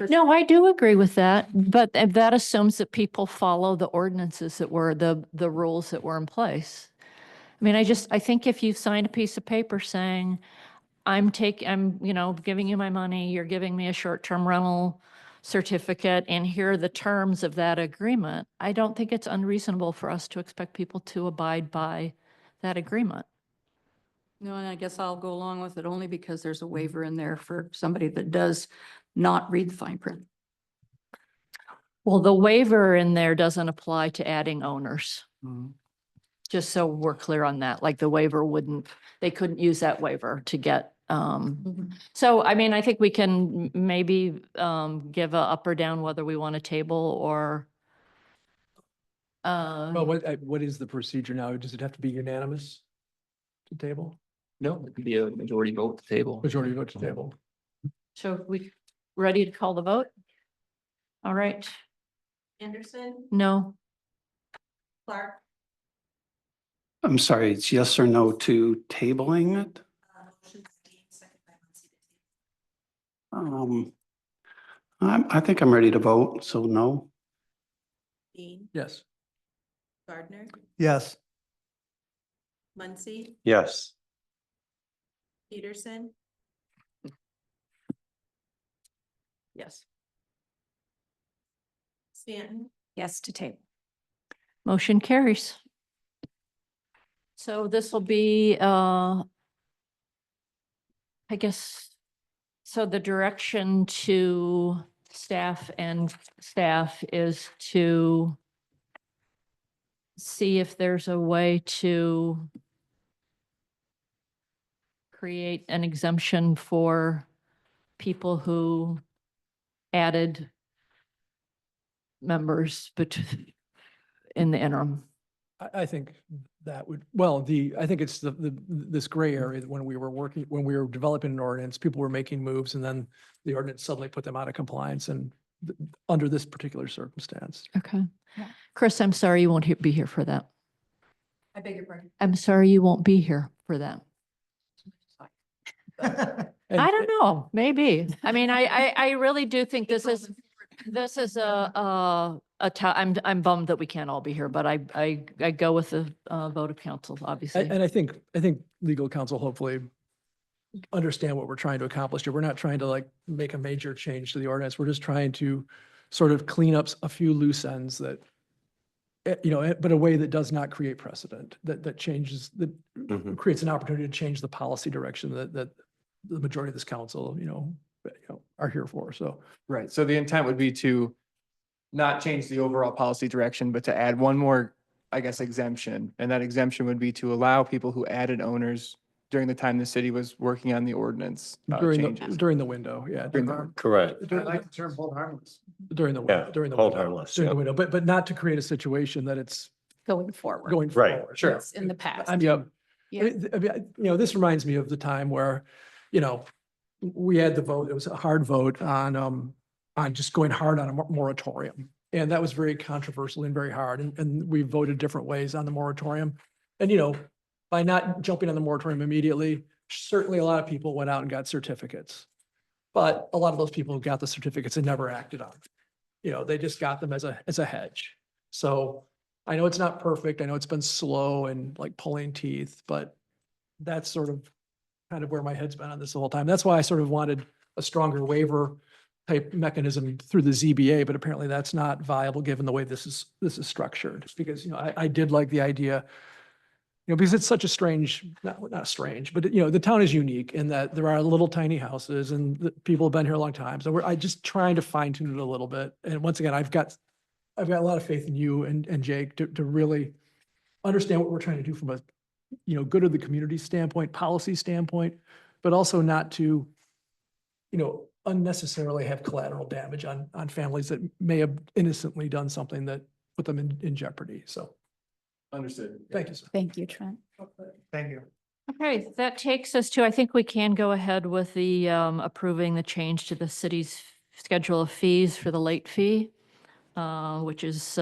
No, I do agree with that, but that assumes that people follow the ordinances that were the rules that were in place. I mean, I think if you signed a piece of paper saying, I'm giving you my money, you're giving me a short-term rental certificate, and here are the terms of that agreement, I don't think it's unreasonable for us to expect people to abide by that agreement. No, and I guess I'll go along with it only because there's a waiver in there for somebody that does not read the fine print. Well, the waiver in there doesn't apply to adding owners. Just so we're clear on that, like the waiver they couldn't use that waiver to get. So, I mean, I think we can maybe give a up or down whether we want a table or. Well, what is the procedure now? Does it have to be unanimous to table? No, it could be a majority vote to table. Majority vote to table. So we ready to call the vote? All right. Anderson, No. Clark, I'm sorry, it's yes or no to tabling it? motion by Dean, second by Muncy to table. I think I'm ready to vote, so no. Dean, Yes. Gardner, Yes. Muncy, Yes. Peterson, Yes. Stanton, Yes, to table. Motion carries. So this will be, I guess, so the direction to staff is to see if there's a way to create an exemption for people who added members in the interim. I think that would, I think it's this gray area that when we were developing an ordinance, people were making moves and then the ordinance suddenly put them out of compliance and under this particular circumstance. Okay. Chris, I'm sorry you won't be here for that. I beg your pardon. I'm sorry you won't be here for that. And- I don't know, maybe. I mean, I really do think this is I'm bummed that we can't all be here, but I go with the vote of council, obviously. And I think legal counsel hopefully understand what we're trying to accomplish here. We're not trying to like make a major change to the ordinance. We're just trying to sort of clean up a few loose ends that, but a way that does not create precedent, that changes, that creates an opportunity to change the policy direction that the majority of this council, are here for. So. Right, so the intent would be to not change the overall policy direction, but to add one more, I guess, exemption. And that exemption would be to allow people who added owners during the time the city was working on the ordinance changes. During the window, yeah. During the- Correct. I like the term hold harmless. During the, Yeah, during the. hold window, harmless, During the yeah. window, but not to create a situation that it's Going forward. going Right, forward. sure. Yes, in the past. I mean, Yeah. this reminds me of the time where, we had the vote, it was a hard vote on just going hard on a moratorium. And that was very controversial and very hard. And we voted different ways on the moratorium. And, by not jumping on the moratorium immediately, certainly a lot of people went out and got certificates. But a lot of those people who got the certificates and never acted on. They just got them as a hedge. So I know it's not perfect. I know it's been slow and like pulling teeth, but that's sort of kind of where my head's been on this the whole time. That's why I sort of wanted a stronger waiver type mechanism through the ZBA, but apparently that's not viable given the way this is structured. Because, I did like the idea, because it's such a strange, not strange, but the town is unique in that there are little tiny houses and the people have been here a long time. So I just trying to fine tune it a little bit. And once again, I've got a lot of faith in you and Jake to really understand what we're trying to do from a, good of the community standpoint, policy standpoint, but also not to, unnecessarily have collateral damage on families that may have innocently done something that put them in jeopardy. So, Understood. thank you, sir. Thank you, Trent. Thank you. Okay, that takes us to, I think we can go ahead with the approving the change to the city's schedule of fees for the late fee, which is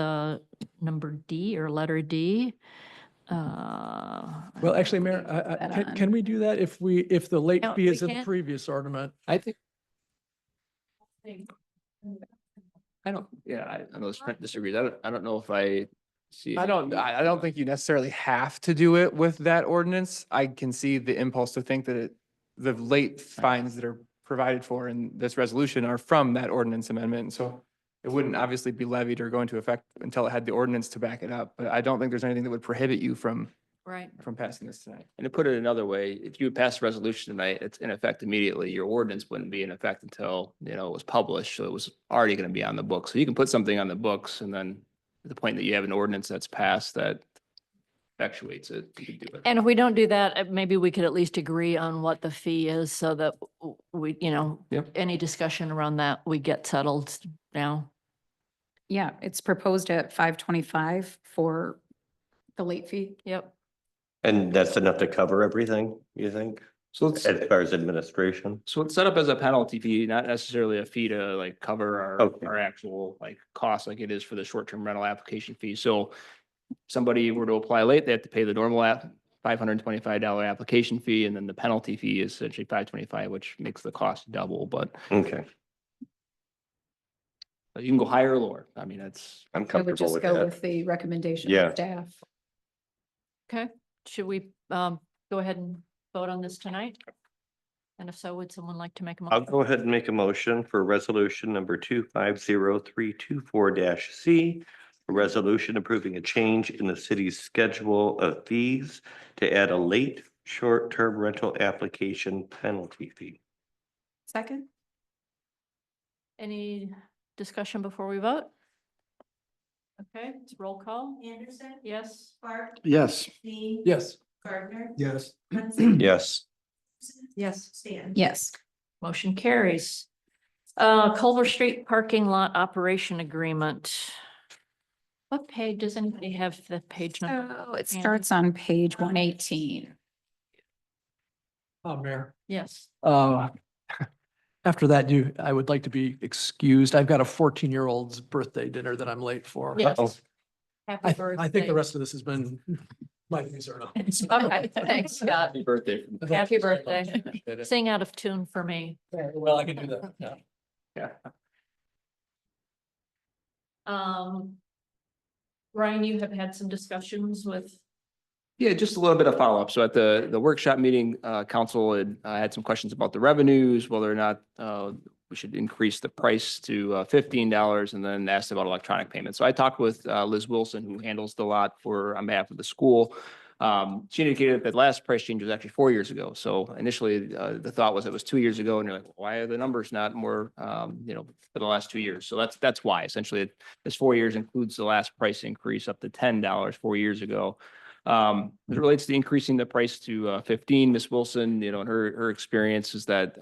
number D or letter D. Well, actually, Mayor, That on. can we do that if the late No, fee is we in the can't. previous ornament? I think. I know this Trent disagrees. I don't know if I see. I don't think you necessarily have to do it with that ordinance. I can see the impulse to think that the late fines that are provided for in this resolution are from that ordinance amendment. And so it wouldn't obviously be levied or go into effect until it had the ordinance to back it up. But I don't think there's anything that would prohibit you from Right. passing this tonight. And to put it another way, if you pass a resolution tonight, it's in effect immediately. Your ordinance wouldn't be in effect until, it was published. So it was already going to be on the books. So you can put something on the books and then at the point that you have an ordinance that's passed that effectuates it, you can do it. And if we don't do that, maybe we could at least agree on what the fee is so that we, Yep. any discussion around that, we get settled now. Yeah, it's proposed at 525 for the late fee. Yep. And that's enough to cover everything, you think, So it's, as far as administration? so it's set up as a penalty fee, not necessarily a fee to like cover Okay. our actual like costs like it is for the short-term rental application fee. So somebody were to apply late, they have to pay the normal $525 application fee, and then the penalty fee is essentially $525, which makes the cost double, but Okay, you can go higher or lower. I mean, that's. I'm I would comfortable just with go that. with the recommendation Yeah. of staff. Okay, should we go ahead and vote on this tonight? And if so, would someone like to make a I'll motion? go ahead and make a motion for resolution number 250324-C. A resolution approving a change in the city's schedule of fees to add a late short-term rental application penalty fee. Second? Any discussion before we vote? Okay, it's roll call. Anderson, Yes. Clark, Yes. Dean. Yes. Gardner. Yes. Munson, Yes. Yes. Stan. Yes. Motion carries. Culver Street Parking Lot Operation Agreement. What page, does anybody have the page number? So it Andy? starts on page 118. Mayor. Yes. After that, I would like to be excused. I've got a 14-year-old's birthday dinner that I'm late for. Yes. Uh-oh. Happy I birthday. think the rest of this has been My views are not. All right, thanks, Scott. Happy birthday. Happy birthday. Sing out of tune for me. Well, I can do that, yeah. Yeah. Ryan, you have had some discussions with, Yeah, just a little bit of follow-up. So at the workshop meeting, council had some questions about the revenues, whether or not we should increase the price to $15, and then asked about electronic payments. So I talked with Liz Wilson, who handles the lot on behalf of the school. She indicated that the last price change was actually 4 years ago. So initially, the thought was it was 2 years ago, and you're like, why are the numbers not more, for the last 2 years? So that's why. Essentially, this 4 years includes the last price increase up to $10 4 years ago. As it relates to increasing the price to 15, Ms. Wilson, in her experience is that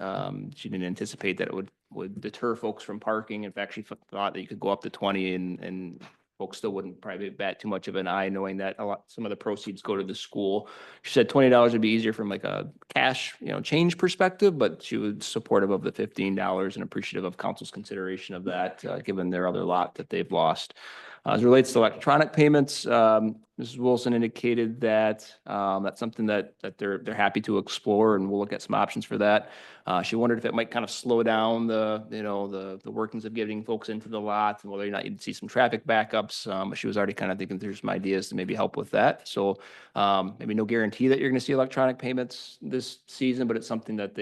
she didn't anticipate that it would deter folks from parking. In fact, she thought that you could go up to 20 and folks still wouldn't probably bat too much of an eye, knowing that some of the proceeds go to the school. She said $20 would be easier from like a cash, change perspective, but she was supportive of the $15 and appreciative of council's consideration of that, given their other lot that they've lost. As it relates to electronic payments, Mrs. Wilson indicated that that's something that they're happy to explore, and we'll look at some options for that. She wondered if it might kind of slow down the workings of getting folks into the lot, and whether or not you'd see some traffic backups. But she was already kind of thinking through some ideas to maybe help with that. So maybe no guarantee that you're going to see electronic payments this season, but it's something that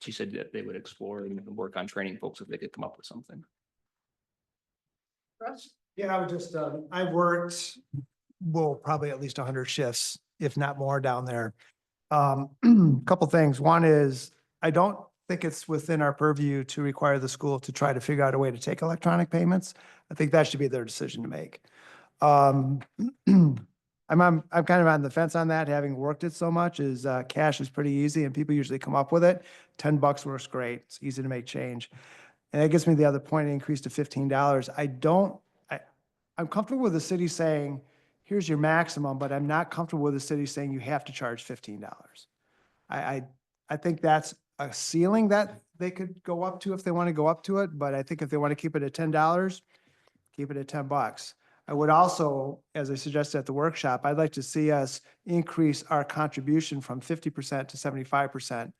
she said that they would explore and work on training folks if they could come up with something. Yeah, I would just, I've worked, probably at least 100 shifts, if not more, down there. Couple things. One is, I don't think it's within our purview to require the school to try to figure out a way to take electronic payments. I think that should be their decision to make. I'm kind of on the fence on that, having worked it so much. Is cash is pretty easy and people usually come up with it. $10 works great. It's easy to make change. And that gets me to the other point, increase to $15. I'm comfortable with the city saying, here's your maximum, but I'm not comfortable with the city saying you have to charge $15. I think that's a ceiling that they could go up to if they want to go up to it, but I think if they want to keep it at $10, keep it at $10. I would also, as I suggested at the workshop, I'd like to see us increase our contribution from 50% to 75%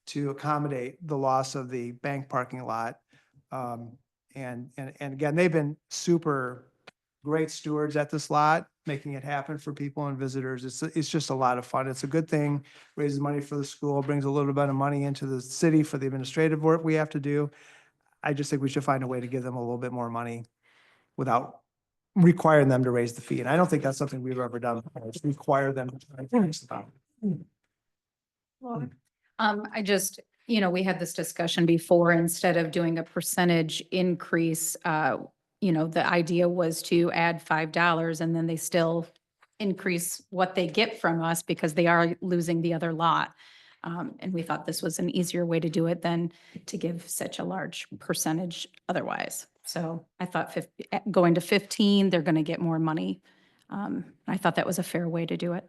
to accommodate the loss of the bank parking lot. And again, they've been super great stewards at this lot, making it happen for people and visitors. It's just a lot of fun. It's a good thing, raises money for the school, brings a little bit of money into the city for the administrative work we have to do. I just think we should find a way to give them a little bit more money without requiring them to raise the fee. And I don't think that's something we've ever done. Just require them to raise the fee. I just, we had this discussion before, instead of doing a percentage increase, the idea was to add $5 and then they still increase what they get from us because they are losing the other lot. And we thought this was an easier way to do it than to give such a large percentage otherwise. So I thought going to 15, they're going to get more money. I thought that was a fair way to do it.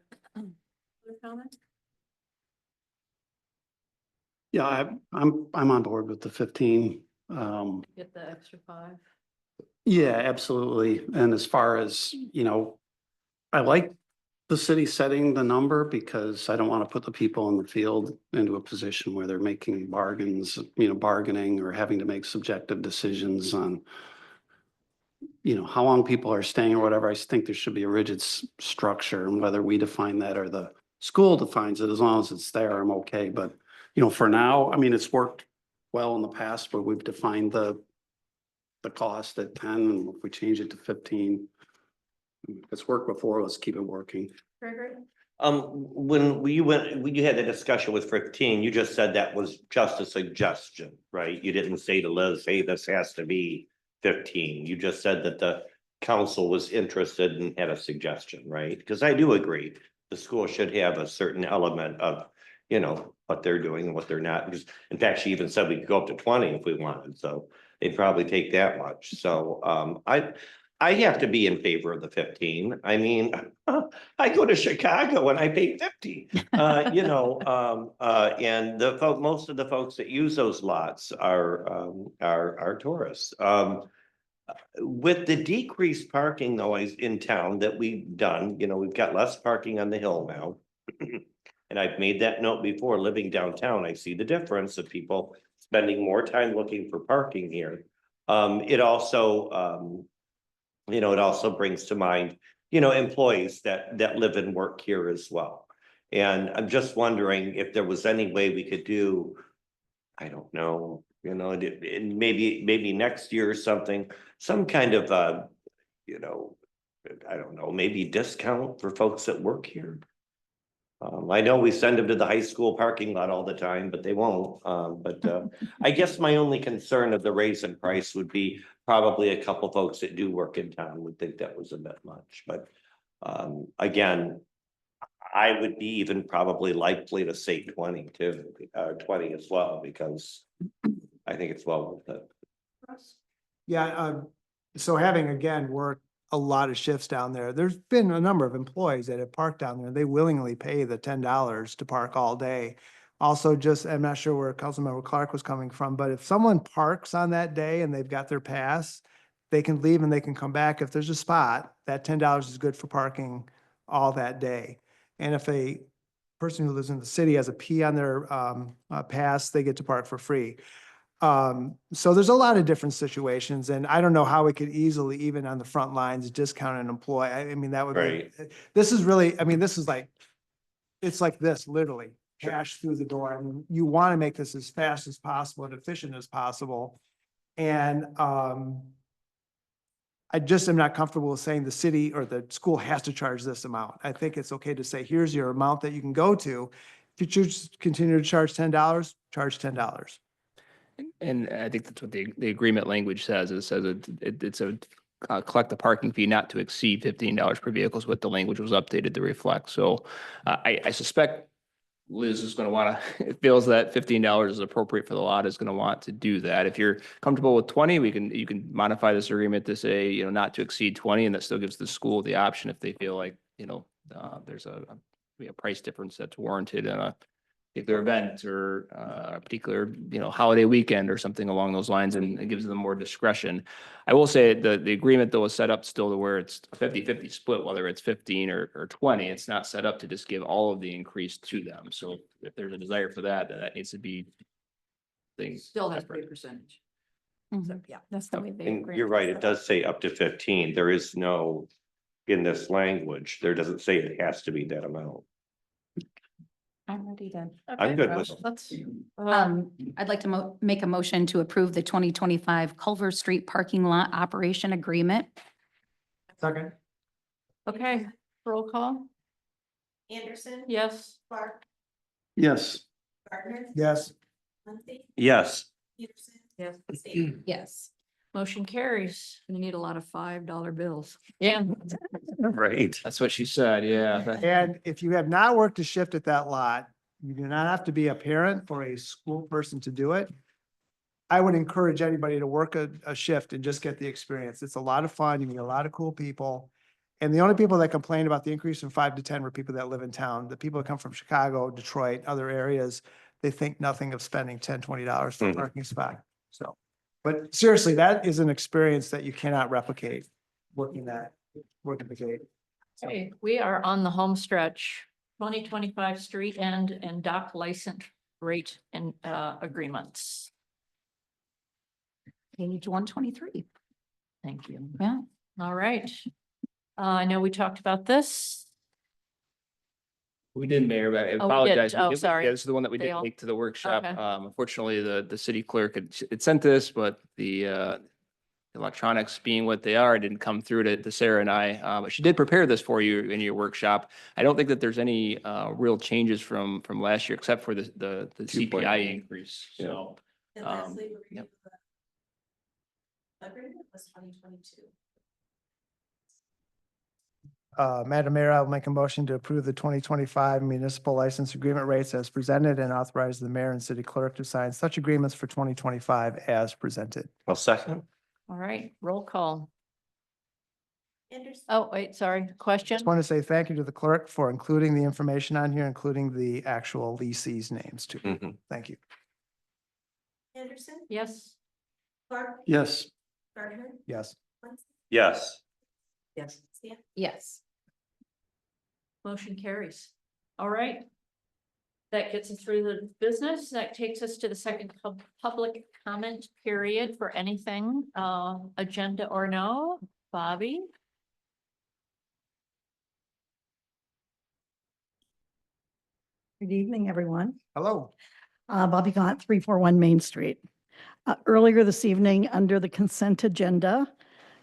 Yeah, I'm on board with the 15. get the extra 5. Yeah, absolutely. And as far as, I like the city setting the number because I don't want to put the people in the field into a position where they're making bargaining or having to make subjective decisions on, how long people are staying or whatever. I think there should be a rigid structure, and whether we define that or the school defines it, as long as it's there, I'm okay. But, for now, it's worked well in the past where we've defined the cost at 10, and if we change it to 15, it's worked before, let's keep it working. When you had the discussion with 15, you just said that was just a suggestion, right? You didn't say to Liz, hey, this has to be 15. You just said that the council was interested and had a suggestion, right? Because I do agree, the school should have a certain element of, what they're doing and what they're not. Because in fact, she even said we could go up to 20 if we wanted, so they'd probably take that much. So I have to be in favor of the 15. I go to Chicago and I pay 50. And most of the folks that use those lots are tourists. With the decreased parking noise in town that we've done, we've got less parking on the hill now. And I've made that note before, living downtown, I see the difference of people spending more time looking for parking here. It also, it also brings to mind, employees that live and work here as well. And I'm just wondering if there was any way we could do, I don't know, and maybe next year or something, some kind of, I don't know, maybe discount for folks that work here. I know we send them to the high school parking lot all the time, but they won't. I guess my only concern of the raise in price would be probably a couple folks that do work in town would think that was a bit much, but again, I would be even probably likely to say 20 too, 20 as well, because I think it's well worth it. Yeah, so having again worked a lot of shifts down there, there's been a number of employees that have parked down there. They willingly pay the $10 to park all day. Also, I'm not sure where Councilmember Clark was coming from, but if someone parks on that day and they've got their pass, they can leave and they can come back. If there's a spot, that $10 is good for parking all that day. And if a person who lives in the city has a P on their pass, they get to park for free. So there's a lot of different situations, and I don't know how we could easily, even on the front lines, discount an employee. I mean, that would be, this is really, I mean, this is like, it's like this, literally, cash through the door. I mean, you want to make this as fast as possible and efficient as possible. And I just am not comfortable with saying the city or the school has to charge this amount. I think it's okay to say, here's your amount that you can go to. If you choose to continue to charge $10, charge $10. And I think that's what the agreement language says. It says it's a collect the parking fee not to exceed $15 per vehicle is what the language was updated to reflect. So I suspect Liz is going to want to, feels that $15 is appropriate for the lot, is going to want to do that. If you're comfortable with 20, you can modify this agreement to say, not to exceed 20, and that still gives the school the option if they feel like, there's a price difference that's warranted in a particular event or a particular, holiday weekend or something along those lines, and it gives them more discretion. I will say the agreement though is set up still to where it's a 50-50 split, whether it's 15 or 20. It's not set up to just give all of the increase to them. So if there's a desire for that, then that needs to be things. Still has to be a percentage. So, yeah. That's the way they And agree. you're right, it does say up to 15. There is no, in this language, there doesn't say it has to be that amount. I'm ready to. I'm good with it. Let's, I'd like to make a motion to approve the 2025 Culver Street Parking Lot Operation Agreement. Second. okay, roll call. Anderson. Yes. Clark. Yes. Gardner. Yes. Muncy. Yes. Peterson. Yes. Sable. Yes. Motion carries. You need a lot of $5 bills. Yeah. Right. That's what she said, yeah. And if you have not worked a shift at that lot, you do not have to be a parent or a school person to do it. I would encourage anybody to work a shift and just get the experience. It's a lot of fun. You meet a lot of cool people. And the only people that complained about the increase from 5 to 10 were people that live in town. The people that come from Chicago, Detroit, other areas, they think nothing of spending $10, $20 for a parking spot. So, but seriously, that is an experience that you cannot replicate working the gate. So, Okay, we are on the home stretch, 2025 street end and dock license rate and agreements. Page 123. Thank you. Yeah. All right. I know we talked about this. We did, Mayor, but I Oh, we did. apologize. Oh, did- sorry. Yeah, this is the one that we They did all- take to the workshop. Okay. Unfortunately, the city clerk had sent this, but the electronics being what they are, didn't come through to Sarah and I. But she did prepare this for you in your workshop. I don't think that there's any real changes from last year, except for the CPI increase. So, And lastly, yep. review the agreement was 2022. Madam Mayor, I'll make a motion to approve the 2025 municipal license agreement rates as presented and authorize the mayor and city clerk to sign such agreements for 2025 as presented. I'll second. All right, roll call. Anderson. Oh, wait, sorry, question? Just want to say thank you to the clerk for including the information on here, including the actual leasees' names too. Mhm. Thank you. Anderson. Yes. Clark. Yes. Gardner. Yes. Muncy, Yes. Yes. Stanton. Yes. Motion carries. All right. That gets us through the business. That takes us to the second public comment period for anything, agenda or no. Bobby? Good evening, everyone. Hello. Bobby Gaunt, 341 Main Street. Earlier this evening, under the consent agenda,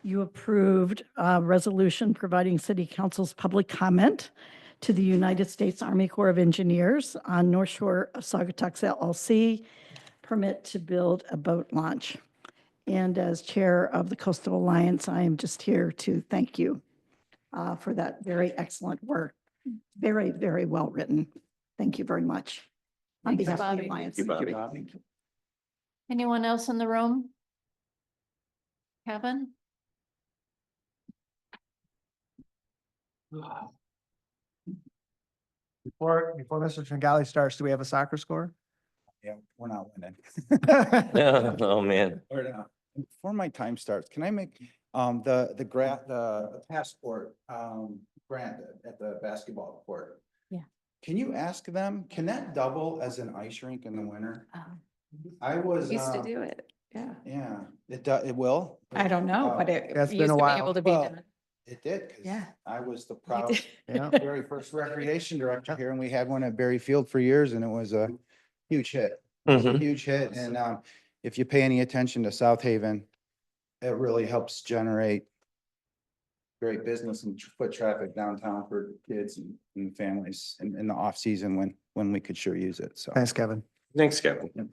you approved a resolution providing City Council's public comment to the United States Army Corps of Engineers on North Shore of Saugatuck LLC permit to build a boat launch. And as Chair of the Coastal Alliance, I am just here to thank you for that very excellent work. Very, very well written. Thank you very much. On Thanks, behalf of Bobby. the Alliance. Thank you, Bobby. Anyone else in the room? Kevin? Before Mr. Tringali starts, do we have a soccer score? Yeah, we're not winning. Oh, man. Before my time starts, can I make, the passport, grant at the basketball court? Yeah. Can you ask them, can that double as an ice rink in the winter? Oh. I was. Used to do it, yeah. Yeah, it will? I don't know, but it That's been used a to be while. able to be Well, done. It did, 'cause Yeah. I was the You proud, did. Yeah. very first recreation director here, and we had one at Berry Field for years, and it was a huge hit. It was a Mhm. huge hit, and if you pay any attention to South Haven, it really helps generate great business and foot traffic downtown for kids and families in the off season when we could sure use it, so. Thanks, Kevin. Thanks, Kevin.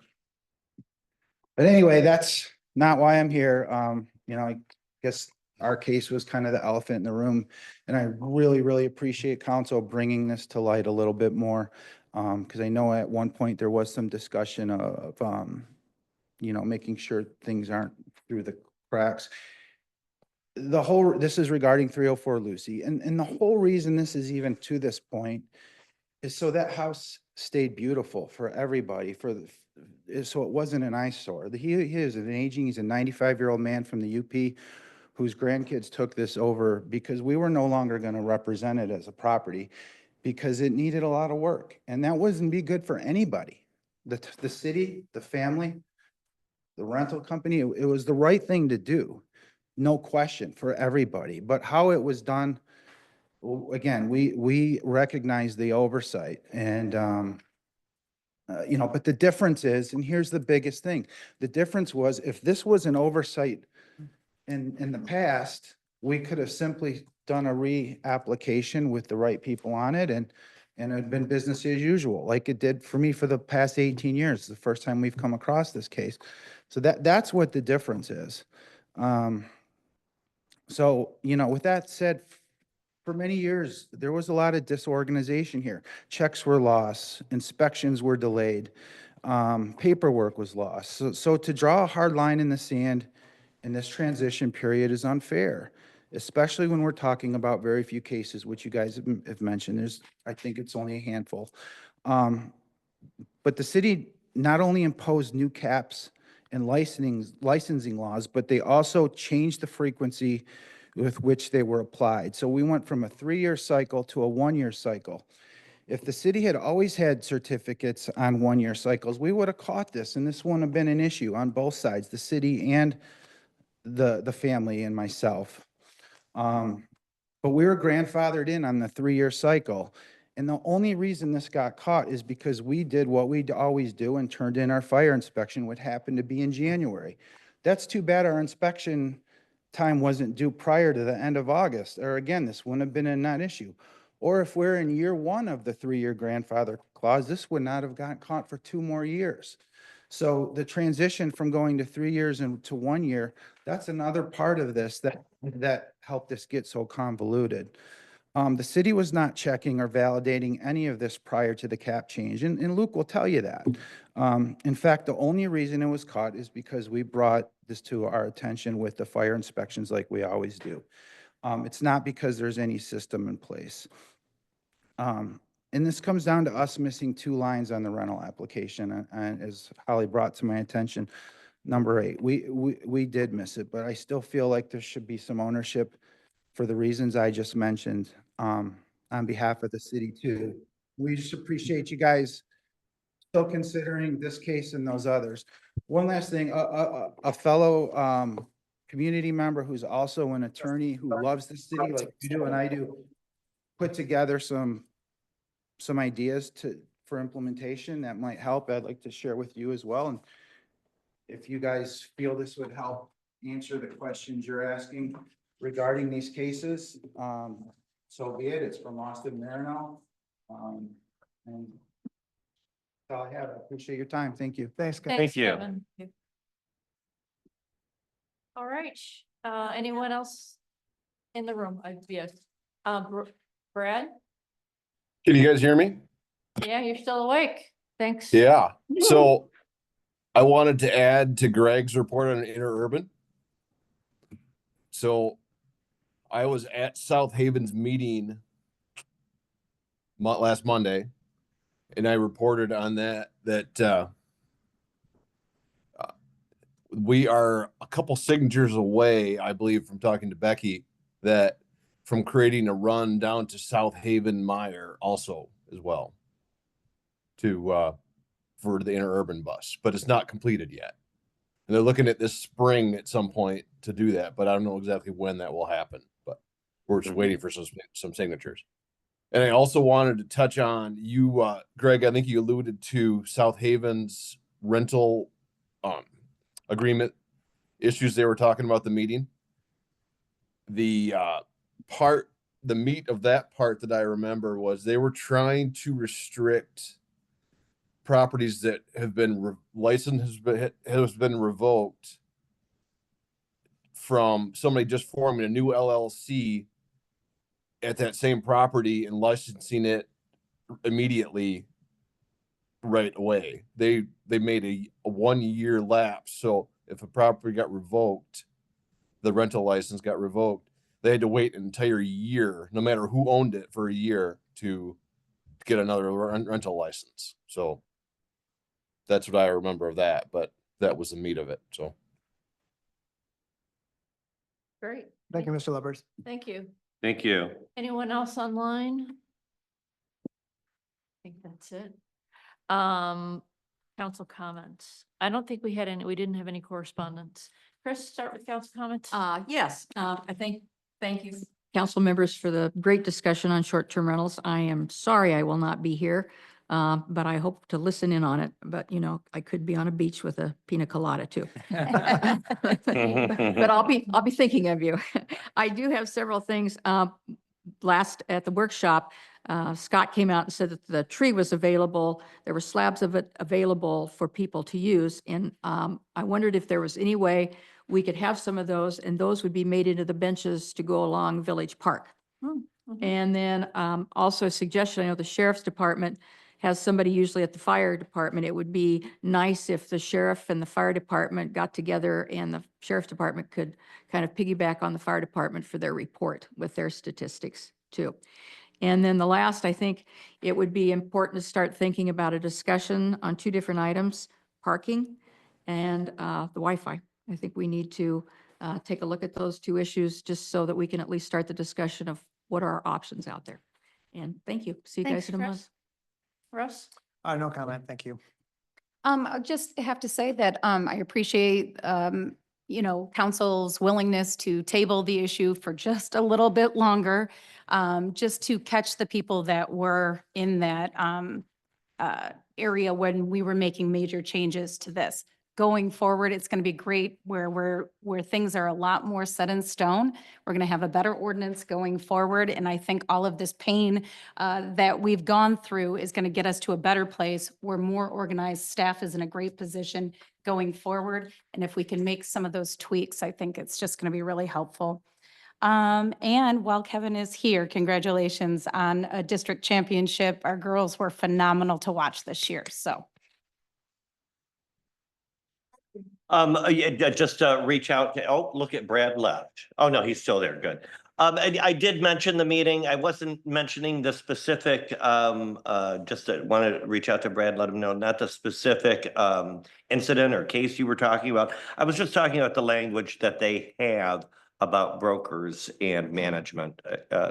But anyway, that's not why I'm here. I guess our case was kind of the elephant in the room. And I really, really appreciate council bringing this to light a little bit more. Because I know at one point there was some discussion of, making sure things aren't through the cracks. This is regarding 304 Lucy. And the whole reason this is even to this point is so that house stayed beautiful for everybody, so it wasn't an eyesore. He is he's a 95-year-old man from the UP whose grandkids took this over because we were no longer going to represent it as a property because it needed a lot of work. And that wouldn't be good for anybody. The city, the family, the rental company, it was the right thing to do. No question for everybody. But how it was done, again, we recognize the oversight and, but the difference is, and here's the biggest thing, the difference was if this was an oversight in the past, we could have simply done a reapplication with the right people on it and it'd been business as usual, like it did for me for the past 18 years, the first time we've come across this case. So that's what the difference is. So, with that said, for many years, there was a lot of disorganization here. Checks were lost, inspections were delayed, paperwork was lost. So to draw a hard line in the sand in this transition period is unfair, especially when we're talking about very few cases, which you guys have mentioned. I think it's only a handful. But the city not only imposed new caps and licensing laws, but they also changed the frequency with which they were applied. So we went from a 3-year cycle to a 1-year cycle. If the city had always had certificates on 1-year cycles, we would have caught this, and this wouldn't have been an issue on both sides, the city and the family and myself. But we were grandfathered in on the 3-year cycle. And the only reason this got caught is because we did what we always do and turned in our fire inspection, what happened to be in January. That's too bad our inspection time wasn't due prior to the end of August, or again, this wouldn't have been a non-issue. Or if we're in year 1 of the 3-year grandfather clause, this would not have gotten caught for 2 more years. So the transition from going to 3 years and to 1 year, that's another part of this that helped us get so convoluted. The city was not checking or validating any of this prior to the cap change, and Luke will tell you that. In fact, the only reason it was caught is because we brought this to our attention with the fire inspections like we always do. It's not because there's any system in place. And this comes down to us missing 2 lines on the rental application, and as Holly brought to my attention. number 8. We did miss it, but I still feel like there should be some ownership for the reasons I just mentioned, on behalf of the city too. We just appreciate you guys still considering this case and those others. One last thing, a fellow, community member who's also an attorney who loves the city like you do and I do, put together some ideas for implementation that might help. I'd like to share with you as well. And if you guys feel this would help answer the questions you're asking regarding these cases, so be it. It's from Austin Marino. And that's all I have. I appreciate your time. Thank you. Thanks, guys. Thanks, you. Kevin. All right, anyone else in the room? Yes. Brad? Can you guys hear me? Yeah, you're still awake. Thanks. Yeah. So I wanted to add to Greg's report on interurban. So I was at South Haven's meeting last Monday, and I reported on that we are a couple signatures away, I believe, from talking to Becky, from creating a run down to South Haven Meyer also as well for the interurban bus, but it's not completed yet. And they're looking at this spring at some point to do that, but I don't know exactly when that will happen, but we're just waiting for some signatures. And I also wanted to touch on you, Greg, I think you alluded to South Haven's rental agreement issues they were talking about the meeting. The meat of that part that I remember was they were trying to restrict properties that have been licensed has been revoked from somebody just forming a new LLC at that same property and licensing it immediately right away. They made a 1-year lapse. So if a property got revoked, the rental license got revoked, they had to wait an entire year, no matter who owned it, for a year to get another rental license. So that's what I remember of that, but that was the meat of it. So Great. Thank you, Mr. Lubbers. Thank you. Thank you. Anyone else online? I think that's it. Council comments. I don't think we didn't have any correspondence. Chris, start with council comments. Yes, thank you, council members, for the great discussion on short-term rentals. I am sorry I will not be here, but I hope to listen in on it. But, you know, I could be on a beach with a pina colada too. But I'll be thinking of you. I do have several things. Last at the workshop, Scott came out and said that the tree was available. There were slabs of it available for people to use. And I wondered if there was any way we could have some of those, and those would be made into the benches to go along Village Park. And then also a suggestion, I know the sheriff's department has somebody usually at the fire department. It would be nice if the sheriff and the fire department got together and the sheriff's department could kind of piggyback on the fire department for their report with their statistics too. And then the last, I think it would be important to start thinking about a discussion on 2 different items, parking and the Wi-Fi. I think we need to take a look at those 2 issues just so that we can at least start the discussion of what are our options out there. And thank you. See you Thanks, guys in a month. Chris. Russ? No comment. Thank you. I just have to say that I appreciate, council's willingness to table the issue for just a little bit longer, just to catch the people that were in that area when we were making major changes to this. Going forward, it's going to be great where things are a lot more set in stone. We're going to have a better ordinance going forward. And I think all of this pain that we've gone through is going to get us to a better place where more organized staff is in a great position going forward. And if we can make some of those tweaks, I think it's just going to be really helpful. And while Kevin is here, congratulations on a district championship. Our girls were phenomenal to watch this year. So. Just reach out to, look at Brad left. Oh, no, he's still there. Good. I did mention the meeting. I wasn't mentioning the specific, just wanted to reach out to Brad, let him know, not the specific, incident or case you were talking about. I was just talking about the language that they have about brokers and management.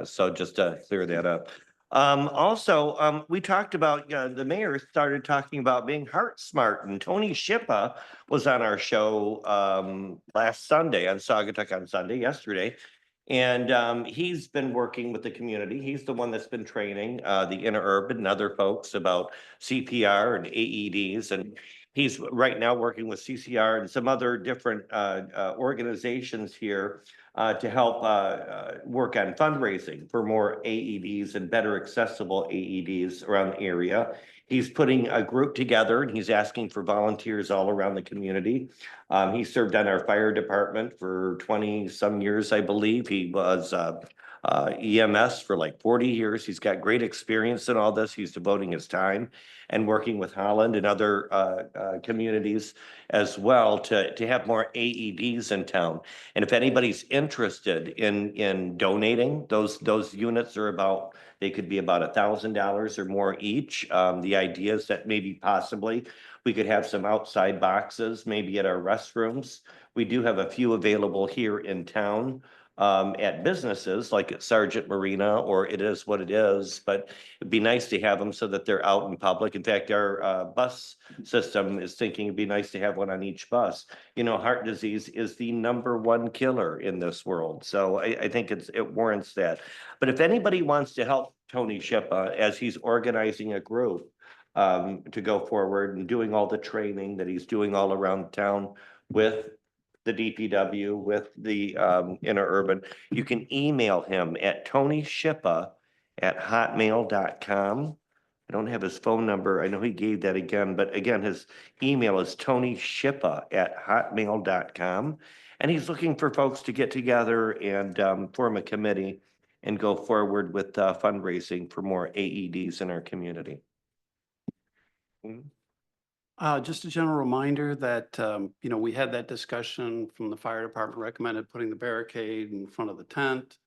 So just to clear that up. Also, we talked about, the mayor started talking about being heart smart, and Tony Shippa was on our show, last Sunday on Saugatuck on Sunday, yesterday. And he's been working with the community. He's the one that's been training the interurban and other folks about CPR and AEDs. And he's right now working with CCR and some other different organizations here to help work on fundraising for more AEDs and better accessible AEDs around the area. He's putting a group together and he's asking for volunteers all around the community. He served on our fire department for 20 some years, I believe. He was EMS for like 40 years. He's got great experience in all this. He's devoting his time and working with Holland and other communities as well to have more AEDs in town. And if anybody's interested in donating, those units are about, they could be about $1,000 or more each. The idea is that maybe possibly we could have some outside boxes, maybe at our restrooms. We do have a few available here in town at businesses like at Sargent Marina, or It Is What It Is, but it'd be nice to have them so that they're out in public. In fact, our bus system is thinking it'd be nice to have one on each bus. You know, heart disease is the #1 killer in this world. So I think it warrants that. But if anybody wants to help Tony Shippa as he's organizing a group to go forward and doing all the training that he's doing all around town with the DPW, with the interurban, you can email him at TonyShippa@hotmail.com. I don't have his phone number. I know he gave that again, but again, his email is TonyShippa@hotmail.com. And he's looking for folks to get together and form a committee and go forward with fundraising for more AEDs in our community. Just a general reminder that, we had that discussion from the fire department recommended putting the barricade in front of the tent,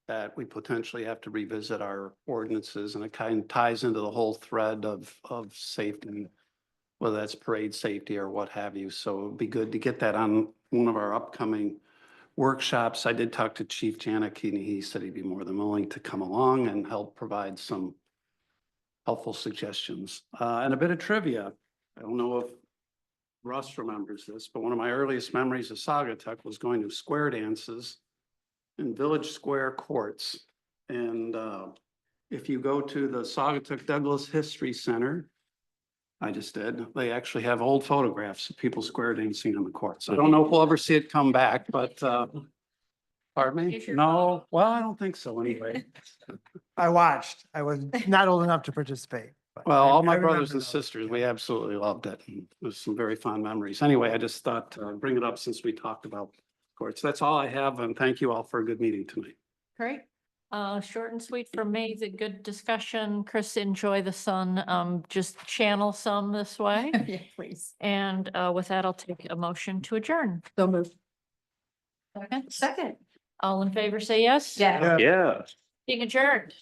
that we potentially have to revisit our ordinances, and it kind of ties into the whole thread of safety, whether that's parade safety or what have you. So it'd be good to get that on one of our upcoming workshops. I did talk to Chief Janik, and he said he'd be more than willing to come along and help provide some helpful suggestions. And a bit of trivia. I don't know if Russ remembers this, but one of my earliest memories of Saugatuck was going to square dances in Village Square courts. And if you go to the Saugatuck Douglas History Center, I just did, they actually have old photographs of people square dancing on the courts. I don't know if we'll ever see it come back, but pardon me? No, well, I don't think so anyway. I watched. I was not old enough to participate. but Well, I- all I my remember brothers and those. sisters, we absolutely loved it. And it was some very fond memories. Anyway, I just thought, bring it up since we talked about courts. That's all I have, and thank you all for a good meeting tonight. Great. Short and sweet from me. It's a good discussion. Chris, enjoy the sun. Just channel some this way. Yeah, please. And with that, I'll take a motion to adjourn. So moved. Second, Second. all in favor, say yes. Yeah. Yeah. Being adjourned.